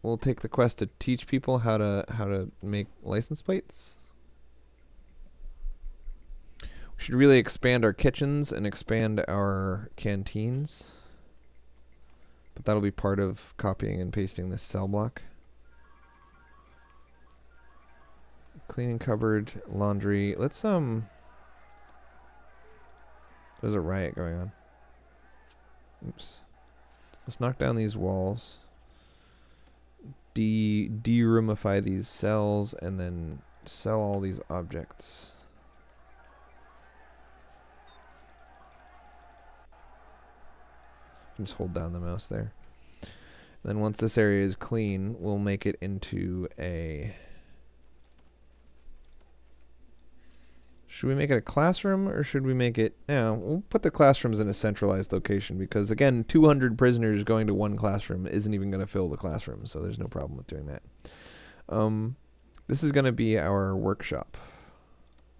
we'll take the quest to teach people how to make license plates. We should really expand our kitchens and expand our canteens. But that'll be part of copying and pasting this cell block. Cleaning cupboard, laundry. Let's there's a riot going on. Oops. Let's knock down these walls. De-roomify these cells and then sell all these objects. Just hold down the mouse there. Then once this area is clean, we'll make it into a... Should we make it a classroom, or should we make it... Yeah, we'll put the classrooms in a centralized location, because, again, 200 prisoners going to one classroom isn't even going to fill the classroom, so there's no problem with doing that. This is going to be our workshop.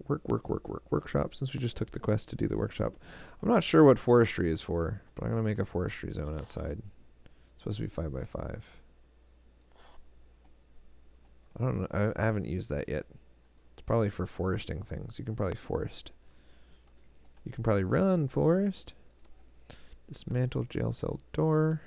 Workshop, since we just took the quest to do the workshop. I'm not sure what forestry is for, but I'm going to make a forestry zone outside. It's supposed to be 5 by 5. I don't know. I haven't used that yet. It's probably for foresting things. You can probably forest. You can probably run forest. Dismantle jail cell door.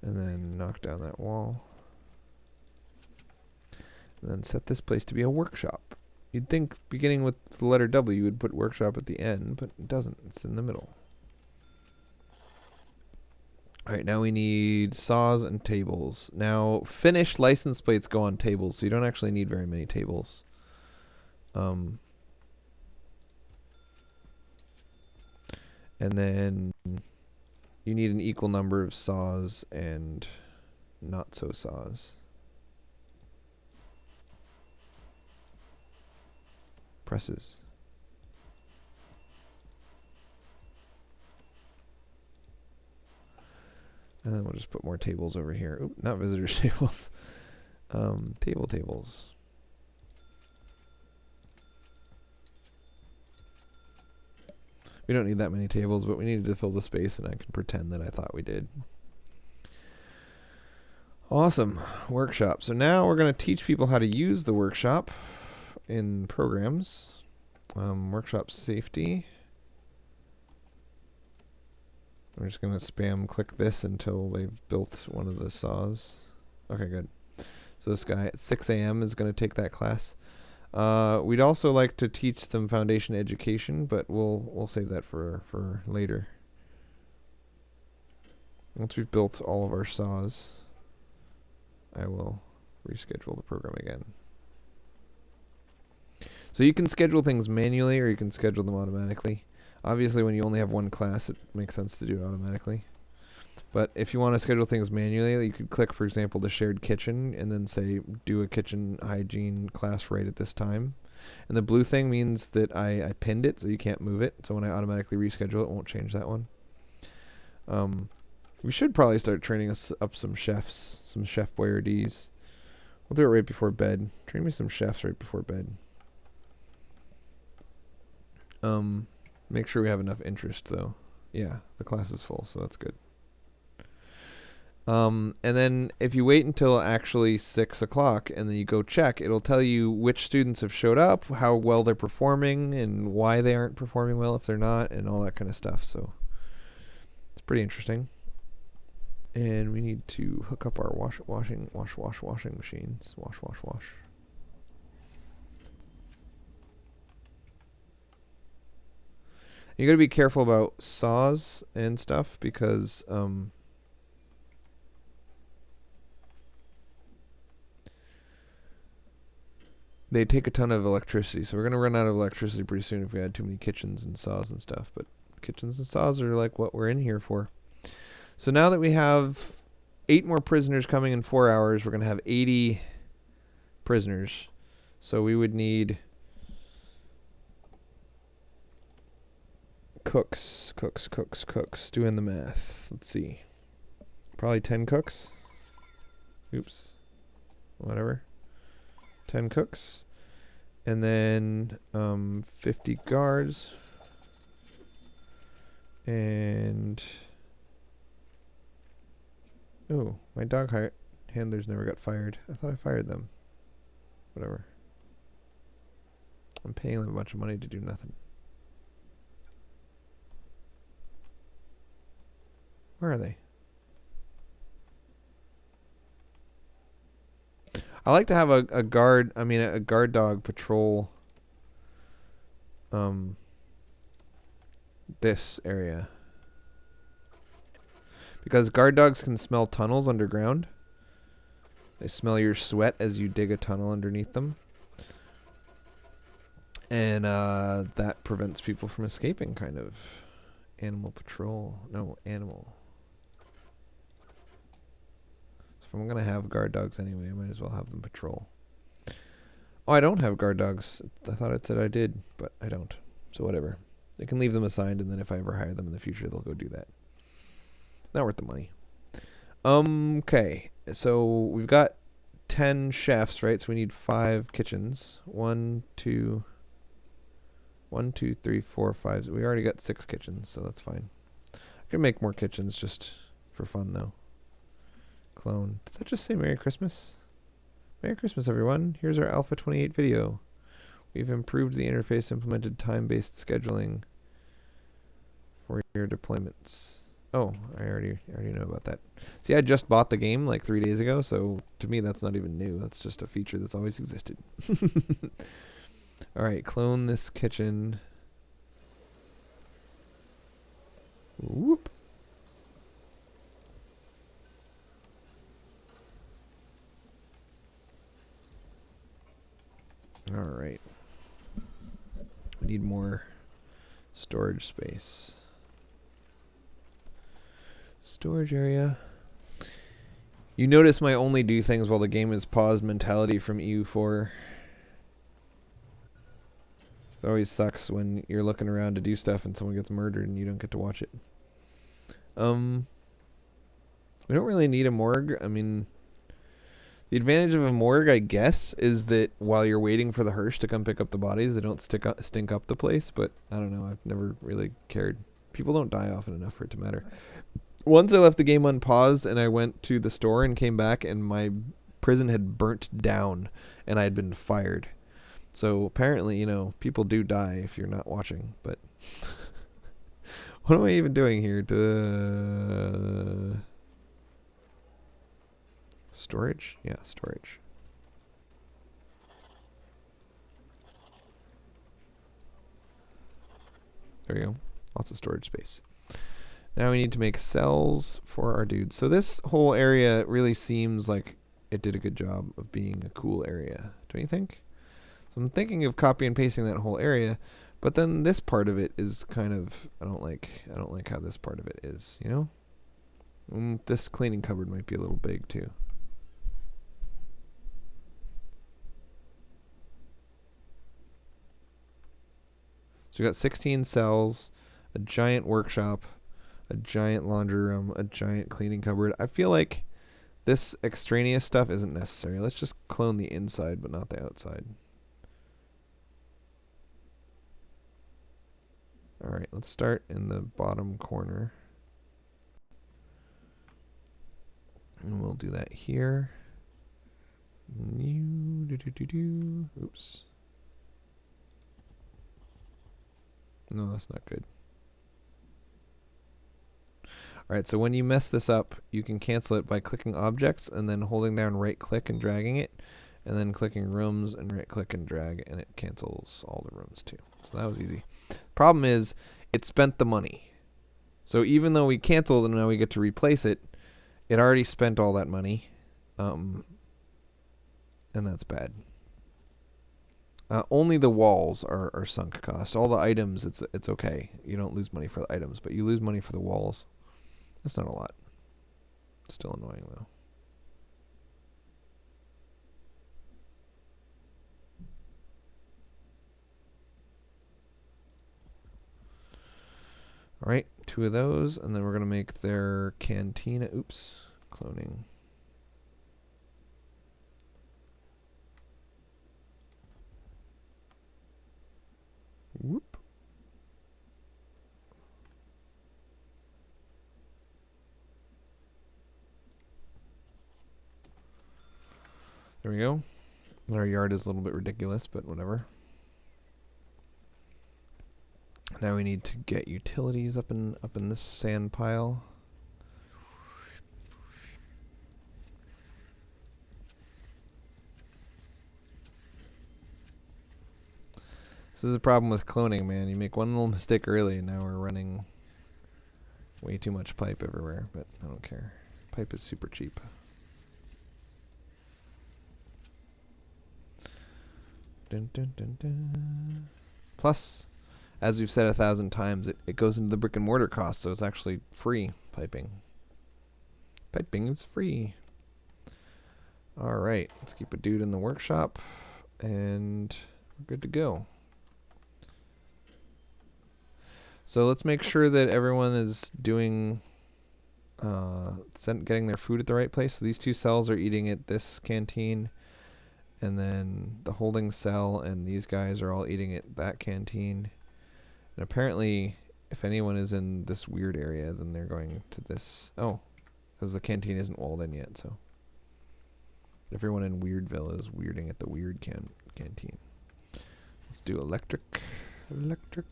And then knock down that wall. And then set this place to be a workshop. You'd think beginning with the letter W you would put workshop at the end, but it doesn't. It's in the middle. Alright, now we need saws and tables. Now, finished license plates go on tables, so you don't actually need very many tables. And then you need an equal number of saws and not so saws. Presses. And then we'll just put more tables over here. Oop, not visitors tables. Tables. We don't need that many tables, but we needed to fill the space, and I can pretend that I thought we did. Awesome. Workshop. So now we're going to teach people how to use the workshop in programs. Workshop safety. We're just going to spam click this until they've built one of the saws. Okay, good. So this guy at 6 a.m. is going to take that class. We'd also like to teach them foundation education, but we'll save that for later. Once we've built all of our saws, I will reschedule the program again. So you can schedule things manually, or you can schedule them automatically. Obviously, when you only have one class, it makes sense to do it automatically. But if you want to schedule things manually, you could click, for example, the shared kitchen, and then say, do a kitchen hygiene class right at this time. And the blue thing means that I pinned it, so you can't move it. So when I automatically reschedule it, won't change that one. We should probably start training us up some chefs, some Chef Boyardees. We'll do it right before bed. Train me some chefs right before bed. Make sure we have enough interest, though. Yeah, the class is full, so that's good. And then if you wait until actually 6 o'clock and then you go check, it'll tell you which students have showed up, how well they're performing, and why they aren't performing well if they're not, and all that kind of stuff. So it's pretty interesting. And we need to hook up our washing machines. Wash. You gotta be careful about saws and stuff because they take a ton of electricity. So we're gonna run out of electricity pretty soon if we add too many kitchens and saws and stuff. But kitchens and saws are like what we're in here for. So now that we have 8 more prisoners coming in 4 hours, we're gonna have 80 prisoners. So we would need cooks. Doing the math. Let's see. Probably 10 cooks. Oops. Whatever. 10 cooks. And then 50 guards. And... oh, my dog Handlers never got fired. I thought I fired them. Whatever. I'm paying them a bunch of money to do nothing. Where are they? I like to have a guard, a guard dog patrol this area. Because guard dogs can smell tunnels underground. They smell your sweat as you dig a tunnel underneath them. And that prevents people from escaping, kind of. Animal patrol. No, animal. So if I'm going to have guard dogs anyway, I might as well have them patrol. Oh, I don't have guard dogs. I thought it said I did, but I don't. So whatever. I can leave them assigned, and then if I ever hire them in the future, they'll go do that. Not worth the money. Okay. So we've got 10 chefs, right? So we need 5 kitchens. 1, 2, 3, 4, 5. We already got 6 kitchens, so that's fine. I can make more kitchens just for fun, though. Clone. Does that just say Merry Christmas? Merry Christmas, everyone. Here's our Alpha 28 video. We've improved the interface, implemented time-based scheduling for your deployments. Oh, I already know about that. See, I just bought the game like 3 days ago, so to me that's not even new. That's just a feature that's always existed. All right, clone this kitchen. Whoop. All right. We need more storage space. Storage area. You notice my only do things while the game is paused mentality from EU4. It always sucks when you're looking around to do stuff and someone gets murdered and you don't get to watch it. We don't really need a morgue. I mean, the advantage of a morgue, I guess, is that while you're waiting for the hearse to come pick up the bodies, they don't stink up the place. But I don't know. I've never really cared. People don't die often enough for it to matter. Once I left the game unpaused and I went to the store and came back and my prison had burnt down and I had been fired. So apparently, you know, people do die if you're not watching. But what am I even doing here? Storage? Yeah, storage. There you go. Lots of storage space. Now we need to make cells for our dudes. So this whole area really seems like it did a good job of being a cool area. Don't you think? So I'm thinking of copy and pasting that whole area, but then this part of it is kind of I don't like how this part of it is, you know? This cleaning cupboard might be a little big too. So we got 16 cells, a giant workshop, a giant laundry room, a giant cleaning cupboard. I feel like this extraneous stuff isn't necessary. Let's just clone the inside but not the outside. Alright, let's start in the bottom corner. And we'll do that here. Oops. No, that's not good. Alright, so when you mess this up, you can cancel it by clicking objects and then holding down right click and dragging it, and then clicking rooms and right click and drag, and it cancels all the rooms too. So that was easy. Problem is, it spent the money. So even though we canceled and now we get to replace it, it already spent all that money. And that's bad. Only the walls are sunk cost. All the items, it's okay. You don't lose money for the items, but you lose money for the walls. That's not a lot. Still annoying, though. Alright, 2 of those, and then we're going to make their cantina. Oops, cloning. Whoop. There we go. Our yard is a little bit ridiculous, but whatever. Now we need to get utilities up in this sand pile. This is the problem with cloning, man. You make one little mistake early, and now we're running way too much pipe everywhere, but I don't care. Pipe is super cheap. Dun, dun, dun, dun. Plus, as we've said 1,000 times, it goes into the brick and mortar cost, so it's actually free piping. Piping is free. Alright, let's keep a dude in the workshop, and we're good to go. So let's make sure that everyone is doing, getting their food at the right place. So these two cells are eating at this canteen, and then the holding cell and these guys are all eating at that canteen. And apparently, if anyone is in this weird area, then they're going to this. Oh, because the canteen isn't walled in yet, so everyone in Weirdville is weirding at the weird canteen. Let's do electric. Electric.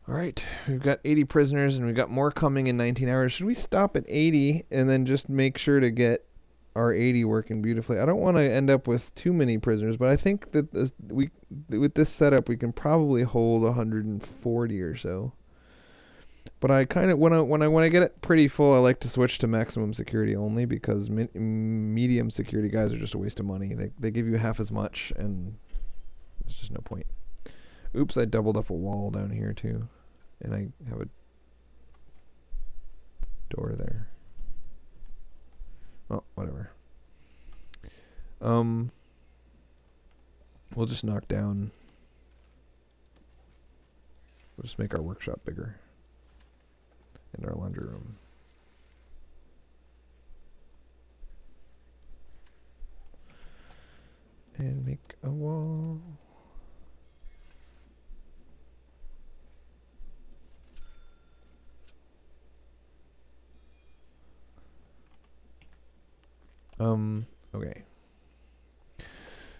Alright, we've got 80 prisoners and we've got more coming in 19 hours. Should we stop at 80 and then just make sure to get our 80 working beautifully? I don't want to end up with too many prisoners, but I think that with this setup we can probably hold 140 or so. But I kind of when I get it pretty full, I like to switch to maximum security only, because medium security guys are just a waste of money. They give you half as much, and there's just no point. Oops, I doubled up a wall down here too, and I have a door there. Well, whatever. We'll just knock down. We'll just make our workshop bigger. And our laundry room. And make a wall. Okay.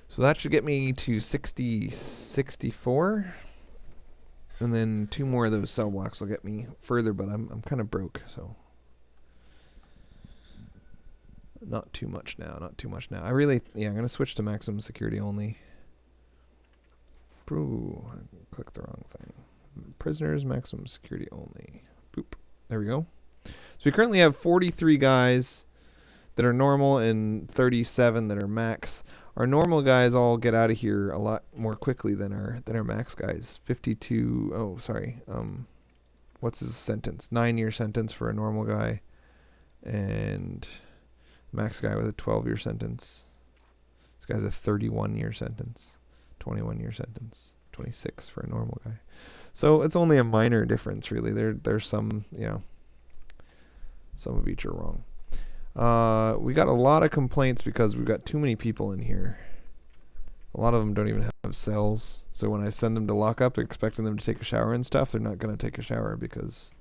So that should get me to 64. And then 2 more of those cell blocks will get me further, but I'm kind of broke, so not too much now. I'm going to switch to maximum security only. Ooh, I clicked the wrong thing. Prisoners, maximum security only. Boop. There we go. So we currently have 43 guys that are normal and 37 that are max. Our normal guys all get out of here a lot more quickly than our max guys. 52. Oh, sorry. What's his sentence? 9-year sentence for a normal guy, and max guy with a 12-year sentence. This guy's a 31-year sentence, 21-year sentence, 26 for a normal guy. So it's only a minor difference, really. There's some, some of each are wrong. We got a lot of complaints because we've got too many people in here. A lot of them don't even have cells. So when I send them to lock up, expecting them to take a shower and stuff, they're not going to take a shower because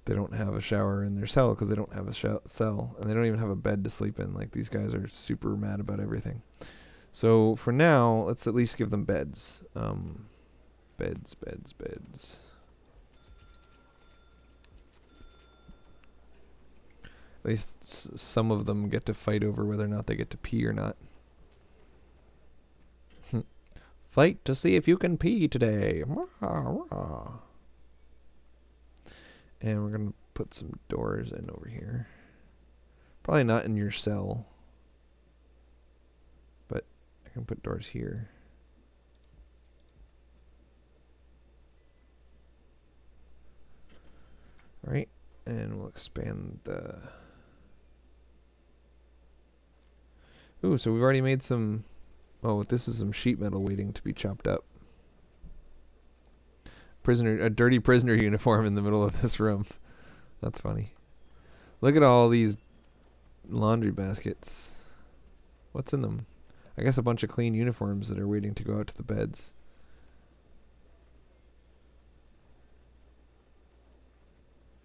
they don't have a shower in their cell because they don't have a cell. And they don't even have a bed to sleep in. Like, these guys are super mad about everything. So for now, let's at least give them beds. Beds. At least some of them get to fight over whether or not they get to pee or not. Fight to see if you can pee today. And we're going to put some doors in over here. Probably not in your cell, but I can put doors here. All right, and we'll expand the... Ooh, so we've already made some... Oh, this is some sheet metal waiting to be chopped up. A dirty prisoner uniform in the middle of this room. That's funny. Look at all these laundry baskets. What's in them? I guess a bunch of clean uniforms that are waiting to go out to the beds.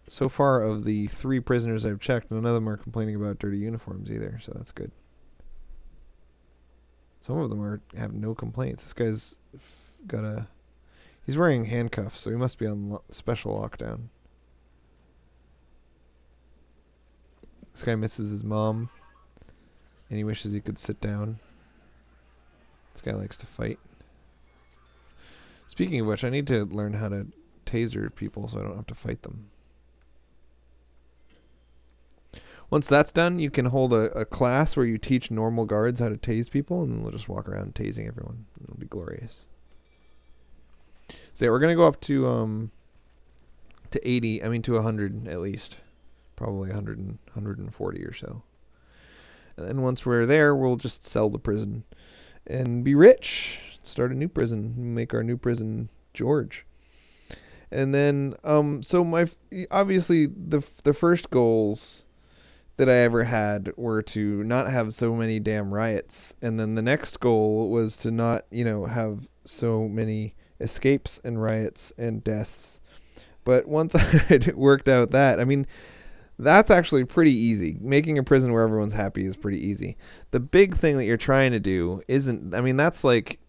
So far, of the 3 prisoners I've checked, none of them are complaining about dirty uniforms either, so that's good. Some of them have no complaints. This guy's got a... He's wearing handcuffs, so he must be on special lockdown. This guy misses his mom, and he wishes he could sit down. This guy likes to fight. Speaking of which, I need to learn how to taser people so I don't have to fight them. Once that's done, you can hold a class where you teach normal guards how to tase people, and then they'll just walk around tasing everyone. It'll be glorious. So yeah, we're gonna go up to 80. I mean to 100 at least, probably 140 or so. And then once we're there, we'll just sell the prison and be rich. Start a new prison. Make our new prison George. And then so obviously the first goals that I ever had were to not have so many damn riots, and then the next goal was to not, have so many escapes and riots and deaths. But once I worked out that, I mean, that's actually pretty easy. Making a prison where everyone's happy is pretty easy. The big thing that you're trying to do isn't, I mean, that's like,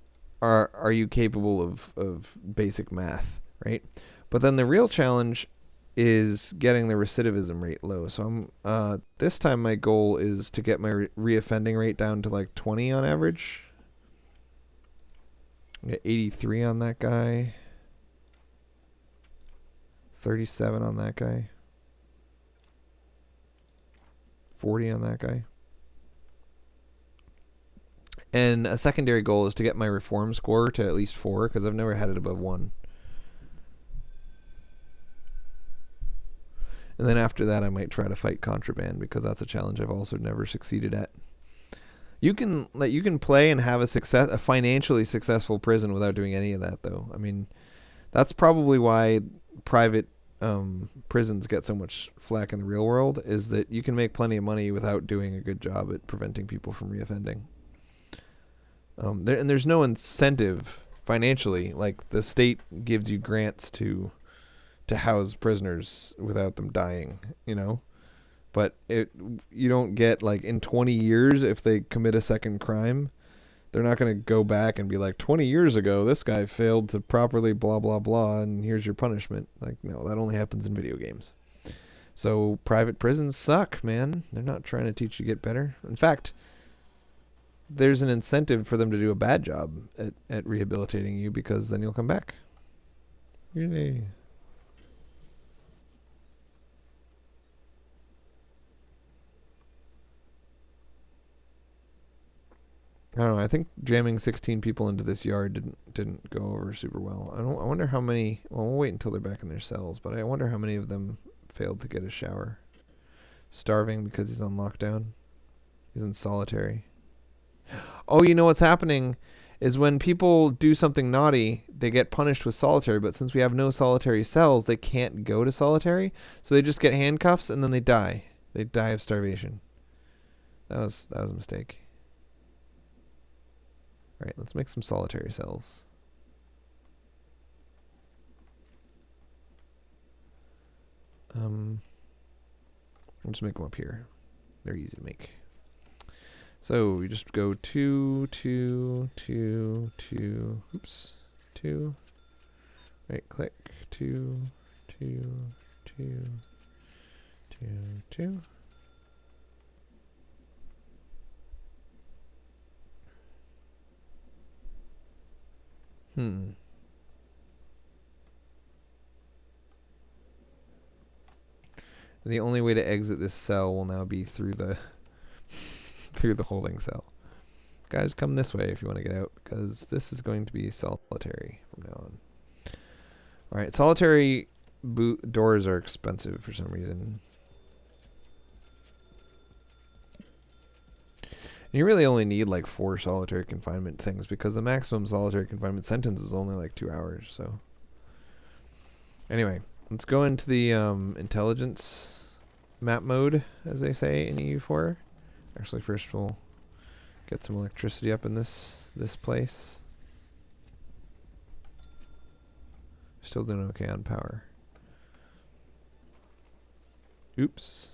are you capable of basic math, right? But then the real challenge is getting the recidivism rate low. So I'm this time my goal is to get my reoffending rate down to like 20 on average. I get 83 on that guy. 37 on that guy. 40 on that guy. And a secondary goal is to get my reform score to at least 4, because I've never had it above 1. And then after that, I might try to fight contraband, because that's a challenge I've also never succeeded at. You can play and have a financially successful prison without doing any of that, though. I mean, that's probably why private prisons get so much flack in the real world, is that you can make plenty of money without doing a good job at preventing people from reoffending. And there's no incentive financially. Like, the state gives you grants to house prisoners without them dying, but you don't get, like, in 20 years, if they commit a second crime, they're not going to go back and be like, 20 years ago this guy failed to properly blah blah blah and here's your punishment. Like, no, that only happens in video games. So private prisons suck, man. They're not trying to teach you to get better. In fact, there's an incentive for them to do a bad job at rehabilitating you, because then you'll come back. Yay. I don't know. I think jamming 16 people into this yard didn't go over super well. I wonder how many. Well, we'll wait until they're back in their cells. But I wonder how many of them failed to get a shower. Starving because he's on lockdown. He's in solitary. Oh, you know what's happening is when people do something naughty, they get punished with solitary. But since we have no solitary cells, they can't go to solitary. So they just get handcuffs and then they die. They die of starvation. That was a mistake. All right, let's make some solitary cells. I'll just make them up here. They're easy to make. So we just go 2, 2, 2, 2. Oops, 2. Right click. 2, 2, 2, 2, 2. The only way to exit this cell will now be through the through the holding cell. Guys, come this way if you want to get out, because this is going to be solitary from now on. Alright, solitary doors are expensive for some reason. You really only need like 4 solitary confinement things, because the maximum solitary confinement sentence is only like 2 hours. So anyway, let's go into the intelligence map mode, as they say in EU4. Actually, first we'll Get some electricity up in this place. Still doing okay on power. Oops.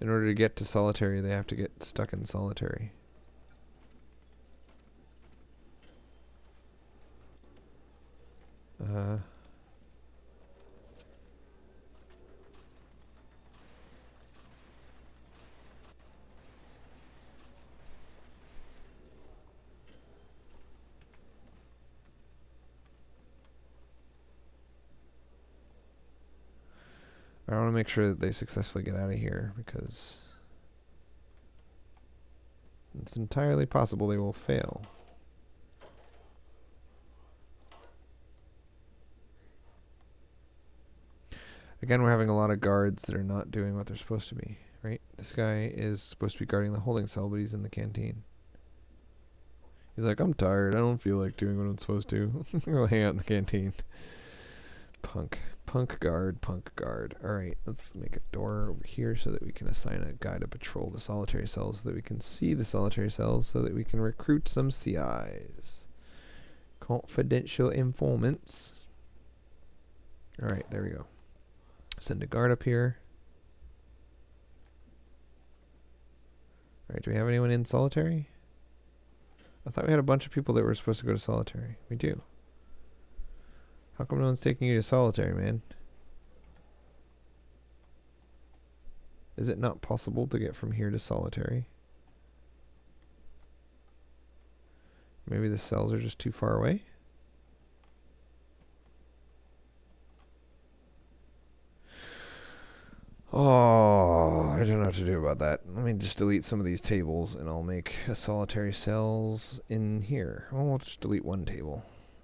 In order to get to solitary, they have to get stuck in solitary. I want to make sure that they successfully get out of here, because it's entirely possible they will fail. Again, we're having a lot of guards that are not doing what they're supposed to be, right? This guy is supposed to be guarding the holding cell, but he's in the canteen. He's like, I'm tired. I don't feel like doing what I'm supposed to. Go hang out in the canteen. Punk. Punk guard, punk guard. Alright, let's make a door over here so that we can assign a guy to patrol the solitary cells so that we can see the solitary cells so that we can recruit some CIs. Confidential informants. Alright, there we go. Send a guard up here. Alright, do we have anyone in solitary? I thought we had a bunch of people that were supposed to go to solitary. We do. How come no one's taking you to solitary, man? Is it not possible to get from here to solitary? Maybe the cells are just too far away? Oh, I don't know what to do about that. Let me just delete some of these tables and I'll make a solitary cells in here. Oh, I'll just delete one table.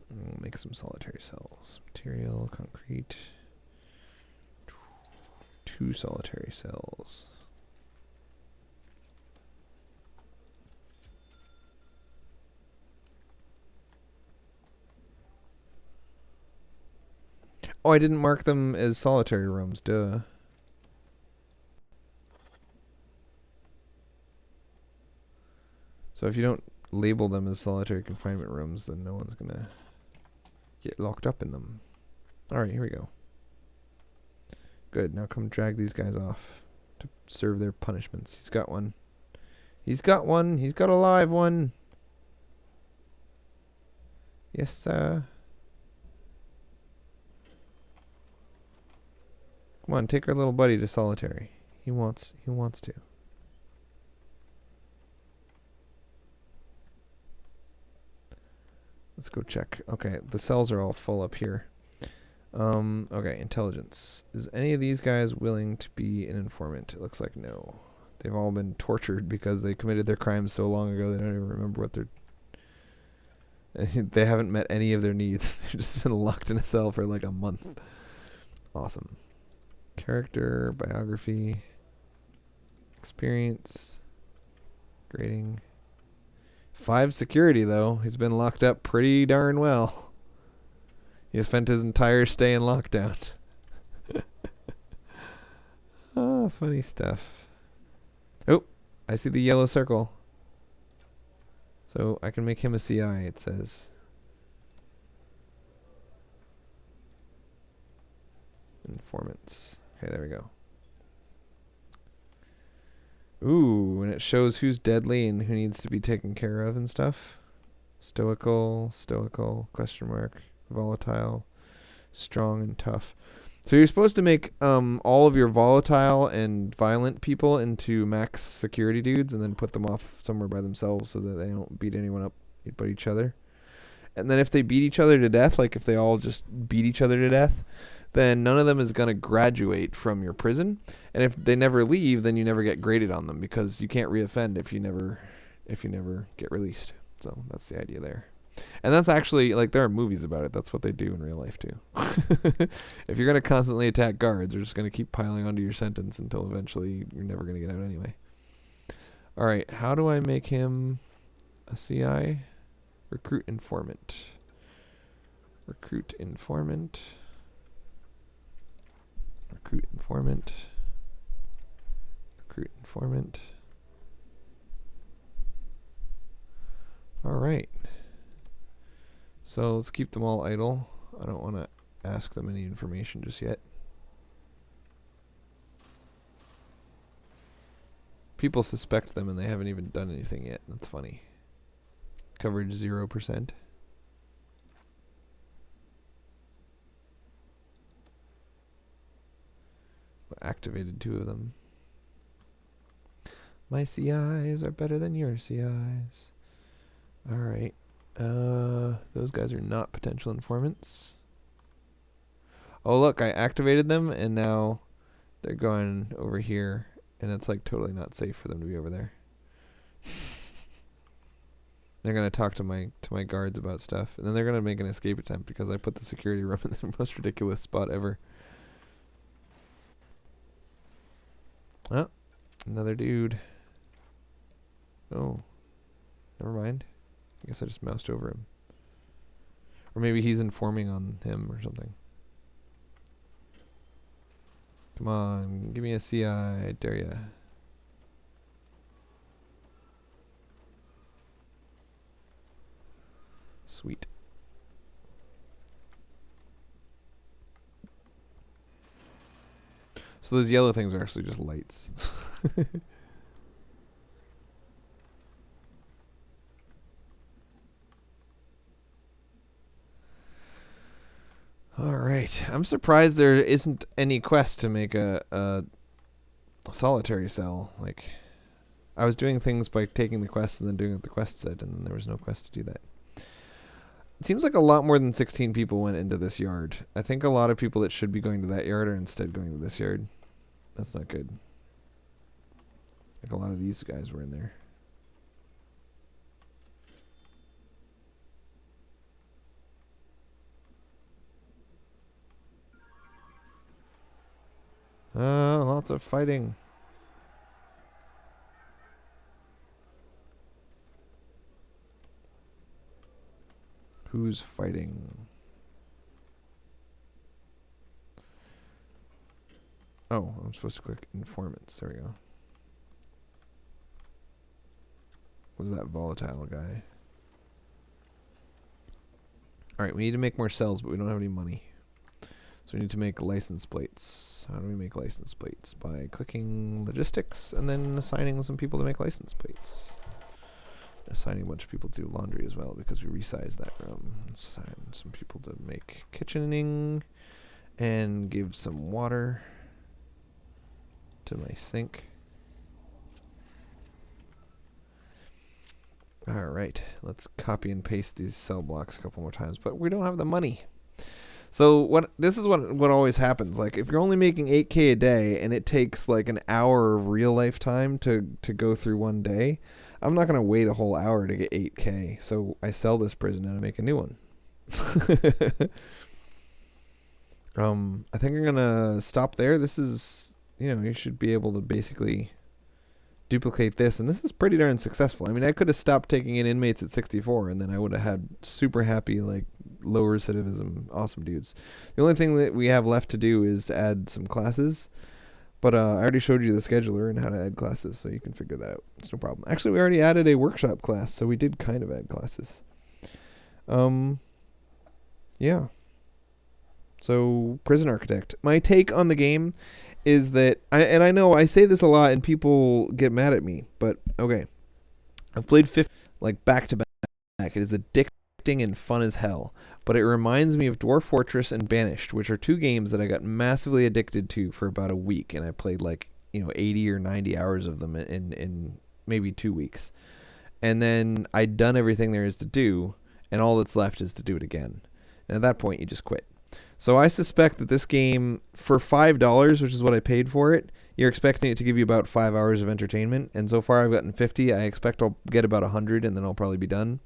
We'll make some solitary cells. Material, concrete. 2 solitary cells. Oh, I didn't mark them as solitary rooms. Duh. So if you don't label them as solitary confinement rooms, then no one's gonna get locked up in them. Alright, here we go. Good, now come drag these guys off to serve their punishments. He's got one. He's got one. He's got a live one. Yes, sir. Come on, take our little buddy to solitary. He wants to. Let's go check. Okay, the cells are all full up here. Okay, intelligence. Is any of these guys willing to be an informant? It looks like no. They've all been tortured because they committed their crimes so long ago they don't even remember what they're... They haven't met any of their needs. They've just been locked in a cell for like a month. Awesome. Character, biography, experience, grading. 5 security, though. He's been locked up pretty darn well. He spent his entire stay in lockdown. Oh, funny stuff. Oh, I see the yellow circle. So I can make him a CI, it says. Informants. Okay, there we go. Ooh, and it shows who's deadly and who needs to be taken care of and stuff. Stoical, question mark, volatile, strong and tough. So you're supposed to make all of your volatile and violent people into max security dudes and then put them off somewhere by themselves so that they don't beat anyone up but each other. And then if they beat each other to death, like if they all just beat each other to death, then none of them is going to graduate from your prison. And if they never leave, then you never get graded on them because you can't reoffend if you never get released. So that's the idea there. And that's actually, like, there are movies about it. That's what they do in real life, too. If you're going to constantly attack guards, they're just going to keep piling onto your sentence until eventually you're never going to get out anyway. All right, how do I make him a CI? Recruit informant. Recruit informant. Recruit informant. Recruit informant. All right. So let's keep them all idle. I don't want to ask them any information just yet. People suspect them and they haven't even done anything yet. That's funny. Coverage 0%. Activated 2 of them. My CIs are better than your CIs. Alright. Those guys are not potential informants. Oh look, I activated them and now they're going over here and it's like totally not safe for them to be over there. They're gonna talk to my guards about stuff, and then they're gonna make an escape attempt because I put the security room in the most ridiculous spot ever. Oh, another dude. Oh, never mind. I guess I just moused over him. Or maybe he's informing on him or something. Come on, give me a CI, I dare ya. Sweet. So those yellow things are actually just lights. Alright. I'm surprised there isn't any quest to make a solitary cell. Like, I was doing things by taking the quests and then doing what the quest said, and there was no quest to do that. It seems like a lot more than 16 people went into this yard. I think a lot of people that should be going to that yard are instead going to this yard. That's not good. Like a lot of these guys were in there. Lots of fighting. Who's fighting? Oh, I'm supposed to click informants. There we go. Was that volatile guy? Alright, we need to make more cells, but we don't have any money. So we need to make license plates. How do we make license plates? By clicking logistics and then assigning some people to make license plates. Assigning a bunch of people to do laundry as well because we resized that room. Assign some people to make kitchening and give some water to my sink. Alright, let's copy and paste these cell blocks a couple more times, but we don't have the money. So this is what always happens. Like if you're only making 8K a day and it takes like an hour of real life time to go through one day, I'm not going to wait a whole hour to get 8K. So I sell this prison and I make a new one. I think I'm going to stop there. This is, you should be able to basically duplicate this, and this is pretty darn successful. I mean, I could have stopped taking in inmates at 64 and then I would have had super happy, like, low recidivism, awesome dudes. The only thing that we have left to do is add some classes, but I already showed you the scheduler and how to add classes, so you can figure that out. It's no problem. Actually, we already added a workshop class, so we did kind of add classes. Yeah. So, Prison Architect. My take on the game is that, I know I say this a lot and people get mad at me, but okay. I've played 50, like back to back. It is addicting and fun as hell, but it reminds me of Dwarf Fortress and Banished, which are 2 games that I got massively addicted to for about a week, and I played like 80 or 90 hours of them in maybe 2 weeks, and then I'd done everything there is to do, and all that's left is to do it again, and at that point you just quit. So I suspect that this game, for $5, which is what I paid for it, you're expecting it to give you about 5 hours of entertainment. And so far I've gotten 50. I expect I'll get about 100 and then I'll probably be done.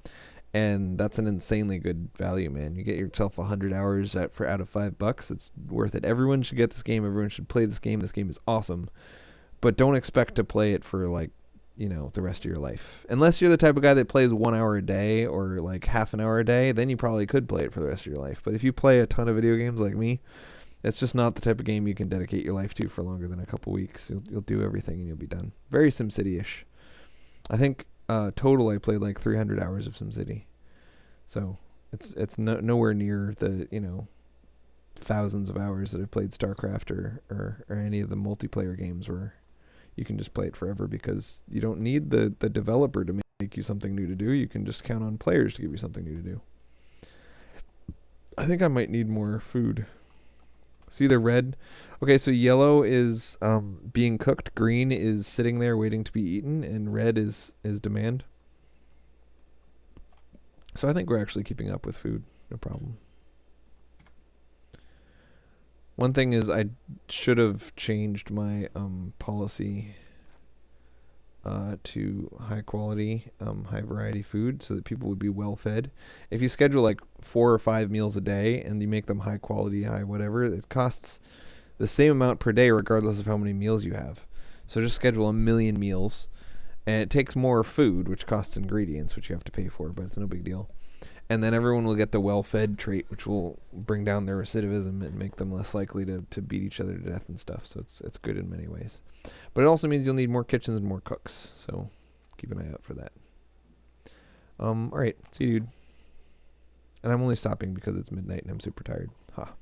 And that's an insanely good value, man. You get yourself 100 hours out of $5. It's worth it. Everyone should get this game. Everyone should play this game. This game is awesome. But don't expect to play it for like, the rest of your life. Unless you're the type of guy that plays 1 hour a day or like half an hour a day, then you probably could play it for the rest of your life. But if you play a ton of video games like me, it's just not the type of game you can dedicate your life to for longer than a couple weeks. You'll do everything and you'll be done. Very SimCity-ish. I think Total, I played like 300 hours of SimCity. So it's nowhere near the thousands of hours that I've played StarCraft or any of the multiplayer games where you can just play it forever because you don't need the developer to make you something new to do. You can just count on players to give you something new to do. I think I might need more food. See the red? Okay, so yellow is being cooked, green is sitting there waiting to be eaten, and red is demand. So I think we're actually keeping up with food. No problem. One thing is I should have changed my policy to high quality, high variety food so that people would be well fed. If you schedule like 4 or 5 meals a day and you make them high quality, high whatever, it costs the same amount per day regardless of how many meals you have. So just schedule 1,000,000 meals, and it takes more food, which costs ingredients, which you have to pay for, but it's no big deal. And then everyone will get the well-fed trait, which will bring down their recidivism and make them less likely to beat each other to death and stuff. So it's good in many ways. But it also means you'll need more kitchens and more cooks. So keep an eye out for that. All right. See you, dude. And I'm only stopping because it's midnight and I'm super tired. Ha.